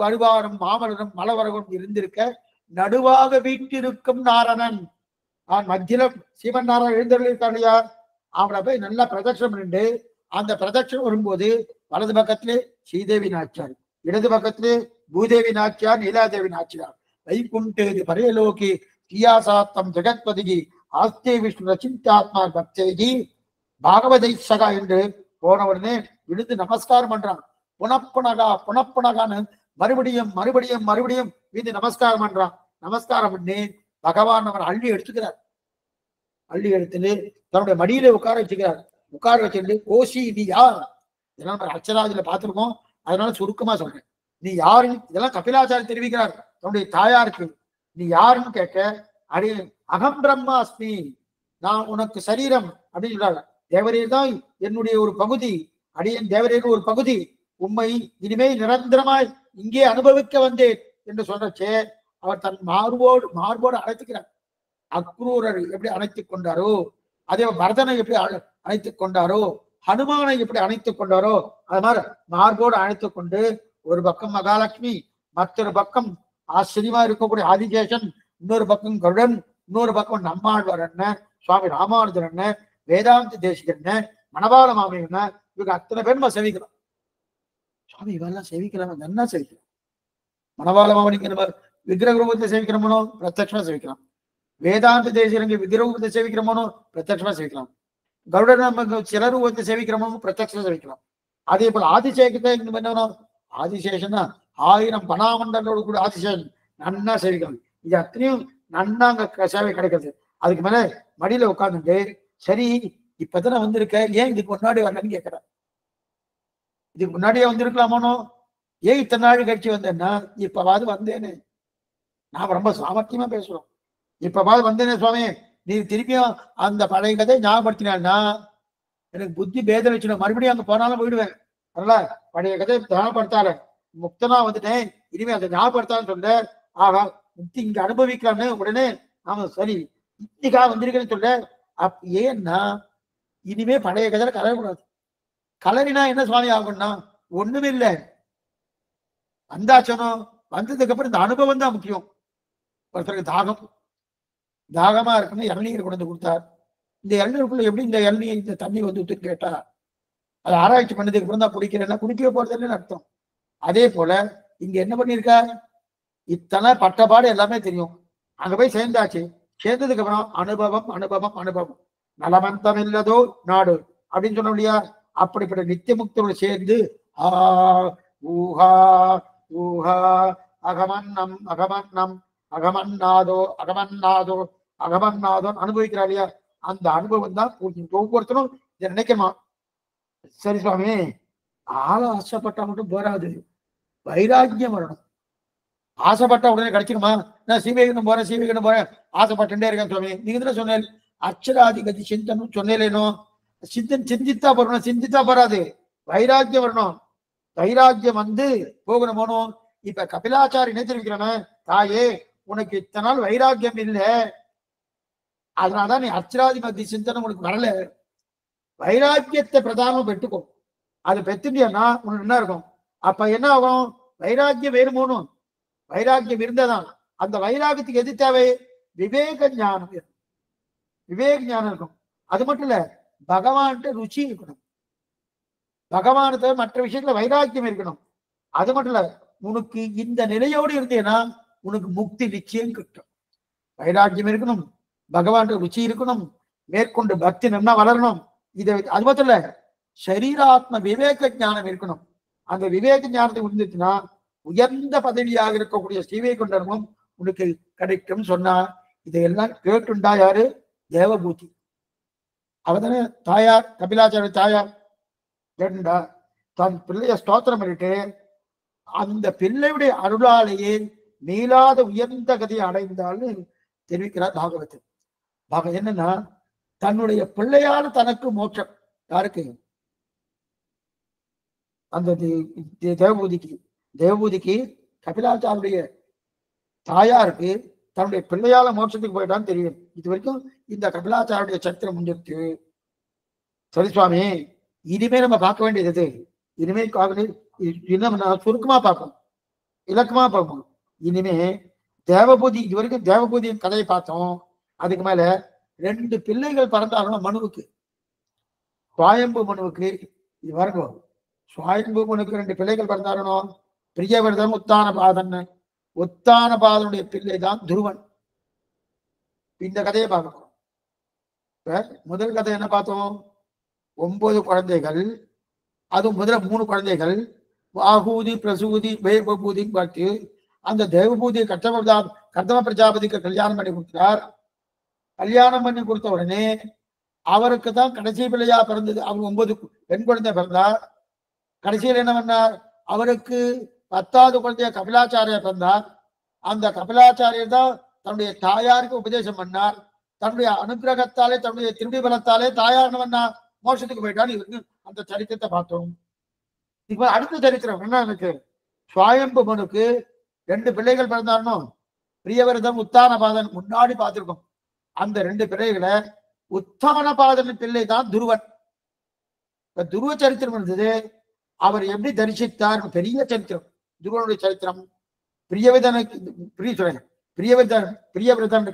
வழிபாரம் மாமலரும் மலவரகும் இருந்திருக்க நடுவாக வீட்டிருக்கும் நாரணன். மத்தியில சிவன் நாராயணன் எழுந்தருளிருக்கான் இல்லையா? அவனை போய் நல்லா பிரதட்சணம் பண்ணிட்டு அந்த பிரதட்சணம் வரும்போது வலது பக்கத்திலே ஸ்ரீதேவி நாச்சியார், இடது பக்கத்திலே பூதேவி நாச்சியார், நீலாதேவி நாச்சியார். வைகுண்டேது பரையலோகி கியாசாத்தம் ஜெகத்பதிகி ஆஸ்தே விஷ்ணு ரச்சிந்தாத்மா பக்தேகி பாகவதை சகா என்று போன உடனே விழுந்து நமஸ்காரம் பண்றான். புனப்புனகா புனப்புனகான்னு மறுபடியும் மறுபடியும் மறுபடியும் விழுந்து நமஸ்காரம் பண்றான். நமஸ்காரம் பண்ணி பகவான் அவன் அள்ளி எடுத்துக்கிறார். அள்ளி எடுத்துட்டு தன்னுடைய மடியில உட்கார வச்சுக்கிறார். உட்கார வச்சுட்டு கோஷி நீ யார்? இதெல்லாம் நம்ம அச்சராஜில பார்த்திருக்கோம், அதனால சுருக்கமா சொல்றேன். நீ யாருன்னு இதெல்லாம் கபிலாச்சாரி தெரிவிக்கிறார் தன்னுடைய தாயாருக்கு. நீ யாருன்னு கேட்க, அடி அகம் பிரம்மாஸ்மி, நான் உனக்கு சரீரம் அப்படின்னு சொல்றாங்க. தேவரே தான் என்னுடைய ஒரு பகுதி, அடியன் தேவரேன்னு ஒரு பகுதி, உண்மை இனிமேல் நிரந்தரமாய் இங்கே அனுபவிக்க வந்தேன் என்று சொல்றச்சே அவர் தன் மார்போடு அழைத்துக்கிறார். அக்ரூரர் எப்படி அணைத்துக் கொண்டாரோ, அதே பரதனை எப்படி அணைத்துக் கொண்டாரோ, ஹனுமானை எப்படி அணைத்துக் கொண்டாரோ, அது மாதிரி மார்போடு அழைத்துக் கொண்டு ஒரு பக்கம் மகாலட்சுமி, மற்றொரு பக்கம் ஆச்சரியமா இருக்கக்கூடிய ஆதிசேஷன், இன்னொரு பக்கம் கருடன், இன்னொரு பக்கம் நம்மாழ்வார் என்ன, சுவாமி ராமானுஜர் என்ன, வேதாந்த தேசிகர் என்ன, மணவாள மாமி என்ன, இவங்க அத்தனை பேர் நம்ம சேவிக்கிறோம். சுவாமி இவெல்லாம் சேவிக்கலாம், என்ன சேவிக்கிறோம்? மணவாள மாமனிக்கு நம்ம விக்கிரக ரூபத்தை சேவிக்கிறோமோ பிரத்யட்சமா சேவிக்கலாம். வேதாந்த தேசிகரங்க விக்கிரக ரூபத்தை சேவிக்கிறோமோ பிரத்யட்சமா சேவிக்கலாம். கருடன் நம்ம சில ரூபத்தை சேவிக்கிறோமோ பிரத்யட்சமா சேவிக்கலாம். அதே போல ஆதிசேஷத்தை பண்ணணும். ஆதிசேஷனா 1000 பணாமண்டலோடு கூட ஆதிசேஷன் நன்னா சேவிக்கலாம். இது அத்தனையும் நன்னா அங்க சேவை கிடைக்கிறது. அதுக்கு மேல மடியில உட்காந்துட்டு, சரி இப்பதானே வந்திருக்க, ஏன் இதுக்கு முன்னாடி வரலன்னு கேட்கிறேன். இதுக்கு முன்னாடியே வந்திருக்கலாமோனோ, ஏன் இத்தனை நாள் கழிச்சு வந்தேன்னா, இப்பவாது வந்தேன்னு நான் ரொம்ப சாமர்த்தியமா பேசுறோம். இப்பவாது வந்தேனே சுவாமி, நீ திருப்பியும் அந்த பழைய கதை ஞாபகப்படுத்தினா எனக்கு புத்தி பேதம் வச்சுனா மறுபடியும் அங்க போனாலும் போயிடுவேன். அதனால பழைய கதை ஞாபகப்படுத்தால, முக்தனா வந்துட்டேன், இனிமே அதை ஞாபகப்படுத்தான்னு சொல்ல, ஆகா முக்தி இங்க அனுபவிக்கலாம்னு உடனே ஆமா சரி இன்னைக்காக வந்திருக்கேன்னு சொல்ல. ஏன்னா இனிமே பழைய கதை கலரக்கூடாது. கலரினா என்ன சுவாமி ஆகும்னா ஒண்ணுமே இல்லை. வந்தாச்சனும் வந்ததுக்கு அப்புறம் இந்த அனுபவம் தான் முக்கியம். ஒருத்தருக்கு தாகமா இருக்குன்னு இளநீர் கொண்டு வந்து கொடுத்தார். இந்த இளநீருக்குள்ள எப்படி இந்த இளநீர் இந்த தண்ணி வந்து கேட்டா அதை ஆராய்ச்சி பண்ணதுக்கு அப்புறம் தான் குடிக்கிறேன்னா குடிக்கவே போறதுன்னு அர்த்தம். அதே போல இங்க என்ன பண்ணிருக்கா, இத்தனை பட்டப்பாடு எல்லாமே தெரியும். அங்க போய் சேர்ந்தாச்சு. சேர்ந்ததுக்கு அப்புறம் அனுபவம் அனுபவம் அனுபவம் நலமந்தம் இல்லதோ நாடு அப்படின்னு சொன்னோம் இல்லையா? அப்படிப்பட்ட நித்திய முக்தோடு சேர்ந்து ஊஹா ஊஹா அகமன்னம் அகமன்னம் அகமன்னாதோ அகமன்னாதோ அகமன்னாதோ அனுபவிக்கிறா இல்லையா? அந்த அனுபவம் தான் ஒவ்வொருத்தரும் இதை நினைக்கணுமா? சரி சுவாமி, ஆள ஆசைப்பட்டா மட்டும் போராது, வைராக்கியம் வரணும். ஆசைப்பட்டா உடனே கிடைச்சிருமா? நான் சீவைகண்டம் போறேன் ஆசைப்பட்டுட்டே இருக்கேன் சுவாமி. நீங்க தானே சொன்னேன் அச்சராதிகதி சிந்தனும் சொன்னேனோ. சிந்தித்தா போறணும், சிந்தித்தா போறாது, வைராக்கியம் வரணும். வைராக்கியம் வந்து போகணும் போனோம். இப்ப கபிலாச்சாரி என்ன தெரிவிக்கிறவன், தாயே உனக்கு இத்தனை நாள் வைராக்கியம் இல்லை, அதனாலதான் நீ அச்சராதிபதி சிந்தனம் உனக்கு வரல. வைராக்கியத்தை பிரதானம் பெற்றுக்கும். அதை பெற்றுட்டியன்னா உனக்கு என்ன இருக்கும்? அப்ப என்ன ஆகும்? வைராக்கியம் வேறு போகணும். வைராக்கியம் இருந்ததான் அந்த வைராக்கியத்துக்கு எது தேவை? விவேக ஞானம். விவேக ஞானம் இருக்கும். அது மட்டும் இல்ல, பகவான்கிட்ட ருச்சி இருக்கணும். பகவானத்தை மற்ற விஷயத்துல வைராக்கியம் இருக்கணும். அது மட்டும் இல்ல, உனக்கு இந்த நிலையோடு இருந்தேன்னா உனக்கு முக்தி நிச்சயம் கிட்டும். வைராக்கியம் இருக்கணும், பகவான் ருச்சி இருக்கணும், மேற்கொண்டு பக்தி நல்லா வளரணும். இதை அது மட்டும் இல்ல, சரீராத்ம விவேக ஞானம் இருக்கணும். அந்த விவேக ஞானத்தை இருந்துச்சுன்னா உயர்ந்த பதவியாக இருக்கக்கூடிய ஸ்ரீவைகுண்டமும் உனக்கு கிடைக்கும் சொன்னா, இதையெல்லாம் கேட்டுண்டா யாரு? தேவபூதி. அவதானே தாயார், கபிலாச்சாரிய தாயார் கேட்டுண்டா தன் பிள்ளைய ஸ்தோத்திரம் பண்ணிட்டு அந்த பிள்ளையுடைய அருளாலேயே நீளாத உயர்ந்த கதையை அடைந்தால்னு தெரிவிக்கிறார் பாகவதர். என்னன்னா, தன்னுடைய பிள்ளையால தனக்கு மோட்சம். யாருக்கு? அந்த தேவபூதிக்கு கபிலாச்சாருடைய தாயாருக்கு தன்னுடைய பிள்ளையால மோட்சத்துக்கு போயிட்டான்னு தெரியும். இது வரைக்கும் இந்த கபிலாச்சாருடைய சரித்திரம் முடிஞ்சிருக்கு. சரி சுவாமி, இனிமே நம்ம பார்க்க வேண்டியது இனிமே சுருக்கமா பார்ப்போம், இலக்கமா பார்ப்போம். இனிமே தேவபூதி, இது வரைக்கும் தேவபூதியின் கதையை பார்த்தோம். அதுக்கு மேல 2 பிள்ளைகள் பிறந்தாலும் மனுவுக்கு, சுவாயம்பு மனுவுக்கு. இது பாருங்க, சுவாயம்பு மனுக்கு 2 பிள்ளைகள் பிறந்தாலும் பிரியவர்தன் உத்தான பாதனுடைய பிள்ளை தான் துருவன். இந்த கதையை பார்க்கணும். முதல் கதை என்ன பார்த்தோம்? 9 குழந்தைகள், அது முதல்ல 3 குழந்தைகள் ஆகூதி பிரசூதி வேபூதின்னு பார்த்து அந்த தேவபூதியை கர்த்தம பிரஜாபதிக்கு கல்யாணம் பண்ணி கொடுத்தார். கல்யாணம் பண்ணி கொடுத்த உடனே அவருக்கு தான் கடைசி பிள்ளையா பிறந்தது. அவங்க 9 பெண் குழந்தை பிறந்தார். கடைசியில் என்ன பண்ணார்? அவருக்கு 10வது குழந்தைய கபிலாச்சாரியர் பிறந்தார். அந்த கபிலாச்சாரியர் தான் தன்னுடைய தாயாருக்கு உபதேசம் பண்ணார். தன்னுடைய அனுகிரகத்தாலே, தன்னுடைய திருடி பலத்தாலே தாயார் என்ன மோட்சத்துக்கு போயிட்டான்னு இவருக்கு அந்த சரித்திரத்தை பார்த்தோம். இப்ப அடுத்த சரித்திரம் என்ன இருக்கு? சுவாயம்பு மனுக்கு 2 பிள்ளைகள் பிறந்தாருனோ, பிரியவரதம் உத்தானபாதன் முன்னாடி பார்த்திருக்கோம். அந்த 2 பிள்ளைகளை உத்தானபாதன் பிள்ளை தான் துருவன். இப்ப துருவ சரித்திரம் இருந்தது. அவர் எப்படி தரிசித்தார்? பெரிய சரித்திரம் துருவனுடைய சரித்திரம். பிரியவர்தன்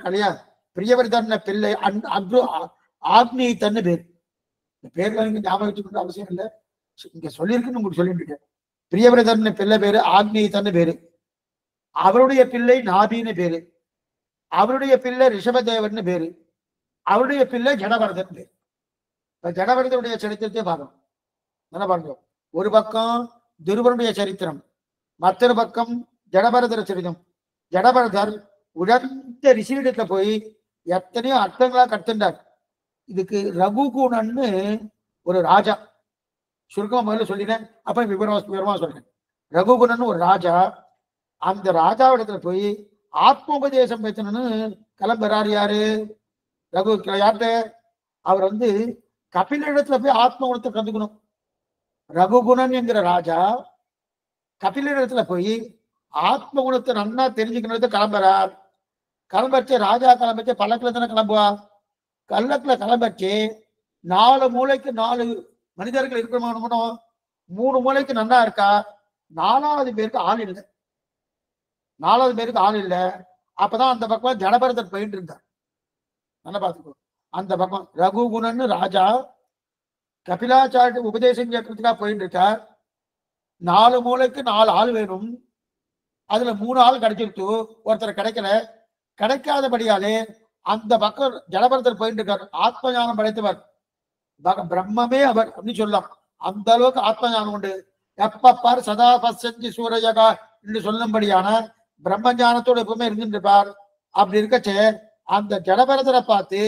கிடையாது, பிரியவர்தன் பிள்ளை ஆக்னி தன்னு பேர். இந்த பேர்ல ஞாபகம் வச்சுக்கொண்டு அவசியம் இல்லை, இங்க சொல்லியிருக்குன்னு உங்களுக்கு சொல்லிட்டு இருக்கேன். பிரியவர்தன் பிள்ளை பேரு ஆக்னி தன்னு பேரு. அவருடைய பிள்ளை நாபின்னு பேரு. அவருடைய பிள்ளை ரிஷபதேவன் பேரு. அவருடைய பிள்ளை ஜடபரதன் பேரு. ஜடபரதனுடைய சரித்திரத்தை பார்க்கணும். என்ன பாருங்க, ஒரு பக்கம் துருவனுடைய சரித்திரம், மற்றொரு பக்கம் ஜடபரதர் சரித்திரம். ஜடபரதர் உடந்த ரிஷியிடத்துல போய் எத்தனையோ அர்த்தங்களா கற்றுண்டார். இதுக்கு ரகுகுணன்னு ஒரு ராஜா, சுருக்கமா முதல்ல சொல்லினேன், அப்ப விவரமா சொல்றேன். ரகுகுணன் ஒரு ராஜா. அந்த ராஜாவிடத்துல போய் ஆத்மோபதேசம் பேசணும்னு கிளம்புறாரு. யாரு? ரகு. யார்கிட்ட? அவர் கபிலிடத்துல போய் ஆத்ம குணத்தை கத்துக்கணும். ரகுகுணன் என்கிற ராஜா கபிலிடத்துல போய் ஆத்ம குணத்தை நன்னா தெரிஞ்சுக்கணும் கிளம்புறார். கிளம்பச்சு ராஜா கிளம்பச்சு பல்லக்கில் தானே கிளம்புவா. கள்ளத்துல கிளம்பச்சு 4 மூளைக்கு 4 மனிதர்கள் இருக்கணும். 3 மூளைக்கு நன்னா இருக்கா, 4வது பேருக்கு ஆள் இல்லை. 4வது பேருக்கு ஆள் இல்லை. அப்பதான் அந்த பக்கம் ஜடபரதர் போயிட்டு இருந்தார். நல்லா பாத்துக்கோ. அந்த பக்கம் ரகுகுணன்னு ராஜா கபிலாச்சாரிய உபதேசம் கேட்கறதுக்காக போயிட்டு இருக்கார். 4 மூலைக்கு 4 ஆள் வேணும். அதுல 3 ஆள் கிடைச்சிருச்சு. ஒருத்தர் கிடைக்கல. கிடைக்காதபடியாலே அந்த பக்கம் ஜடபரதர் போயிட்டு இருக்கார். ஆத்ம ஞானம் படைத்தவர், பிரம்மமே அவர் அப்படின்னு சொல்லலாம். அந்த அளவுக்கு ஆத்ம ஞானம் உண்டு. எப்ப பார் சதா பசஞ்சி சூரஜகா என்று சொல்லும்படியான பிரம்ம ஞானத்தோடு எப்பவுமே இருந்துட்டு இருப்பார். அப்படி இருக்கச்சே அந்த ஜடபரதரை பார்த்து,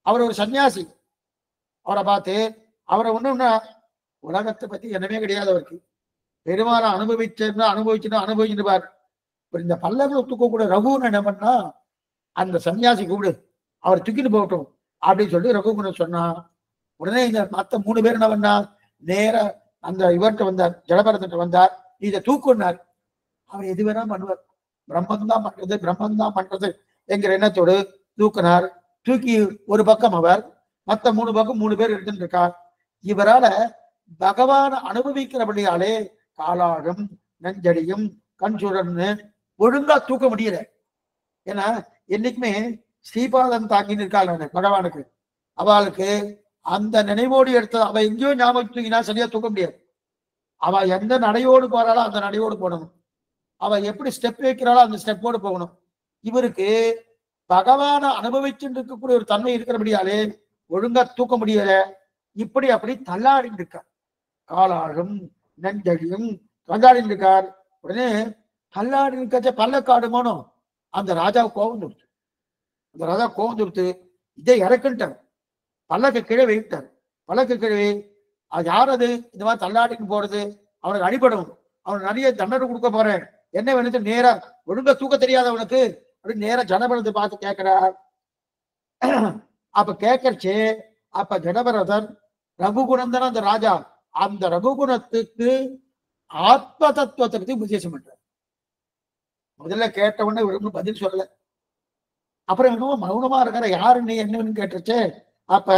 அவர் ஒரு சன்னியாசி, அவரை பார்த்து அவரை ஒண்ணுன்னா உலகத்தை பத்தி என்னமே கிடையாது அவருக்கு. பெருமான அனுபவிச்சுட்டு பார். இந்த பல்லவ தூக்க கூட ரகுன்னு என்ன பண்ணா, அந்த சன்னியாசி கூப்பிடு, அவர் தூக்கிட்டு போகட்டும் அப்படின்னு சொல்லி ரகுகுணன் சொன்னா. உடனே இந்த மத்த 3 பேர் என்ன பண்ணா, நேர அந்த இவர்கிட்ட வந்தார், ஜடபரதன் வந்தார். இதை தூக்குனார். அவர் எது வேணா பண்ணுவார், பிரம்மந்தான் பண்றது என்கிற எண்ணத்தோடு தூக்கினார். தூக்கி ஒரு பக்கம் அவர், மத்த 3 பக்கம் 3 பேர் எடுத்துட்டு இருக்கார். இவரால பகவான அனுபவிக்கிறபடியாலே காலாழும் நெஞ்சடியும் கண் சுழன்னு ஒழுங்கா தூக்க முடியல. ஏன்னா என்னைக்குமே ஸ்ரீபாதம் தாங்கின்னு இருக்காள் பகவானுக்கு. அவளுக்கு அந்த நினைவோடு எடுத்தது, அவ எங்கேயோ ஞாபகம் தூக்கினா சரியா தூக்க முடியாது. அவ எந்த நடையோடு போறாளோ அந்த நடையோடு போடணும். அவ எப்படி ஸ்டெப் வைக்கிறாளோ அந்த ஸ்டெப்போடு போகணும். இவருக்கு பகவான அனுபவிச்சுட்டு இருக்கக்கூடிய ஒரு தன்மை இருக்கிறபடியாலே ஒழுங்கா தூக்க முடியல. இப்படி அப்படி தள்ளாடிட்டு இருக்கார். காலாழும் நெஞ்சடியும் தள்ளாடிட்டு இருக்கார். உடனே தள்ளாடி இருக்க பல்லக்காடு போனோம். அந்த ராஜா கோபம் கொடுத்து, அந்த ராஜா கோபம் கொடுத்து இதை இறக்குன்ட்டார். பல்லக்கு கீழே வைத்தார். பல்லக்கு கீழே அது யாரது இந்த மாதிரி தள்ளாடிக்கு போறது, அவனுக்கு அடிபடும், அவனுக்கு நிறைய தண்டனை கொடுக்க போறேன், என்ன வேணுது நேரா ஒழுங்கா தூக்க தெரியாத அவனுக்கு அப்படின்னு நேரா ஜடபரத்தை பார்த்து கேட்கிறார். அப்ப கேட்கறச்சு, அப்ப ஜடபரதர் ரகுகுணம் தானே அந்த ராஜா, அந்த ரகுகுணத்துக்கு ஆத்ம தத்துவத்தை பத்தி உபதேசம் பண்றார். முதல்ல கேட்ட உடனே இவருக்கு பதில் சொல்லல. அப்புறம் என்னவோ மௌனமா இருக்கிற, யாரு நீ என்னன்னு கேட்டுருச்சு. அப்ப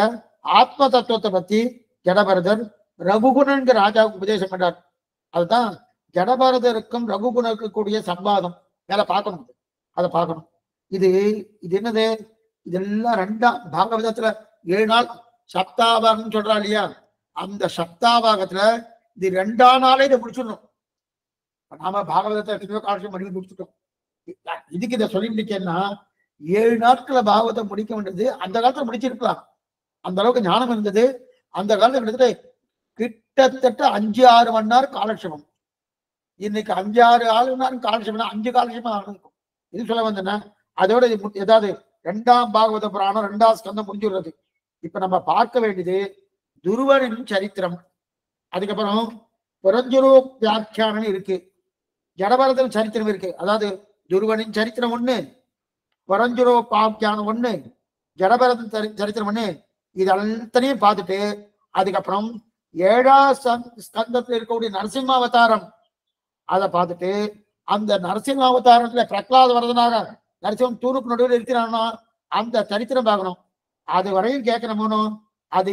ஆத்ம தத்துவத்தை பத்தி ஜடபரதர் ரகுகுணன் ராஜாவுக்கு உபதேசம் பண்றார். அதுதான் ஜடபரதருக்கும் ரகுகுணருக்கும் கூடிய சம்பாதம். மேல பார்க்கணும், அதை பார்க்கணும். இது என்னது, இதெல்லாம் 2ஆம் பாகவதத்துல 7 நாள் சப்தாபாகம் சொல்றா இல்லையா, அந்த சப்தாபாகத்துல இது 2ஆம் நாளே இதை முடிச்சிடணும். நாம பாகவதத்தை எத்தனையோ காட்சி பண்ணி முடிச்சுட்டோம். இதுக்கு இதை சொல்லிட்டு இருக்கேன்னா, 7 நாட்கள பாகவத்தை முடிக்க வேண்டியது அந்த காலத்துல முடிச்சிருக்கலாம். அந்த அளவுக்கு ஞானம் இருந்தது. அந்த காலத்துல கிட்டத்தட்ட 5-6 மணி நேரம் காலட்சேபம். இன்னைக்கு 5-6 மணி நேரம் காலட்சேபம், 5 காலட்சேபம் ஆகும். இது சொல்ல வந்தேன்னா, அதோட ஏதாவது 2ஆம் பாகவத புராணம் 2ஆம் ஸ்கந்தம் முடிஞ்சுடுறது. இப்ப நம்ம பார்க்க வேண்டியது துருவனின் சரித்திரம். அதுக்கப்புறம் புரஞ்சுரு வியாக்கியானம் இருக்கு, ஜடபரதன் சரித்திரம் இருக்கு. அதாவது துருவனின் சரித்திரம் 1, புரஞ்சுரு வியாக்கியானம் 1, ஜடபரதன் சரித்திரம் 1. இது அத்தனையும் பார்த்துட்டு அதுக்கப்புறம் 7ஆம் ஸ்கந்தத்தில் இருக்கக்கூடிய நரசிம்ம அவதாரம் அதை பார்த்துட்டு, அந்த நரசிம்ம அவதாரத்துல பிரகலாத வரதனாக நரசிம்மன் தூணுக்கு நடுவில் இருக்கிறானோ அந்த சரித்திரம் பார்க்கணும். அது வரையும் கேட்கணுமோ, அது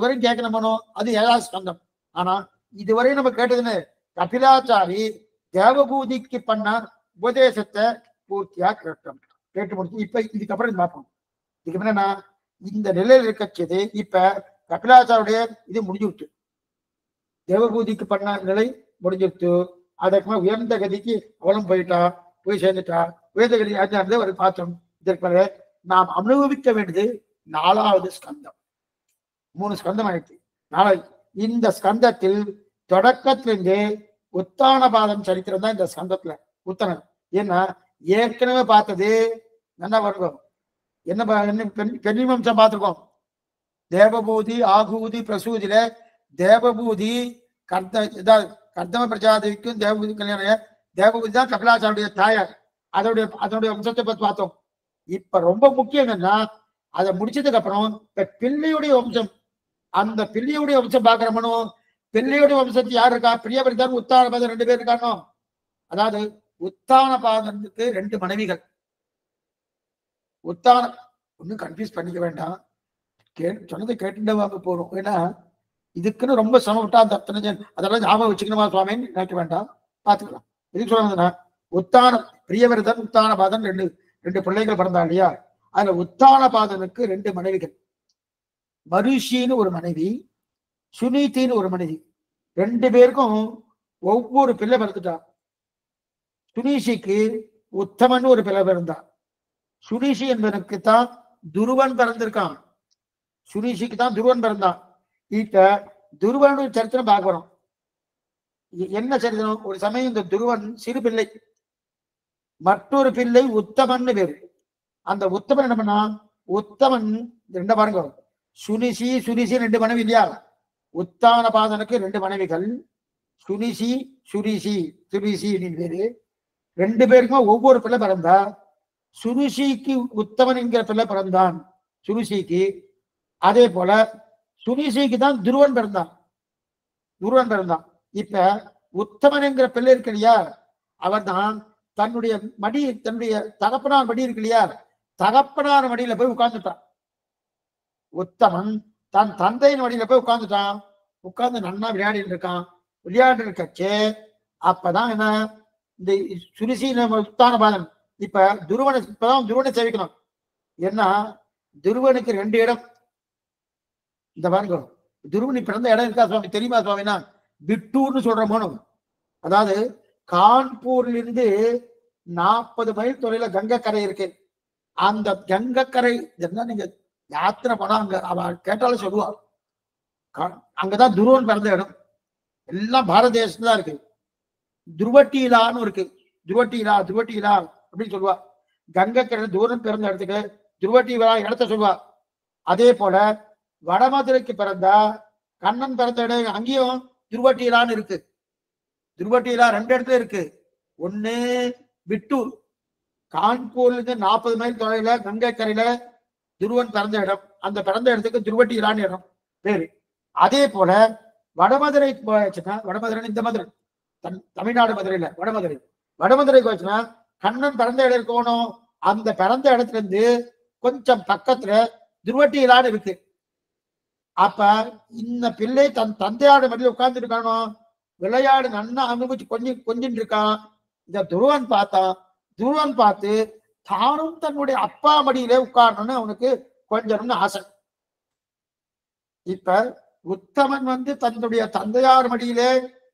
வரையும் கேட்கணுமோ, அது 7ஆம் ஸ்கந்தம். ஆனா இதுவரையும் நம்ம கேட்டதுன்னு கபிலாச்சாரி தேவபூதிக்கு பண்ண உபதேசத்தை பூர்த்தியா கேட்டு முடிச்சு. இப்ப இதுக்கப்புறம் பார்ப்போம். இதுக்கு என்னன்னா, இந்த நிலையில் இருக்கச்சது இப்ப கபிலாச்சாருடைய இது முடிஞ்சுட்டு, தேவபூதிக்கு பண்ண நிலை முடிஞ்சிருச்சு. அதுக்கு உயர்ந்த கதிக்கு அவளும் போய் சேர்ந்துட்டா. உயர்ந்த கதி ஆச்சாரத்தை ஒரு பார்த்தோம். இதற்கு நாம் அனுபவிக்க வேண்டியது 4ஆவது ஸ்கந்தம். 3 ஸ்கந்தம் ஆயிடுச்சு. இந்த ஸ்கந்தத்தில் தொடக்கத்திலிருந்தே உத்தான பாதம் சரித்திரம் தான் இந்த ஸ்கந்தத்துல உத்தனம். ஏன்னா ஏற்கனவே பார்த்தது என்ன வருவோம், என்ன பெண்ணிமம்சம் பார்த்துருக்கோம். தேவபூதி ஆகூதி பிரசூதியில தேவபூதி கர்தம பிரஜாதேவிக்கும் தேவபூதி கல்யாணம். தேவபூதி தான் கபிலாச்சாருடைய தாயார். அதனுடைய வம்சத்தை பத்தி பார்த்தோம். இப்ப ரொம்ப முக்கியம் என்னன்னா, அதை முடிச்சதுக்கு அப்புறம் இப்ப பிள்ளையுடைய வம்சம், அந்த பிள்ளையுடைய வம்சம் பாக்குறமனும், பிள்ளையுடைய வம்சத்து யாரு இருக்கா, பிரியபரிதான் உத்தான பாதம் 2 பேர் இருக்கானோ. அதாவது உத்தான பாதத்துக்கு 2 மனைவிகள். உத்தான ஒன்னும் கன்ஃபியூஸ் பண்ணிக்க வேண்டாம், சொன்னதை கேட்டுட்டு வாங்க போறோம். ஏன்னா இதுக்குன்னு ரொம்ப சமப்பட்டா அந்த அதெல்லாம் ஞாபகம் வச்சுக்கணுமா சுவாமின்னு நினைக்க வேண்டாம், பாத்துக்கலாம். எதுக்கு சொல்லுங்கன்னா, உத்தான பிரியவர்தன் உத்தான பாதம் 2 2 பிள்ளைகள் பிறந்தா இல்லையா? அதுல உத்தானபாதனுக்கு 2 மனைவிகள். மருஷின்னு ஒரு மனைவி, சுனீதின்னு ஒரு மனைவி. 2 பேருக்கும் ஒவ்வொரு பிள்ளை பிறந்துட்டா. சுனீஷிக்கு உத்தமன் ஒரு பிள்ளை பிறந்தான். சுனீஷி என்பதற்கு தான் துருவன் பிறந்திருக்கான். சுனீஷிக்கு தான் துருவன் பிறந்தான். இப்ப துருவனுடைய சரித்திரம் பார்க்கிறோம். என்ன சரித்திரம்? ஒரு சமயம் இந்த துருவன் சிறு பிள்ளை, மற்றொரு பிள்ளை உத்தமன் பேரு. அந்த உத்தமன் என்ன பண்ணா? உத்தமன் 2 பாருங்க, சுனிசி சுனிசி 2 மனைவி இல்லையா? உத்தானபாதனுக்கு 2 மனைவிகள், சுனிசி சுரிசி சுரிசி பேரு. 2 பேருக்கும் ஒவ்வொரு பிள்ளை பிறந்தா. சுருசிக்கு உத்தமன் என்கிற பிள்ளை பிறந்தான் சுருசிக்கு. அதே போல சுனிசிக்கு தான் துருவன் பிறந்தான். துருவன் பிறந்தான். இப்ப உத்தமன் என்கிற பிள்ளை இருக்கு இல்லையா? அவன் தான் தன்னுடைய மடி, தன்னுடைய தகப்பனார் மடி இருக்கு இல்லையா? தகப்பனார் மடியில போய் உட்கார்ந்துட்டான். உத்தமன் தன் தந்தையின் மடியில போய் உட்கார்ந்துட்டான். உட்கார்ந்து நன்னா விளையாடிட்டு இருக்கான். விளையாடு இருக்கச்சு அப்பதான் என்ன, இந்த சுரிசி உத்தானபாதன் இப்ப துருவனை, இப்பதான் துருவனை சேவிக்கணும். ஏன்னா துருவனுக்கு 2 இடம். இந்த பாருங்க, துருவன் பிறந்த இடம் இருக்கா சுவாமி தெரியுமா சுவாமினா? பிட்டூர்னு சொல்ற மோனம். அதாவது கான்பூர்ல இருந்து 40 மைல் தொலைல கங்கக்கரை இருக்கு. அந்த கங்கக்கரை என்ன, நீங்க யாத்திரை போனா அங்க அவ கேட்டாலும் சொல்லுவா, அங்கதான் துருவன் பிறந்த இடம். எல்லாம் பாரத தேசத்துல தான் இருக்கு. துருவட்டீலான்னு இருக்கு. துருவட்டீலா துருவட்டீலா அப்படின்னு சொல்லுவா. கங்கக்கரை துருவன் பிறந்த இடத்துக்கு துருவட்டீலா இடத்த சொல்லுவா. அதே போல வடமதுரைக்கு பிறந்தா கண்ணன் பிறந்த இடம் அங்கேயும் துருவட்டீலான்னு இருக்கு. துருவட்டீலா 2 இடத்துல இருக்கு. ஒண்ணு விட்டூர், கான்பூர்ல இருந்து 40 மைல் தொலைல கங்கைக்கரையில துருவன் பிறந்த இடம். அந்த பிறந்த இடத்துக்கு துருவட்டீலான்னு இடம் பேரு. அதே போல வடமதுரை போச்சுன்னா, வடமதுரை இந்த மதுரை தமிழ்நாடு மதுரையில வடமதுரை, வடமதுரைக்கு போச்சுன்னா கண்ணன் பிறந்த இடம் இருக்கணும். அந்த பிறந்த இடத்துல இருந்து கொஞ்சம் பக்கத்துல துருவட்டீலான்னு இருக்கு. அப்ப இந்த பிள்ளை தன் தந்தையாடு மடியில உட்கார்ந்து இருக்கானோ, விளையாடு நன்னா அனுபவிச்சு கொஞ்சின்னு இருக்கான். இந்த துருவன் பார்த்தான். துருவன் பார்த்து தானும் தன்னுடைய அப்பா மடியிலே உட்காரணும்னு அவனுக்கு கொஞ்சம்னு ஆசை. இப்ப உத்தமன் தன்னுடைய தந்தையார் மடியிலே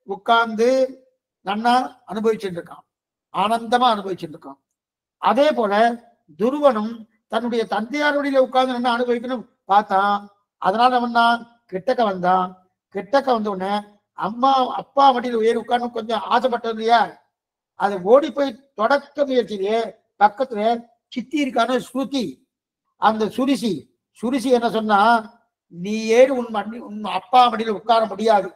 உட்கார்ந்து நன்னா அனுபவிச்சுட்டு இருக்கான், ஆனந்தமா அனுபவிச்சுட்டு இருக்கான். அதே போல துருவனும் தன்னுடைய தந்தையார் மடியில உட்கார்ந்து நன்னா அனுபவிக்கணும் பார்த்தான். அதனால அவன் தான் கிட்டக்க வந்தான். கிட்டக்க வந்த உடனே அம்மா அப்பா மடியில உயர் உட்கார்ந்து கொஞ்சம் ஆசைப்பட்டது இல்லையா? அதை ஓடி போய் தொடக்க முயற்சியிலே பக்கத்துல சித்தி இருக்கான ஸ்ருதி, அந்த சுரிசி சுரிசி என்ன சொன்னா, நீ ஏறு உன் அப்பா மடியில உட்கார முடியாது,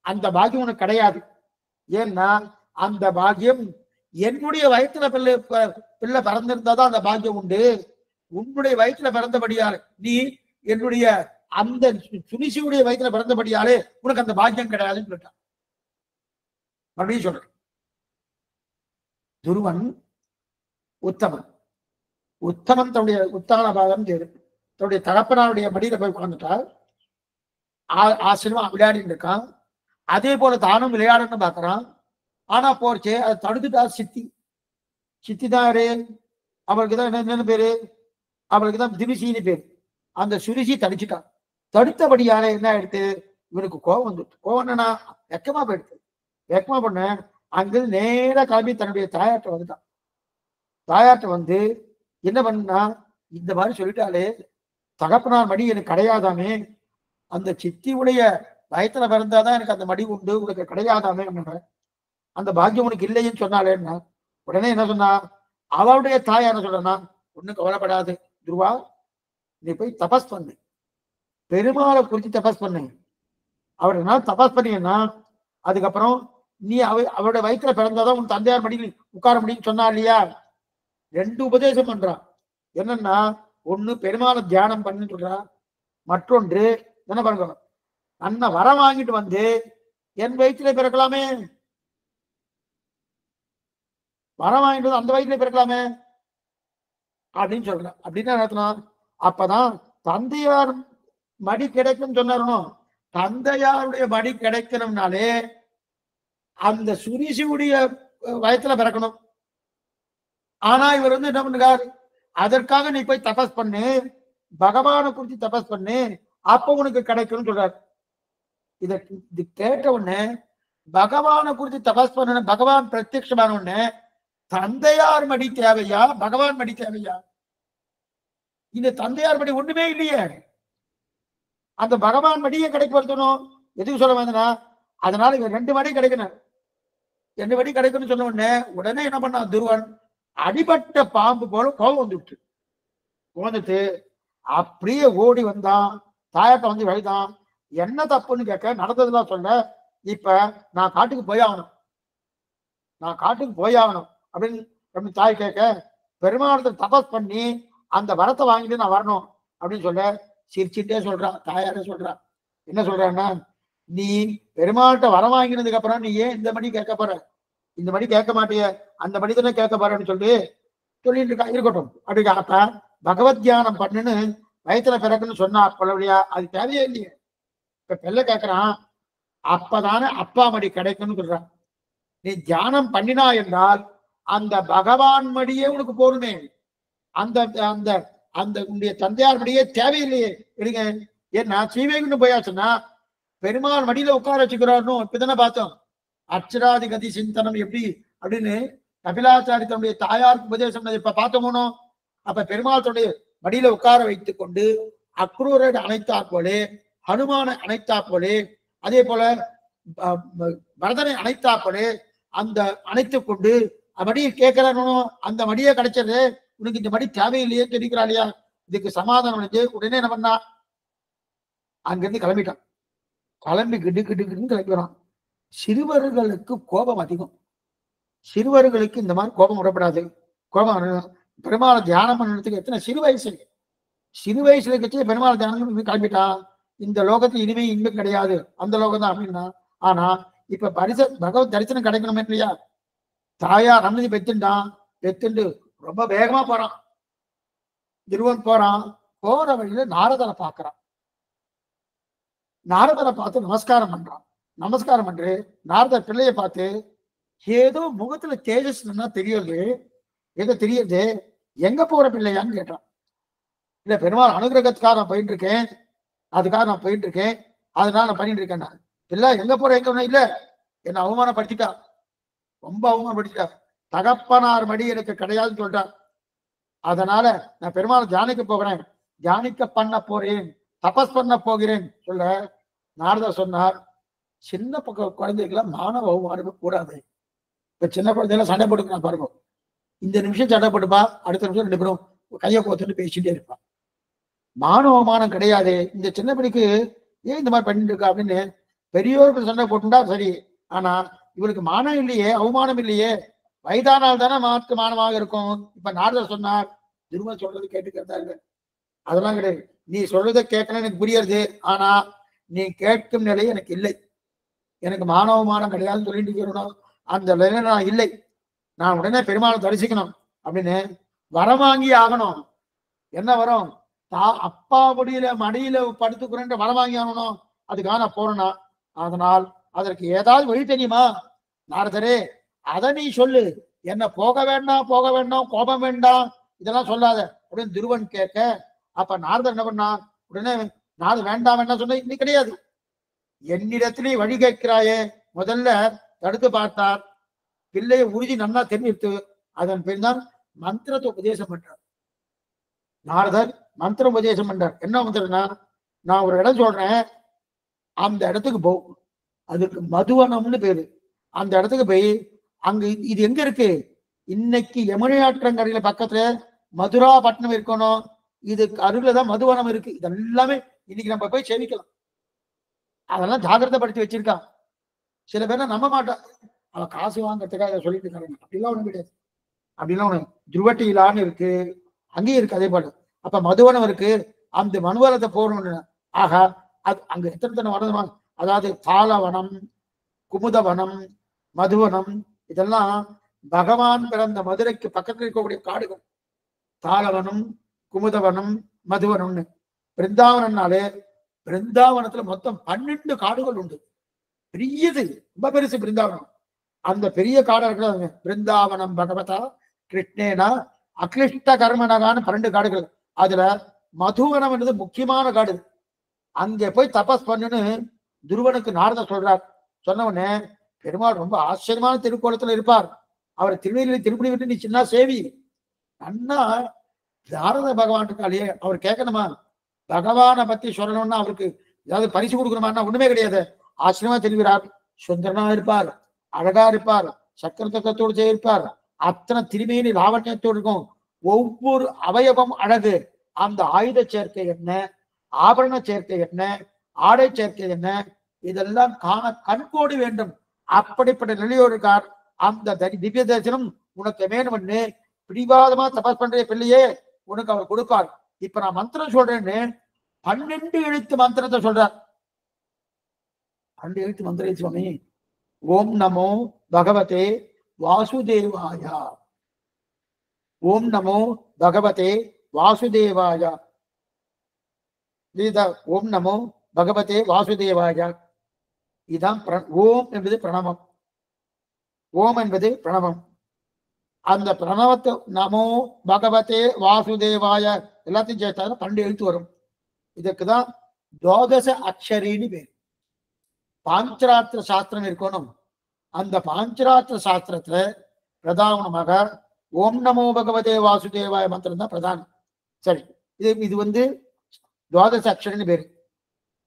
அந்த பாக்கியம் உனக்கு கிடையாது. ஏன்னா அந்த பாக்கியம் என்னுடைய வயிற்றுல பிள்ளை பிறந்திருந்தாதான் அந்த பாக்கியம் உண்டு. உன்னுடைய வயிற்றுல பிறந்தபடியாலே, நீ என்னுடைய அந்த சுனிசியுடைய வயிற்றுல பிறந்தபடியாலே உனக்கு அந்த பாக்கியம் கிடையாதுன்னு சொல்லிட்டான். மறுபடியும் சொல்றேன், துருவன் உத்தமன், உத்தமன் தன்னுடைய உத்தானபாதம் தன்னுடைய தகப்பனாருடைய மடியில போய் உட்கார்ந்துட்டார். ஆசிரியமா விளையாடிட்டு இருக்கான். அதே போல தானும் விளையாடணும்னு பாக்குறான். ஆனா போர்ச்சே அதை தடுத்துட்டா சித்தி. சித்தி தான் யாரு? அவளுக்கு தான் என்னன்னு பேரு? அவளுக்கு தான் திரிசின்னு பேரு. அந்த சுரிசி தடிச்சுட்டான். தடுத்தபடியால என்ன ஆயிடுத்து, இவனுக்கு கோபம் வந்துட்டு. கோபம் என்னன்னா வெக்கமா போயிடுது. வெக்கமா பண்ண அங்கிருந்து நேரா கிளம்பி தன்னுடைய தாயாட்ட வந்துட்டான். தாயாட்ட வந்து என்ன பண்ணா, இந்த மாதிரி சொல்லிட்டாலே தகப்பனார் மடி எனக்கு கிடையாதாமே, அந்த சித்தியுடைய வயத்துல பிறந்தாதான் எனக்கு அந்த மடி உண்டு, உனக்கு கிடையாதாமே, அந்த பாக்கியம் உனக்கு இல்லைன்னு சொன்னாலேன்னா உடனே என்ன சொன்னா, அவளுடைய தாய் என்ன சொல்றா, ஒன்னும் கவலைப்படாது துருவா, நீ போய் தபஸ் பண்ணு, பெருமாளை குறித்து தபஸ் பண்ணு. அவருனால தபஸ் பண்ணீங்கன்னா அதுக்கப்புறம் நீ அவருடைய வயிற்றுல பிறந்தாதான் உன் தந்தையார் மடியில் உட்கார முடியும்னு சொன்னா இல்லையா? 2 உபதேசம் பண்றான். என்னன்னா, ஒண்ணு பெருமாளை தியானம் பண்ணு சொல்றா, மற்றொன்று என்ன பண்ணுங்க, அண்ணா வரம் வாங்கிட்டு வந்து என் வயிற்றுல பிறக்கலாமே, வரம் வாங்கிட்டு வந்து அந்த வயிற்றுல பிறக்கலாமே அப்படின்னு சொல்றான். அப்படின்னு நடத்தணும். அப்பதான் தந்தையார் மடி கிடைக்கும் சொன்னாரணும். தந்தையாருடைய மடி கிடைக்கணும்னாலே அந்த சுரிசியுடைய வயத்துல பிறக்கணும். ஆனா இவர் என்ன பண்ணுறாரு, அதற்காக நீ போய் தபஸ் பண்ணு, பகவானை குறித்து தபஸ் பண்ணு, அப்ப உனக்கு கிடைக்கும்னு சொல்றாரு. இது கேட்ட உடனே பகவானை குறித்து தபஸ் பண்ண பகவான் பிரத்யட்சமான உடனே தந்தையார் மடி தேவையா, பகவான் மடி தேவையா? இந்த தந்தையார் மடி ஒண்ணுமே இல்லையே. அந்த பகவான் மடியை கிடைக்கணும். எதுக்கு சொல்ல வந்தனா, அதனால இவன் 2 மடி கிடைக்கணும், 2 மடி கிடைக்கணும்னு சொன்ன உடனே என்ன பண்ணான் துருவன், அடிபட்ட பாம்பு போல கோபம் வந்துட்டு வந்துட்டு அப்படியே ஓடி வந்தான். தாயாட்ட வந்து வழிதான். என்ன தப்புன்னு கேட்க, நடந்ததுலாம் சொல்ல, இப்ப நான் காட்டுக்கு போயாகணும், நான் காட்டுக்கு போயாகணும் அப்படின்னு தாய் கேட்க, பெருமாளத்தை தபஸ் பண்ணி அந்த வரத்தை வாங்கிட்டு நான் வரணும் அப்படின்னு சொல்ல, சிரிச்சுட்டே சொல்றான். தாயாரே சொல்றான். என்ன சொல்றான்னா, நீ பெருமாள்கிட்ட வரம் வாங்கினதுக்கு அப்புறம் நீ ஏன் இந்த மணி கேட்க போற, இந்த மணி கேட்க மாட்டிய, அந்த மணி தானே கேட்க போறேன்னு சொல்லிட்டு இருக்கா. இருக்கட்டும் அப்படி அப்ப பகவத் தியானம் பண்ணுன்னு வயிற்றுல பிறக்குன்னு சொன்னா கொள்ளவழியா, அது தேவையே இல்லையே. இப்ப பிள்ளை கேட்கறான், அப்பதானே அப்பா மடி கிடைக்கும்னு சொல்றான். நீ தியானம் பண்ணினா என்றால் அந்த பகவான் மடியே உனக்கு போருமே, அந்த அந்த அந்த உன்னுடைய தந்தையார் மடியே தேவையில்லையே. இருங்க, ஏன்னா ஸ்ரீவைகுண்டம் போயாச்சுன்னா பெருமாள் மடியில உட்கார வச்சுக்கிறாருன்னு இப்பதானே பார்த்தோம். அச்சராதி கதி சிந்தனம் எப்படி அப்படின்னு கபிலாச்சாரி தன்னுடைய தாயாருக்கு உபதேசம் இப்ப பார்த்தோமோ. அப்ப பெருமாள் தன்னுடைய மடியில உட்கார வைத்துக் கொண்டு அக்ரூரை அணைத்தா போலே, ஹனுமானை அணைத்தா போலே, அதே போல பரதனை அணைத்தா போலே அந்த அணைத்துக் கொண்டு மடியை கேட்கிறானோ, அந்த மடியே கிடைச்சது, உனக்கு இந்த மடி தேவையில்லையே தெரிவிக்கிறா இல்லையா. இதுக்கு சமாதானம் வந்து உடனே என்ன பண்ணா, அங்கிருந்து கிளம்பிட்டான். கிளம்பி கிடுன்னு கிளம்பிறான். சிறுவர்களுக்கு கோபம் அதிகம். சிறுவர்களுக்கு இந்த மாதிரி கோபம் விடப்படாது. கோபம் பெருமாளை தியானம் பண்ணுறதுக்கு எத்தனை சிறு வயசுல கட்சி பெருமாள் தியானம் கிளம்பிட்டான். இந்த லோகத்துல இனிமே இன்பம் கிடையாது, அந்த லோகம் தான் அப்படின்னா. ஆனா இப்ப பகவத் தரிசனம் கிடைக்கணும் இல்லையா. தாயார் அனுமதி பெத்துண்டு ரொம்ப வேகமா போறான். திருவன் போறான். போற வழியில நாரதரை பார்க்கிறான். நாரதரை பார்த்து நமஸ்காரம் பண்றான். நமஸ்காரம் பண்று நாரதர் பிள்ளைய பார்த்து, ஏதோ முகத்துல தேஜஸ் தெரியுது, ஏதோ தெரியுது, எங்க போற பிள்ளையான்னு கேட்டான். இல்ல பெருமாள் அனுகிரகத்துக்காக நான் போயிட்டு இருக்கேன், அதுக்காக நான் போயிட்டு இருக்கேன், அதனால நான் பண்ணிட்டு இருக்கேன். நான் பிள்ளை எங்க போற எங்க இல்ல, என்ன அவமானப்படுத்திட்டா, ரொம்ப அவமானப்படுத்திட்டா. தகப்பனார் மடி எனக்கு கிடையாதுன்னு சொல்றார். அதனால நான் பெருமாள் தியானிக்க போகிறேன், தியானிக்க பண்ண போறேன், தபஸ் பண்ண போகிறேன் சொல்ல நாரதர் சொன்னார், சின்ன குழந்தைகளாம் மானவ அவமானம் கூடாது. இப்ப சின்ன குழந்தைகளை சண்டை போட்டுக்கலாம் பாருங்க. இந்த நிமிஷம் சண்டை போட்டுப்பா, அடுத்த நிமிஷம் 2 பேரும் கையை கோத்துட்டு பேசிட்டே இருப்பான். மானவமானம் கிடையாது. இந்த சின்ன பிடிக்கு ஏன் இந்த மாதிரி பண்ணிட்டு இருக்கா அப்படின்னு பெரியோருக்கு சண்டை போட்டுட்டா சரி. ஆனா இவளுக்கு மானம் இல்லையே, அவமானம் இல்லையே, வயதானால் தானே மானமாக இருக்கும். இப்ப நாரதர் சொன்னார், திரும்ப சொல்றது கேட்டுக்கிறதா இல்லை, அதெல்லாம் கிடையாது. நீ சொல்றதை கேட்கணும் எனக்கு புரியுது, ஆனா நீ கேட்கும் நிலை எனக்கு இல்லை. எனக்கு மானவமானம் கிடையாதுன்னு சொல்லிட்டு இருக்கணும், அந்த நிலையில நான் இல்லை. நான் உடனே பெருமாளை தரிசிக்கணும் அப்படின்னு வரம் வாங்கி ஆகணும். என்ன வரும், அப்பா மடியில படுத்துக்கிறேன் வரம் வாங்கி ஆகணும். அதுக்காக நான் போறேன்னா, அதனால் அதற்கு ஏதாவது வழி தெரியுமா நாரதரே, அதை நீ சொல்லு. என்ன போக வேண்டாம் கோபம் வேண்டாம் இதெல்லாம் சொல்லாத அப்படின்னு துருவன் கேட்க, அப்ப நாரதர் என்ன பண்ணா, உடனே நாரதர் வேண்டாம் சொன்ன இன்னும் கிடையாது, என்னிடத்திலே வழி கேட்கிறாயே, முதல்ல தடுத்து பார்த்தார். பிள்ளையை உறுதி நன்னா தெரிவித்து அதன் பின் தான் மந்திரத்தை உபதேசம் பண்றார். நாரதர் மந்திரம் உபதேசம் பண்றார். என்ன மந்திரம்னா, நான் ஒரு இடம் சொல்றேன், அந்த இடத்துக்கு போ, அதுக்கு மதுவனம்னு பேரு. அந்த இடத்துக்கு போய் அங்க இது எங்க இருக்கு, இன்னைக்கு யமுனை ஆற்றங்கரையில பக்கத்துல மதுராபட்டினம் இருக்கணும், இதுக்கு அருகில்தான் மதுவனம் இருக்கு. இதெல்லாமே இன்னைக்கு நம்ம போய் சேவிக்கலாம். அதெல்லாம் ஜாகிரதைப்படுத்தி வச்சிருக்கான். சில பேர் நம்ப மாட்டான், அவன் காசு வாங்கறதுக்காக சொல்லிட்டு இருக்காங்க. அப்படிலாம் ஒண்ணும் கிடையாது. அப்படிலாம் ஒண்ணு திருவட்டியிலான்னு இருக்கு, அங்கேயும் இருக்கு அதே போல. அப்ப மதுவனம் இருக்கு, அந்த மனுவனத்தை போகணும்னு. ஆக அது அங்க எத்தனை வனம், அதாவது தாளவனம், குமுதவனம், மதுவனம், இதெல்லாம் பகவான் பிறந்த மதுரைக்கு பக்கத்தில் இருக்கக்கூடிய காடுகள். தாளவனம், குமுதவனம், மதுவனம்னு. பிருந்தாவனம்னாலே பிருந்தாவனத்துல மொத்தம் 12 காடுகள் உண்டு. பெரியது, ரொம்ப பெருசு பிருந்தாவனம். அந்த பெரிய காடா இருக்கிறாங்க பிருந்தாவனம் பகவதா கிருஷ்ணேனா அகிருஷ்ட கர்மனகான்னு 12 காடுகள். அதுல மதுவனம் என்றது முக்கியமான காடு. அங்கே போய் தபஸ் பண்ணுன்னு துருவனுக்கு நாரதர் சொல்றார். சொன்ன உடனே பெருமாள் ரொம்ப ஆச்சரியமான திருக்கோலத்துல இருப்பார். அவர் திருநெல்வேலி திருப்பதி விட்டு நீ சின்ன சேவி அண்ணா நாரத பகவானுக்காலேயே அவர் கேட்கணுமா? பகவானை பத்தி சொல்லணும்னா அவருக்கு ஏதாவது பரிசு கொடுக்கணுமா? ஒண்ணுமே கிடையாது. ஆச்சரியமா தெரிவிறார். சுந்தரனா இருப்பார், அழகா இருப்பார், சக்கரத்தோடு சேர்ப்பார், அத்தனை திருமேனி லாவண்யத்தோடு இருக்கும். ஒவ்வொரு அவயவம் அழகு. அந்த ஆயுத சேர்க்கை என்ன, ஆபரண சேர்க்கை என்ன, ஆடை சேர்க்கை என்ன, இதெல்லாம் காண கண்கோடி வேண்டும். அப்படிப்பட்ட நிலையோடு இருக்கார். அந்த திவ்ய தரிசனம் உனக்கு வேணும்னு பிடிவாதமா தபஸ் பண்ற பிள்ளையே உனக்கு அவர் கொடுப்பார். இப்ப நான் மந்திரம் சொல்றேன்னு 12 எழுத்து மந்திரத்தை சொல்றார். 12 எழுத்து மந்திரம் சுவாமி. ஓம் நமோ பகவதே வாசுதேவாய. ஓம் நமோ பகவதே வாசுதேவாய. ஓம் நமோ பகவதே வாசுதேவாய. இதுதான் ஓம் என்பது பிரணவம். ஓம் என்பது பிரணவம். அந்த பிரணவத்தை நமோ பகவதே வாசுதேவாய எல்லாத்தையும் சேர்த்தாலும் 12 எழுத்து வரும். இதுக்குதான் துவாதச அக்ஷரின்னு பேர். பாஞ்சராத்திர சாஸ்திரம் இருக்கணும். அந்த பாஞ்சராத்திர சாஸ்திரத்துல பிரதானமாக ஓம் நமோ பகவதே வாசுதேவாய மந்திரம் தான் பிரதானம். சரி, இது துவாதச அக்ஷரின்னு பேரு.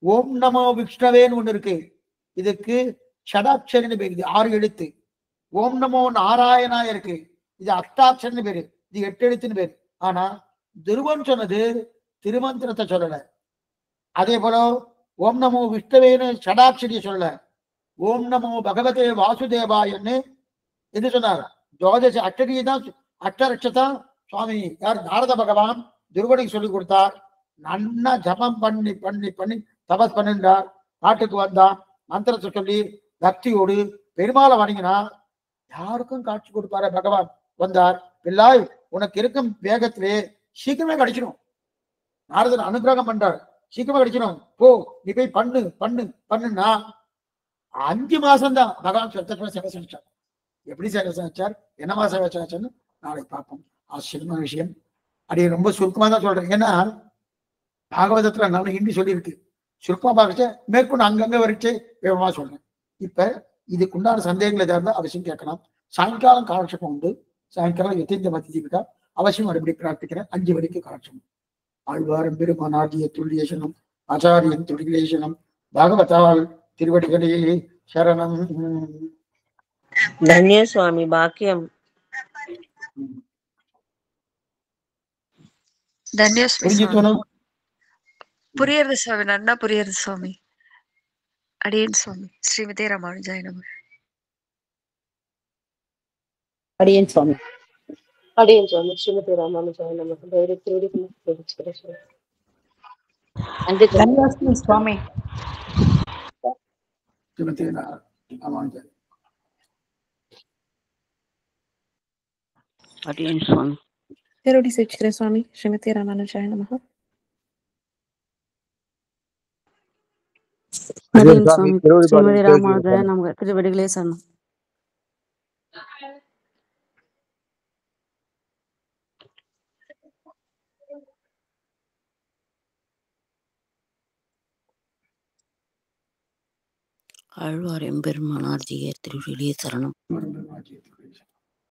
ஓம் நமோ விஷ்ணவேன்னு ஒண்ணு இருக்கு. இதுக்கு ஷடாட்சரின்னு பேரு. இது 6 எழுத்து. ஓம் நமோ நாராயணா இருக்கு. இது அஷ்டாட்சரின்னு பேரு. இது 8 எழுத்துன்னு பேரு. ஆனா துருவன் சொன்னது திருமந்திரத்தை சொல்லல. அதே போல ஓம் நமோ விஷ்ணவேன்னு ஷடாட்சரியை சொல்லல. ஓம் நமோ பகவதே வாசுதேவாயன்னு என்ன சொன்னார்? துவாதச அட்டரியை தான் அட்டரட்சதான் சுவாமி யார் நாரத பகவான் துருவனுக்கு சொல்லி கொடுத்தார். நன்னா ஜபம் பண்ணி பண்ணி பண்ணி தபஸ் பண்ணின்றார். காட்டுக்கு வந்தான். மந்திரத்தை சொல்லி பக்தியோடு பெருமாளை வணங்கினா யாருக்கும் காட்சி கொடுப்பாரு பகவான். வந்தார். பிள்ளாய் உனக்கு இருக்கும் வேகத்திலே சீக்கிரமே கிடைச்சிடும். நாரதன் அனுகிரகம் பண்றார். சீக்கிரமா கிடைச்சிடும். போ நீ போய் பண்ணு பண்ணு பண்ணுன்னா 5 மாசம் தான் பகவான் சொத்தமா சேவை செஞ்சார். எப்படி சேவை செஞ்சார், என்னமா சேவை செஞ்சார்னு நாளைக்கு பார்ப்போம். ஆச்சரியமான விஷயம். அப்படியே ரொம்ப சுருக்கமா தான் சொல்றேன். ஏன்னா பாகவதத்துல நான் ஹிந்தி சொல்லியிருக்கு. சுருக்கமா பார்க்க மேற்கொண்டு அங்கங்க வரைச்சு விவரமா சொல்றேன். இப்ப இதுக்குண்டான சந்தேகங்களை ஏதாவது அவசியம் கேட்கலாம். சாயங்காலம் காலட்சேபம் உண்டு. சாயங்காலம் எத்தனை மத்தி இருக்கா அவசியம் மறுபடியும் பிரார்த்திக்கிறேன். 5 வரைக்கும் காலட்சேபம். ஆழ்வாரம் பெருமானாகிய துல்லியேசனம் ஆச்சாரியன் துல்லியேசனம் பாகவதால் திருவடிகளே சரணம். ధన్య స్వామి భాగ్యం. புரியுறது சுவாமி, நன்னா புரியுறது சுவாமி. அடியேன் சுவாமி. ஸ்ரீமதே ராமானுஜாய நமः. அடியேன் சுவாமி. அடியேன் சுவாமி. ஸ்ரீமதே ராமானுஜாய நமः. தைரியத்தோடு சுவாமி. ஸ்ரீமதே ராமானுஜாய. அடியேன் சுவாமி. திருவடி சேவிச்சுக்கிறேன் சுவாமி. ஸ்ரீமதே ராமானுஜாய நமः. அடியேன் சுவாமி. ஸ்ரீமதே ராமானுஜாய நமः. திருவடிகளே சரணம். ஆழ்வார் எம்பெருமானார் ஜீயர் திருவடிகளே சரணம்.